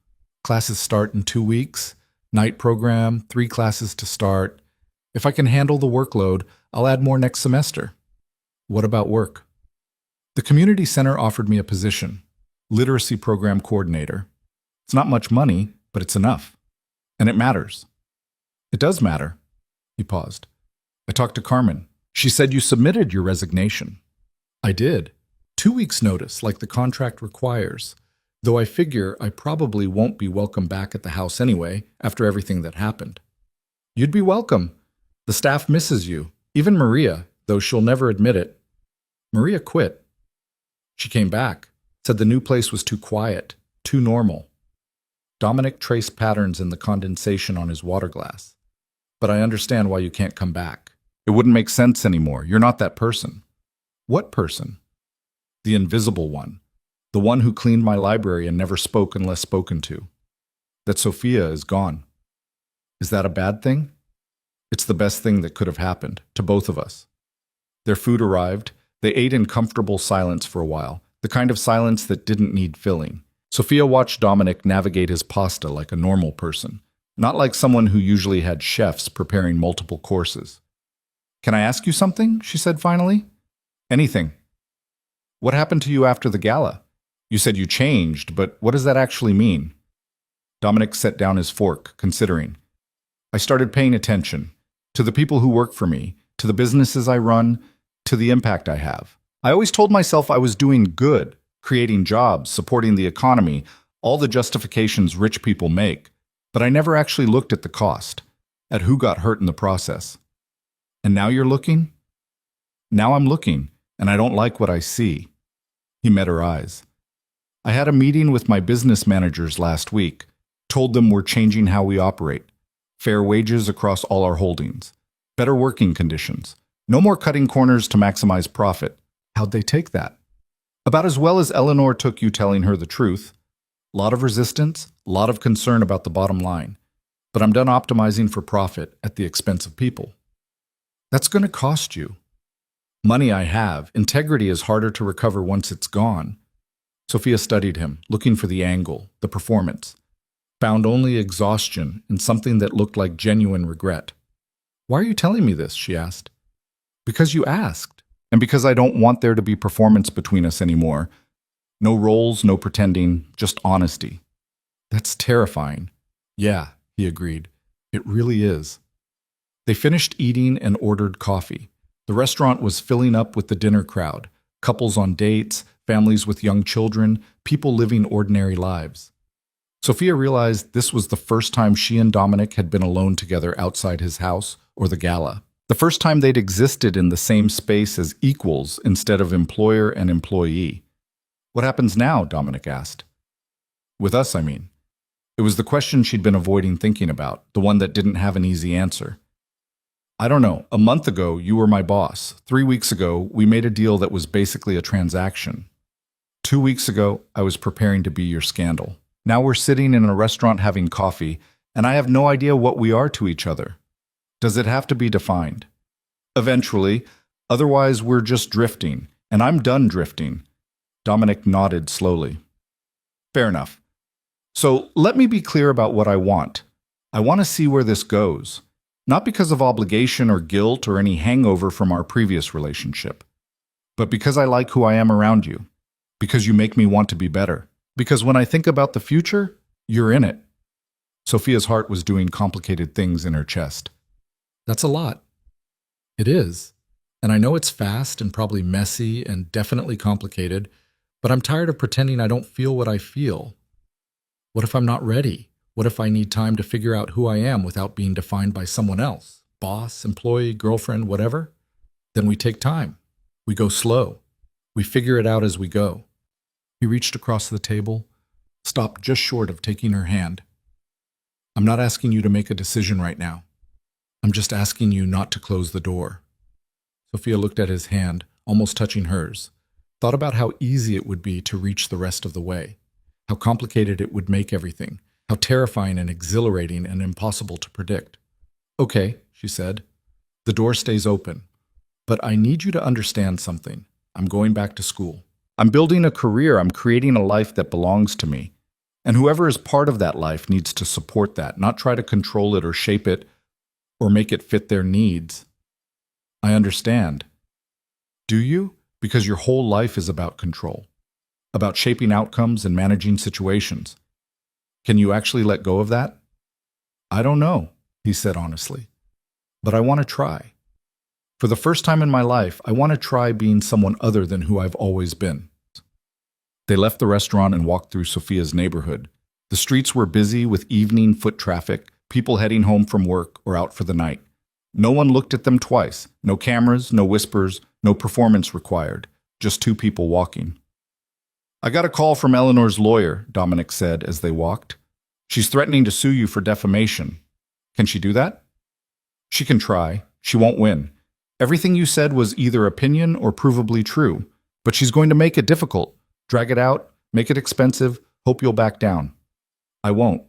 Classes start in 2 weeks. Night program, 3 classes to start. If I can handle the workload, I'll add more next semester. What about work? The community center offered me a position. Literacy program coordinator. It's not much money, but it's enough. And it matters. It does matter. He paused. I talked to Carmen. She said you submitted your resignation. I did. 2 weeks' notice, like the contract requires. Though I figure I probably won't be welcome back at the house anyway, after everything that happened. You'd be welcome. The staff misses you. Even Maria, though she'll never admit it. Maria quit. She came back. Said the new place was too quiet, too normal. Dominic traced patterns in the condensation on his water glass. But I understand why you can't come back. It wouldn't make sense anymore. You're not that person. What person? The invisible one. The one who cleaned my library and never spoke unless spoken to. That Sophia is gone. Is that a bad thing? It's the best thing that could have happened, to both of us. Their food arrived. They ate in comfortable silence for a while. The kind of silence that didn't need filling. Sophia watched Dominic navigate his pasta like a normal person, not like someone who usually had chefs preparing multiple courses. Can I ask you something? She said finally. Anything. What happened to you after the gala? You said you changed, but what does that actually mean? Dominic set down his fork, considering. I started paying attention to the people who work for me, to the businesses I run, to the impact I have. I always told myself I was doing good, creating jobs, supporting the economy, all the justifications rich people make, but I never actually looked at the cost, at who got hurt in the process. And now you're looking? Now I'm looking, and I don't like what I see. He met her eyes. I had a meeting with my business managers last week. Told them we're changing how we operate. Fair wages across all our holdings. Better working conditions. No more cutting corners to maximize profit. How'd they take that? About as well as Eleanor took you telling her the truth. Lot of resistance, lot of concern about the bottom line. But I'm done optimizing for profit at the expense of people. That's going to cost you. Money I have. Integrity is harder to recover once it's gone. Sophia studied him, looking for the angle, the performance. Found only exhaustion and something that looked like genuine regret. Why are you telling me this? She asked. Because you asked, and because I don't want there to be performance between us anymore. No roles, no pretending, just honesty. That's terrifying. Yeah, he agreed. It really is. They finished eating and ordered coffee. The restaurant was filling up with the dinner crowd, couples on dates, families with young children, people living ordinary lives. Sophia realized this was the first time she and Dominic had been alone together outside his house or the gala. The first time they'd existed in the same space as equals instead of employer and employee. What happens now? Dominic asked. With us, I mean. It was the question she'd been avoiding thinking about, the one that didn't have an easy answer. I don't know. A month ago, you were my boss. 3 weeks ago, we made a deal that was basically a transaction. 2 weeks ago, I was preparing to be your scandal. Now we're sitting in a restaurant having coffee, and I have no idea what we are to each other. Does it have to be defined? Eventually, otherwise we're just drifting, and I'm done drifting. Dominic nodded slowly. Fair enough. So let me be clear about what I want. I want to see where this goes. Not because of obligation or guilt or any hangover from our previous relationship, but because I like who I am around you. Because you make me want to be better. Because when I think about the future, you're in it. Sophia's heart was doing complicated things in her chest. That's a lot. It is. And I know it's fast and probably messy and definitely complicated, but I'm tired of pretending I don't feel what I feel. What if I'm not ready? What if I need time to figure out who I am without being defined by someone else? Boss, employee, girlfriend, whatever? Then we take time. We go slow. We figure it out as we go. He reached across the table, stopped just short of taking her hand. I'm not asking you to make a decision right now. I'm just asking you not to close the door. Sophia looked at his hand, almost touching hers, thought about how easy it would be to reach the rest of the way, how complicated it would make everything, how terrifying and exhilarating and impossible to predict. Okay, she said, the door stays open, but I need you to understand something. I'm going back to school. I'm building a career. I'm creating a life that belongs to me. And whoever is part of that life needs to support that, not try to control it or shape it or make it fit their needs. I understand. Do you? Because your whole life is about control, about shaping outcomes and managing situations. Can you actually let go of that? I don't know, he said honestly, but I want to try. For the first time in my life, I want to try being someone other than who I've always been. They left the restaurant and walked through Sophia's neighborhood. The streets were busy with evening foot traffic, people heading home from work or out for the night. No one looked at them twice. No cameras, no whispers, no performance required. Just two people walking. I got a call from Eleanor's lawyer, Dominic said as they walked. She's threatening to sue you for defamation. Can she do that? She can try. She won't win. Everything you said was either opinion or provably true, but she's going to make it difficult. Drag it out, make it expensive, hope you'll back down. I won't.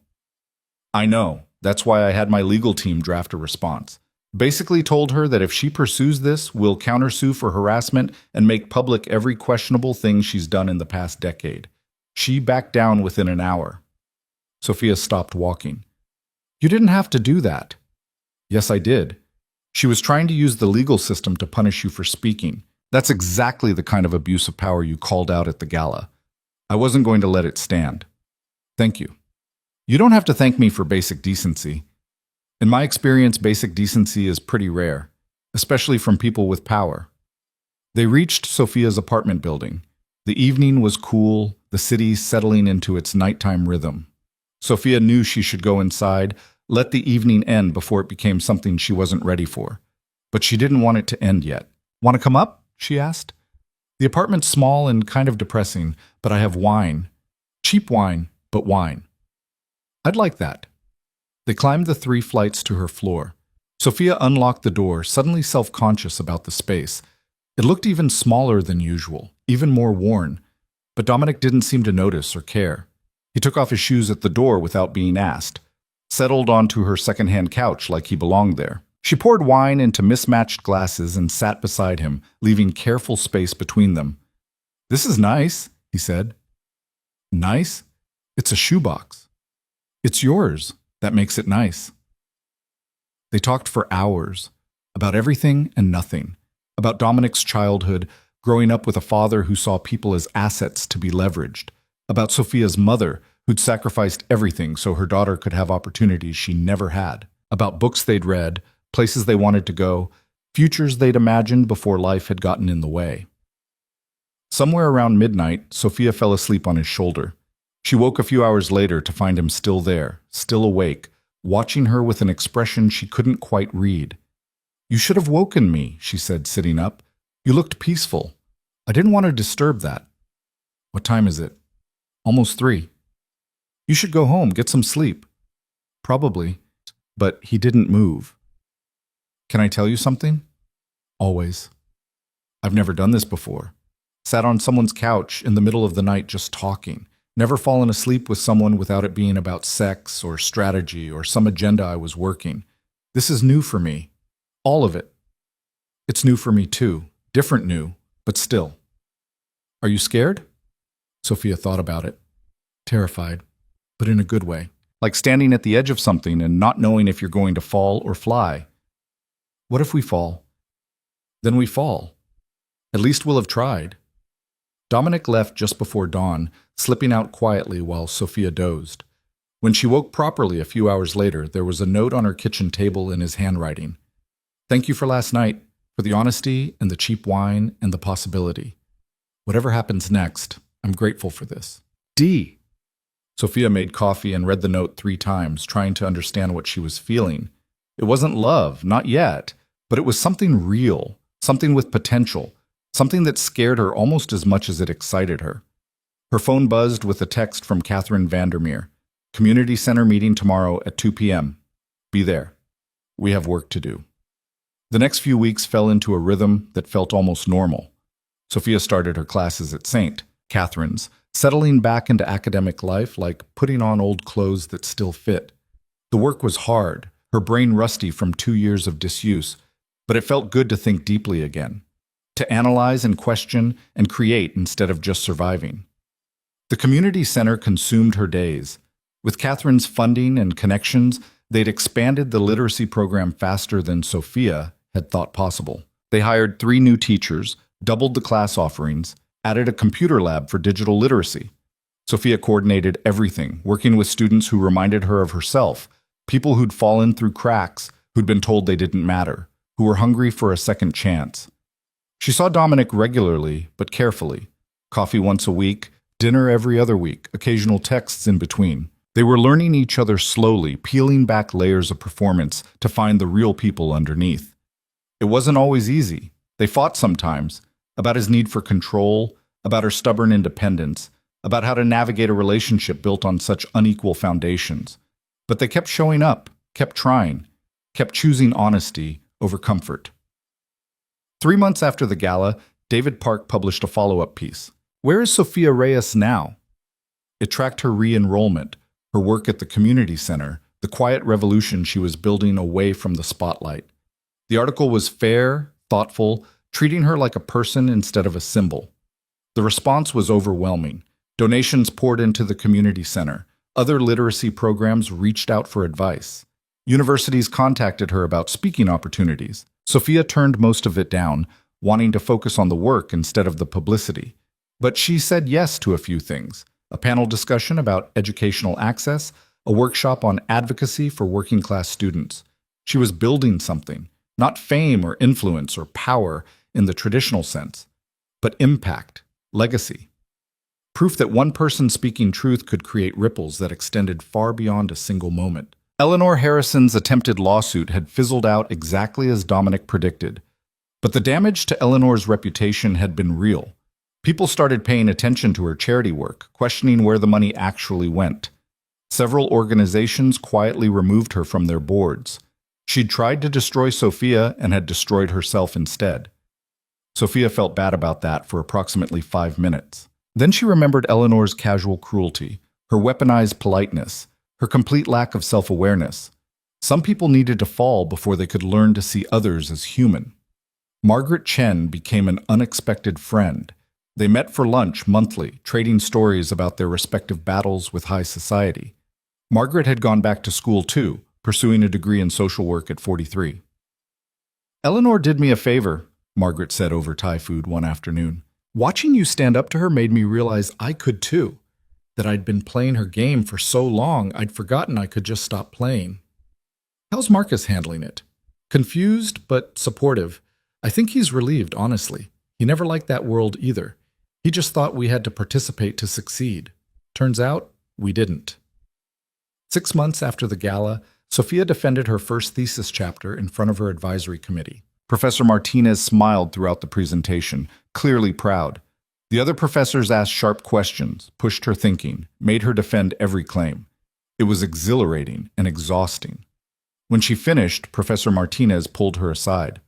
I know. That's why I had my legal team draft a response. Basically told her that if she pursues this, we'll countersue for harassment and make public every questionable thing she's done in the past decade. She backed down within an hour. Sophia stopped walking. You didn't have to do that. Yes, I did. She was trying to use the legal system to punish you for speaking. That's exactly the kind of abuse of power you called out at the gala. I wasn't going to let it stand. Thank you. You don't have to thank me for basic decency. In my experience, basic decency is pretty rare, especially from people with power. They reached Sophia's apartment building. The evening was cool, the city settling into its nighttime rhythm. Sophia knew she should go inside, let the evening end before it became something she wasn't ready for. But she didn't want it to end yet. Want to come up? She asked. The apartment's small and kind of depressing, but I have wine. Cheap wine, but wine. I'd like that. They climbed the 3 flights to her floor. Sophia unlocked the door, suddenly self-conscious about the space. It looked even smaller than usual, even more worn, but Dominic didn't seem to notice or care. He took off his shoes at the door without being asked, settled onto her second-hand couch like he belonged there. She poured wine into mismatched glasses and sat beside him, leaving careful space between them. "This is nice," he said. "Nice? It's a shoebox. It's yours. That makes it nice." They talked for hours, about everything and nothing, about Dominic's childhood, growing up with a father who saw people as assets to be leveraged, about Sophia's mother, who'd sacrificed everything so her daughter could have opportunities she never had, about books they'd read, places they wanted to go, futures they'd imagined before life had gotten in the way. Somewhere around midnight, Sophia fell asleep on his shoulder. She woke a few hours later to find him still there, still awake, watching her with an expression she couldn't quite read. "You should have woken me," she said, sitting up. "You looked peaceful. I didn't want to disturb that." "What time is it?" "Almost 3. "You should go home, get some sleep." "Probably." But he didn't move. "Can I tell you something?" "Always." "I've never done this before. Sat on someone's couch in the middle of the night just talking. Never fallen asleep with someone without it being about sex or strategy or some agenda I was working. This is new for me. All of it. It's new for me too. Different new, but still." "Are you scared?" Sophia thought about it. Terrified, but in a good way. Like standing at the edge of something and not knowing if you're going to fall or fly. "What if we fall?" "Then we fall. At least we'll have tried." Dominic left just before dawn, slipping out quietly while Sophia dozed. When she woke properly a few hours later, there was a note on her kitchen table in his handwriting. "Thank you for last night, for the honesty and the cheap wine and the possibility. Whatever happens next, I'm grateful for this. D." Sophia made coffee and read the note 3 times, trying to understand what she was feeling. It wasn't love, not yet, but it was something real, something with potential, something that scared her almost as much as it excited her. Her phone buzzed with a text from Catherine Vandermeer. "Community Center meeting tomorrow at 2 p.m. Be there. We have work to do." The next few weeks fell into a rhythm that felt almost normal. Sophia started her classes at St. Catherine's, settling back into academic life like putting on old clothes that still fit. The work was hard, her brain rusty from 2 years of disuse, but it felt good to think deeply again, to analyze and question and create instead of just surviving. The community center consumed her days. With Catherine's funding and connections, they'd expanded the literacy program faster than Sophia had thought possible. They hired 3 new teachers, doubled the class offerings, added a computer lab for digital literacy. Sophia coordinated everything, working with students who reminded her of herself, people who'd fallen through cracks, who'd been told they didn't matter, who were hungry for a second chance. She saw Dominic regularly, but carefully. Coffee once a week, dinner every other week, occasional texts in between. They were learning each other slowly, peeling back layers of performance to find the real people underneath. It wasn't always easy. They fought sometimes, about his need for control, about her stubborn independence, about how to navigate a relationship built on such unequal foundations. But they kept showing up, kept trying, kept choosing honesty over comfort. 3 months after the gala, David Park published a follow-up piece. Where is Sophia Reyes now? It tracked her re-enrollment, her work at the community center, the quiet revolution she was building away from the spotlight. The article was fair, thoughtful, treating her like a person instead of a symbol. The response was overwhelming. Donations poured into the community center. Other literacy programs reached out for advice. Universities contacted her about speaking opportunities. Sophia turned most of it down, wanting to focus on the work instead of the publicity. But she said yes to a few things: a panel discussion about educational access, a workshop on advocacy for working-class students. She was building something, not fame or influence or power in the traditional sense, but impact, legacy. Proof that one person speaking truth could create ripples that extended far beyond a single moment. Eleanor Harrison's attempted lawsuit had fizzled out exactly as Dominic predicted. But the damage to Eleanor's reputation had been real. People started paying attention to her charity work, questioning where the money actually went. Several organizations quietly removed her from their boards. She'd tried to destroy Sophia and had destroyed herself instead. Sophia felt bad about that for approximately 5 minutes. Then she remembered Eleanor's casual cruelty, her weaponized politeness, her complete lack of self-awareness. Some people needed to fall before they could learn to see others as human. Margaret Chen became an unexpected friend. They met for lunch monthly, trading stories about their respective battles with high society. Margaret had gone back to school too, pursuing a degree in social work at 43. "Eleanor did me a favor," Margaret said over Thai food one afternoon. "Watching you stand up to her made me realize I could too. That I'd been playing her game for so long, I'd forgotten I could just stop playing." "How's Marcus handling it?" "Confused, but supportive. I think he's relieved, honestly. He never liked that world either. He just thought we had to participate to succeed. Turns out, we didn't." 6 months after the gala, Sophia defended her first thesis chapter in front of her advisory committee. Professor Martinez smiled throughout the presentation, clearly proud. The other professors asked sharp questions, pushed her thinking, made her defend every claim. It was exhilarating and exhausting. When she finished, Professor Martinez pulled her aside.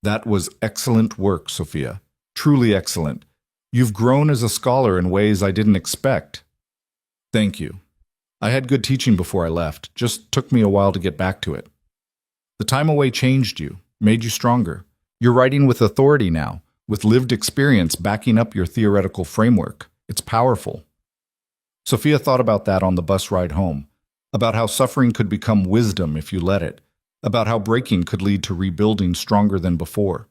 "That was excellent work, Sophia. Truly excellent. You've grown as a scholar in ways I didn't expect." "Thank you. I had good teaching before I left. Just took me a while to get back to it." "The time away changed you, made you stronger. You're writing with authority now, with lived experience backing up your theoretical framework. It's powerful." Sophia thought about that on the bus ride home, about how suffering could become wisdom if you let it, about how breaking could lead to rebuilding stronger than before.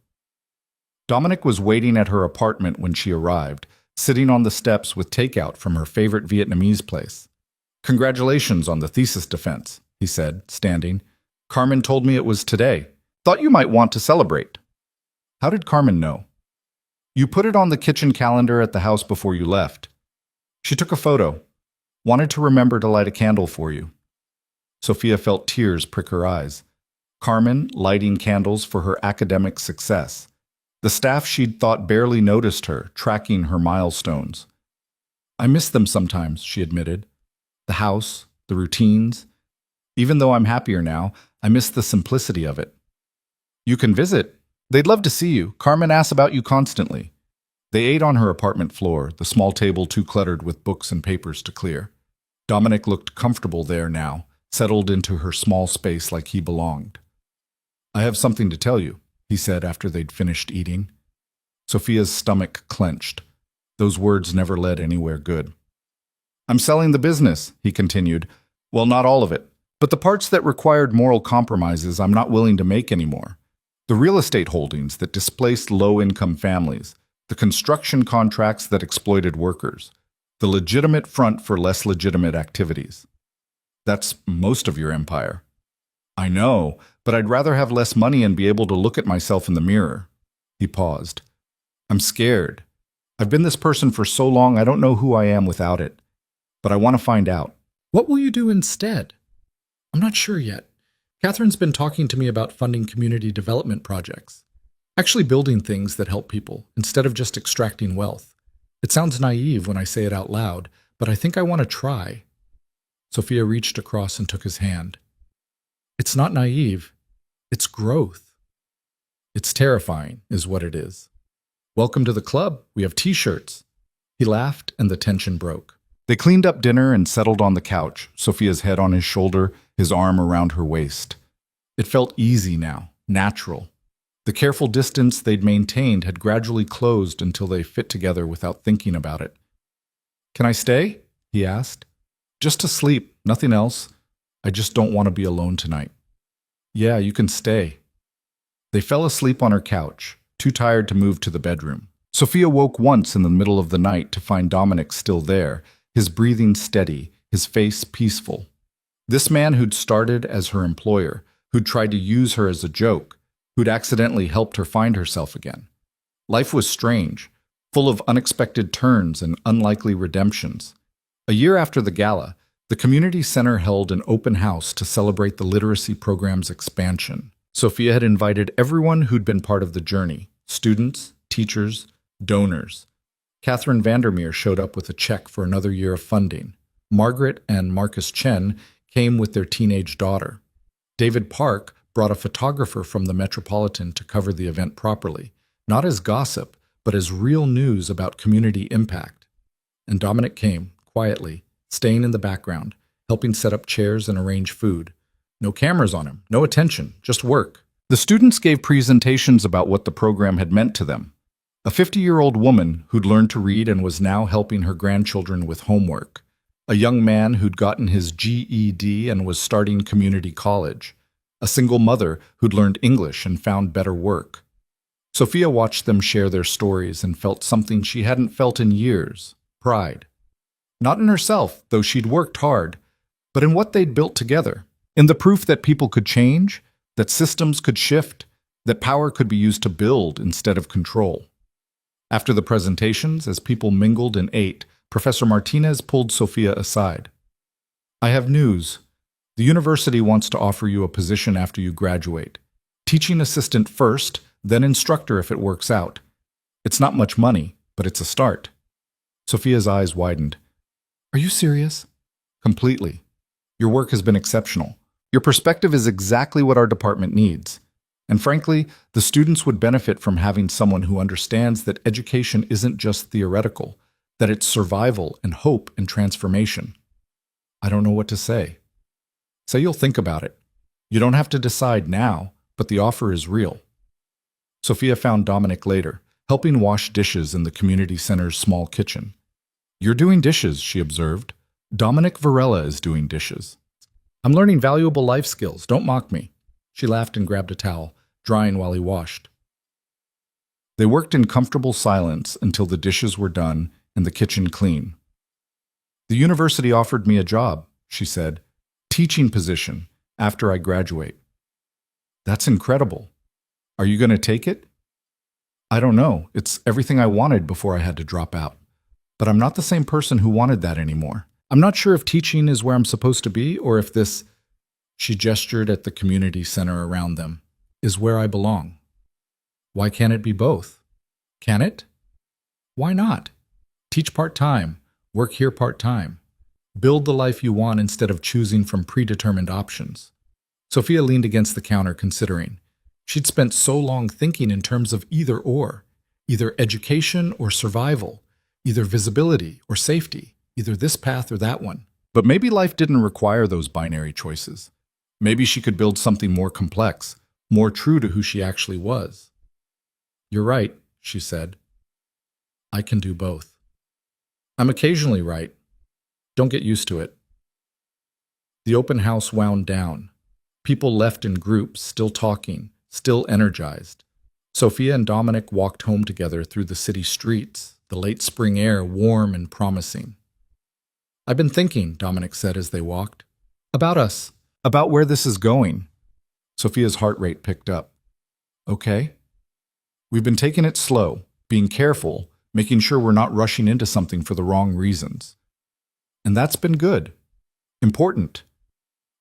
Dominic was waiting at her apartment when she arrived, sitting on the steps with takeout from her favorite Vietnamese place. "Congratulations on the thesis defense," he said, standing. "Carmen told me it was today. Thought you might want to celebrate." "How did Carmen know?" "You put it on the kitchen calendar at the house before you left. She took a photo. Wanted to remember to light a candle for you." Sophia felt tears prick her eyes. Carmen lighting candles for her academic success. The staff she'd thought barely noticed her, tracking her milestones. "I miss them sometimes," she admitted. "The house, the routines. Even though I'm happier now, I miss the simplicity of it." "You can visit. They'd love to see you. Carmen asks about you constantly." They ate on her apartment floor, the small table too cluttered with books and papers to clear. Dominic looked comfortable there now, settled into her small space like he belonged. "I have something to tell you," he said after they'd finished eating. Sophia's stomach clenched. Those words never led anywhere good. "I'm selling the business," he continued. "Well, not all of it, but the parts that required moral compromises I'm not willing to make anymore. The real estate holdings that displaced low-income families, the construction contracts that exploited workers, the legitimate front for less legitimate activities. That's most of your empire." "I know, but I'd rather have less money and be able to look at myself in the mirror." He paused. "I'm scared. I've been this person for so long I don't know who I am without it. But I want to find out." "What will you do instead?" "I'm not sure yet. Catherine's been talking to me about funding community development projects. Actually building things that help people, instead of just extracting wealth. It sounds naive when I say it out loud, but I think I want to try." Sophia reached across and took his hand. "It's not naive. It's growth. It's terrifying, is what it is. Welcome to the club. We have t-shirts." He laughed and the tension broke. They cleaned up dinner and settled on the couch, Sophia's head on his shoulder, his arm around her waist. It felt easy now, natural. The careful distance they'd maintained had gradually closed until they fit together without thinking about it. "Can I stay?" he asked. "Just to sleep, nothing else. I just don't want to be alone tonight." "Yeah, you can stay." They fell asleep on her couch, too tired to move to the bedroom. Sophia woke once in the middle of the night to find Dominic still there, his breathing steady, his face peaceful. This man who'd started as her employer, who'd tried to use her as a joke, who'd accidentally helped her find herself again. Life was strange, full of unexpected turns and unlikely redemptions. A year after the gala, the community center held an open house to celebrate the literacy program's expansion. Sophia had invited everyone who'd been part of the journey, students, teachers, donors. Catherine Vandermeer showed up with a check for another year of funding. Margaret and Marcus Chen came with their teenage daughter. David Park brought a photographer from the Metropolitan to cover the event properly, not as gossip, but as real news about community impact. And Dominic came, quietly, staying in the background, helping set up chairs and arrange food. No cameras on him, no attention, just work. The students gave presentations about what the program had meant to them. A 50-year-old woman who'd learned to read and was now helping her grandchildren with homework. A young man who'd gotten his GED and was starting community college. A single mother who'd learned English and found better work. Sophia watched them share their stories and felt something she hadn't felt in years: pride. Not in herself, though she'd worked hard, but in what they'd built together. In the proof that people could change, that systems could shift, that power could be used to build instead of control. After the presentations, as people mingled and ate, Professor Martinez pulled Sophia aside. "I have news. The university wants to offer you a position after you graduate. Teaching assistant first, then instructor if it works out. It's not much money, but it's a start." Sophia's eyes widened. "Are you serious?" "Completely. Your work has been exceptional. Your perspective is exactly what our department needs. And frankly, the students would benefit from having someone who understands that education isn't just theoretical, that it's survival and hope and transformation." "I don't know what to say." "Say you'll think about it. You don't have to decide now, but the offer is real." Sophia found Dominic later, helping wash dishes in the community center's small kitchen. "You're doing dishes," she observed. "Dominic Varela is doing dishes." "I'm learning valuable life skills. Don't mock me." She laughed and grabbed a towel, drying while he washed. They worked in comfortable silence until the dishes were done and the kitchen clean. "The university offered me a job," she said. "Teaching position, after I graduate." "That's incredible. Are you going to take it?" "I don't know. It's everything I wanted before I had to drop out. But I'm not the same person who wanted that anymore. I'm not sure if teaching is where I'm supposed to be or if this," she gestured at the community center around them, "is where I belong." "Why can't it be both?" "Can it?" "Why not? Teach part-time, work here part-time. Build the life you want instead of choosing from predetermined options." Sophia leaned against the counter, considering. She'd spent so long thinking in terms of either education or survival, either visibility or safety, either this path or that one. But maybe life didn't require those binary choices. Maybe she could build something more complex, more true to who she actually was. "You're right," she said. "I can do both." "I'm occasionally right. Don't get used to it." The open house wound down. People left in groups, still talking, still energized. Sophia and Dominic walked home together through the city streets, the late spring air warm and promising. "I've been thinking," Dominic said as they walked, "about us, about where this is going." Sophia's heart rate picked up. "Okay." "We've been taking it slow, being careful, making sure we're not rushing into something for the wrong reasons. And that's been good. Important.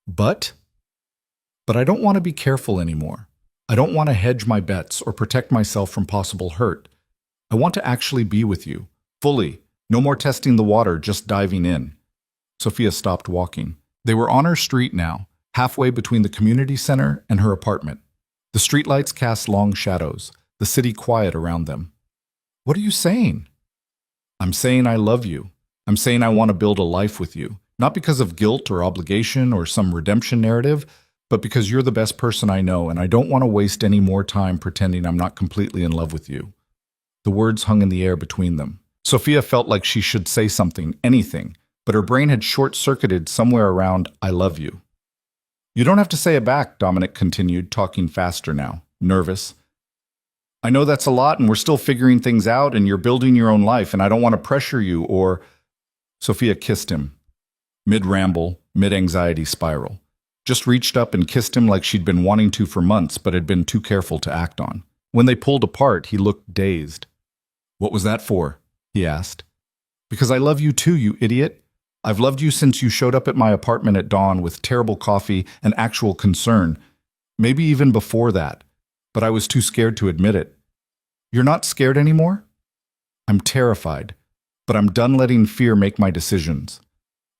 But I don't want to be careful anymore. I don't want to hedge my bets or protect myself from possible hurt. I want to actually be with you, fully. No more testing the water, just diving in." Sophia stopped walking. They were on her street now, halfway between the community center and her apartment. The streetlights cast long shadows, the city quiet around them. "What are you saying?" "I'm saying I love you. I'm saying I want to build a life with you, not because of guilt or obligation or some redemption narrative, but because you're the best person I know, and I don't want to waste any more time pretending I'm not completely in love with you." The words hung in the air between them. Sophia felt like she should say something, anything, but her brain had short-circuited somewhere around "I love you." "You don't have to say it back," Dominic continued, talking faster now, nervous. "I know that's a lot, and we're still figuring things out, and you're building your own life, and I don't want to pressure you or—" Sophia kissed him, mid-ramble, mid-anxiety spiral. Just reached up and kissed him like she'd been wanting to for months but had been too careful to act on. When they pulled apart, he looked dazed. "What was that for?" he asked. "Because I love you too, you idiot. I've loved you since you showed up at my apartment at dawn with terrible coffee and actual concern. Maybe even before that. But I was too scared to admit it." "You're not scared anymore?" I'm terrified, but I'm done letting fear make my decisions.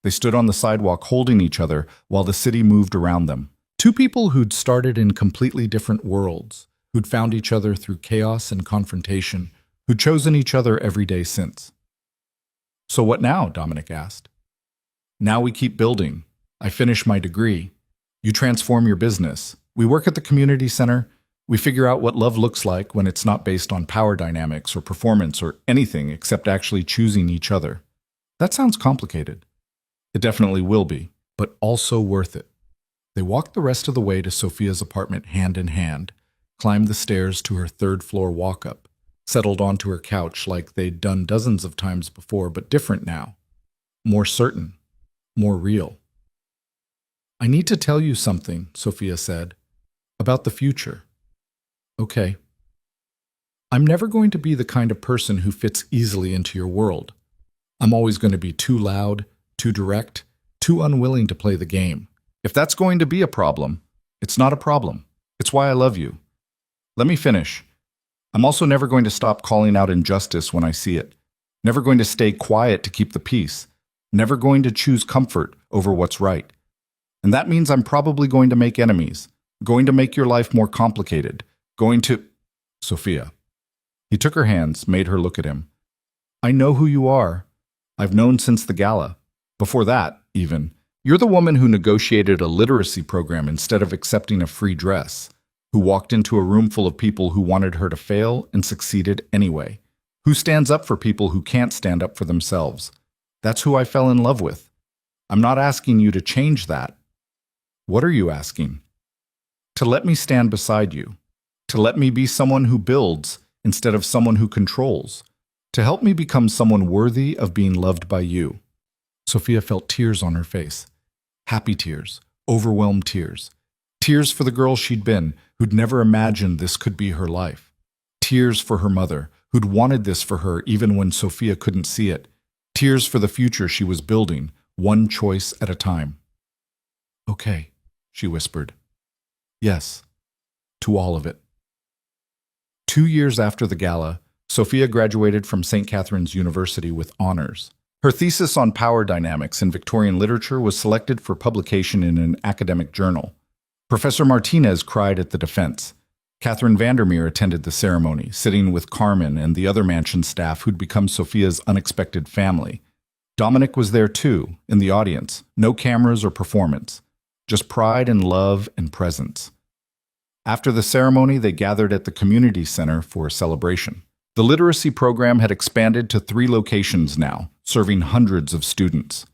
They stood on the sidewalk holding each other while the city moved around them. Two people who'd started in completely different worlds, who'd found each other through chaos and confrontation, who'd chosen each other every day since. So what now? Dominic asked. Now we keep building. I finish my degree. You transform your business. We work at the community center. We figure out what love looks like when it's not based on power dynamics or performance or anything except actually choosing each other. That sounds complicated. It definitely will be, but also worth it. They walked the rest of the way to Sophia's apartment hand in hand, climbed the stairs to her third-floor walk-up, settled onto her couch like they'd done dozens of times before, but different now. More certain. More real. I need to tell you something, Sophia said, about the future. Okay. I'm never going to be the kind of person who fits easily into your world. I'm always going to be too loud, too direct, too unwilling to play the game. If that's going to be a problem, it's not a problem. It's why I love you. Let me finish. I'm also never going to stop calling out injustice when I see it. Never going to stay quiet to keep the peace. Never going to choose comfort over what's right. And that means I'm probably going to make enemies, going to make your life more complicated, going to... Sophia. He took her hands, made her look at him. I know who you are. I've known since the gala. Before that, even. You're the woman who negotiated a literacy program instead of accepting a free dress, who walked into a room full of people who wanted her to fail and succeeded anyway, who stands up for people who can't stand up for themselves. That's who I fell in love with. I'm not asking you to change that. What are you asking? To let me stand beside you. To let me be someone who builds instead of someone who controls. To help me become someone worthy of being loved by you. Sophia felt tears on her face. Happy tears. Overwhelmed tears. Tears for the girl she'd been, who'd never imagined this could be her life. Tears for her mother, who'd wanted this for her even when Sophia couldn't see it. Tears for the future she was building, one choice at a time. Okay, she whispered. Yes, to all of it. 2 years after the gala, Sophia graduated from St. Catherine's University with honors. Her thesis on power dynamics in Victorian literature was selected for publication in an academic journal. Professor Martinez cried at the defense. Catherine Vandermeer attended the ceremony, sitting with Carmen and the other mansion staff who'd become Sophia's unexpected family. Dominic was there too, in the audience. No cameras or performance. Just pride and love and presence. After the ceremony, they gathered at the community center for a celebration. The literacy program had expanded to 3 locations now, serving hundreds of students.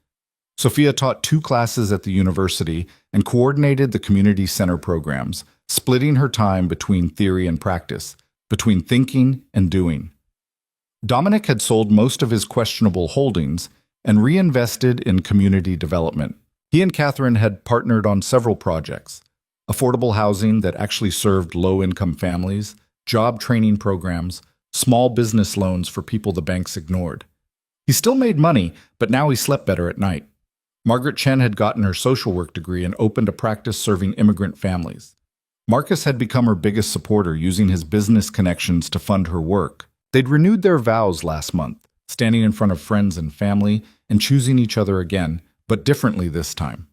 Sophia taught 2 classes at the university and coordinated the community center programs, splitting her time between theory and practice, between thinking and doing. Dominic had sold most of his questionable holdings and reinvested in community development. He and Catherine had partnered on several projects: affordable housing that actually served low-income families, job training programs, small business loans for people the banks ignored. He still made money, but now he slept better at night. Margaret Chen had gotten her social work degree and opened a practice serving immigrant families. Marcus had become her biggest supporter, using his business connections to fund her work. They'd renewed their vows last month, standing in front of friends and family and choosing each other again, but differently this time.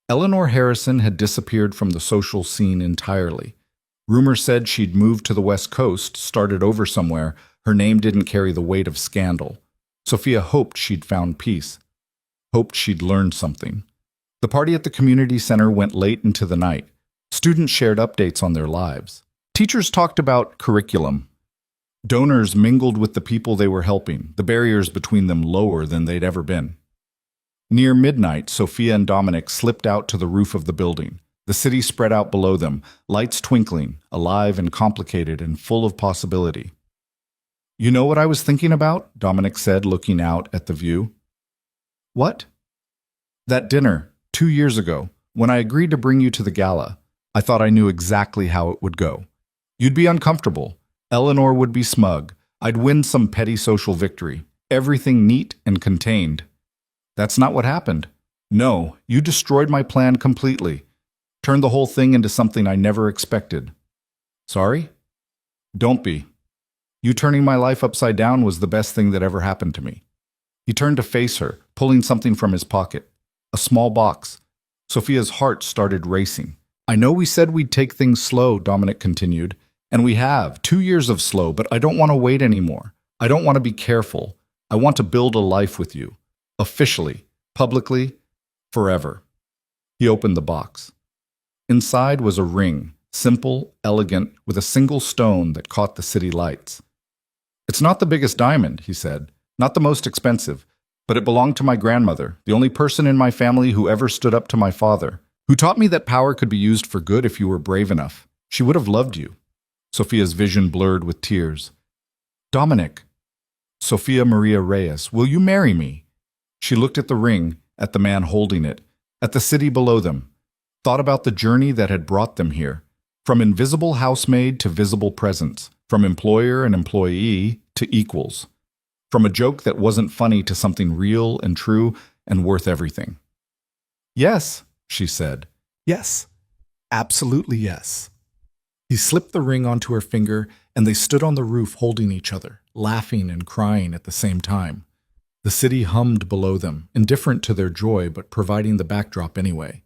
Eleanor Harrison had disappeared from the social scene entirely. Rumor said she'd moved to the West Coast, started over somewhere. Her name didn't carry the weight of scandal. Sophia hoped she'd found peace. Hoped she'd learned something. The party at the community center went late into the night. Students shared updates on their lives. Teachers talked about curriculum. Donors mingled with the people they were helping, the barriers between them lower than they'd ever been. Near midnight, Sophia and Dominic slipped out to the roof of the building. The city spread out below them, lights twinkling, alive and complicated and full of possibility. You know what I was thinking about? Dominic said, looking out at the view. What? That dinner, 2 years ago, when I agreed to bring you to the gala. I thought I knew exactly how it would go. You'd be uncomfortable. Eleanor would be smug. I'd win some petty social victory. Everything neat and contained. That's not what happened. No, you destroyed my plan completely. Turned the whole thing into something I never expected. Sorry? Don't be. You turning my life upside down was the best thing that ever happened to me. He turned to face her, pulling something from his pocket. A small box. Sophia's heart started racing. I know we said we'd take things slow, Dominic continued, and we have, 2 years of slow, but I don't want to wait anymore. I don't want to be careful. I want to build a life with you. Officially, publicly, forever. He opened the box. Inside was a ring, simple, elegant, with a single stone that caught the city lights. It's not the biggest diamond, he said, not the most expensive, but it belonged to my grandmother, the only person in my family who ever stood up to my father, who taught me that power could be used for good if you were brave enough. She would have loved you. Sophia's vision blurred with tears. Dominic, Sophia Maria Reyes, will you marry me? She looked at the ring, at the man holding it, at the city below them, thought about the journey that had brought them here, from invisible housemaid to visible presence, from employer and employee to equals, from a joke that wasn't funny to something real and true and worth everything. Yes, she said. Yes, absolutely yes. He slipped the ring onto her finger, and they stood on the roof holding each other, laughing and crying at the same time. The city hummed below them, indifferent to their joy but providing the backdrop anyway.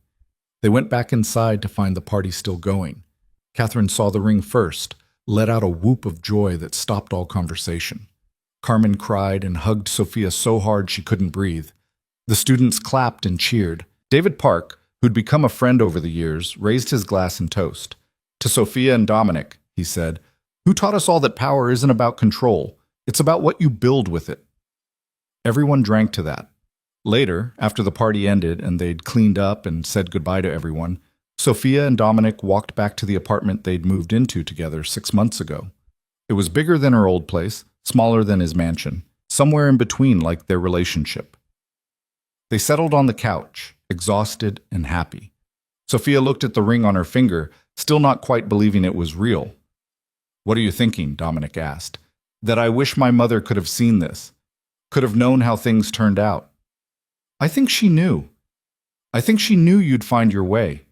They went back inside to find the party still going. Catherine saw the ring first, let out a whoop of joy that stopped all conversation. Carmen cried and hugged Sophia so hard she couldn't breathe. The students clapped and cheered. David Park, who'd become a friend over the years, raised his glass in toast. To Sophia and Dominic, he said, who taught us all that power isn't about control, it's about what you build with it. Everyone drank to that. Later, after the party ended and they'd cleaned up and said goodbye to everyone, Sophia and Dominic walked back to the apartment they'd moved into together 6 months ago. It was bigger than her old place, smaller than his mansion, somewhere in between like their relationship. They settled on the couch, exhausted and happy. Sophia looked at the ring on her finger, still not quite believing it was real. What are you thinking? Dominic asked. That I wish my mother could have seen this, could have known how things turned out. I think she knew. I think she knew you'd find your way.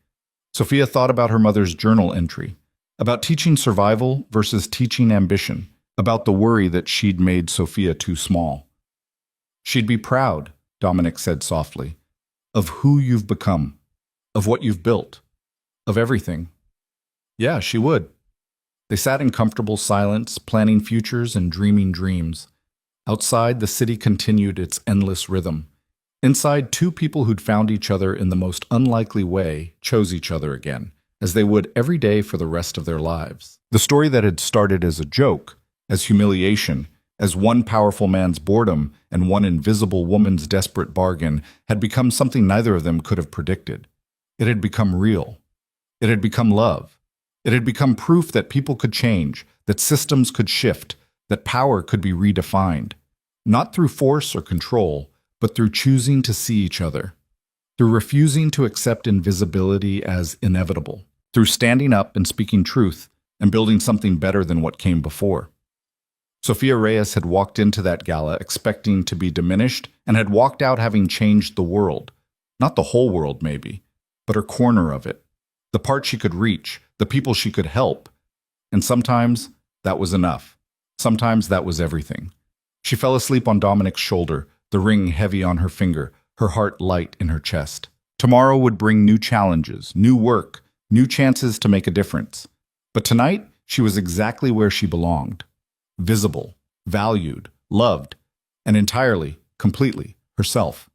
Sophia thought about her mother's journal entry, about teaching survival versus teaching ambition, about the worry that she'd made Sophia too small. She'd be proud, Dominic said softly, of who you've become, of what you've built, of everything. Yeah, she would. They sat in comfortable silence, planning futures and dreaming dreams. Outside, the city continued its endless rhythm. Inside, two people who'd found each other in the most unlikely way chose each other again, as they would every day for the rest of their lives. The story that had started as a joke, as humiliation, as one powerful man's boredom and one invisible woman's desperate bargain, had become something neither of them could have predicted. It had become real. It had become love. It had become proof that people could change, that systems could shift, that power could be redefined, not through force or control, but through choosing to see each other, through refusing to accept invisibility as inevitable, through standing up and speaking truth and building something better than what came before. Sophia Reyes had walked into that gala expecting to be diminished and had walked out having changed the world. Not the whole world, maybe, but her corner of it, the part she could reach, the people she could help. And sometimes that was enough. Sometimes that was everything. She fell asleep on Dominic's shoulder, the ring heavy on her finger, her heart light in her chest. Tomorrow would bring new challenges, new work, new chances to make a difference. But tonight, she was exactly where she belonged. Visible, valued, loved, and entirely, completely herself.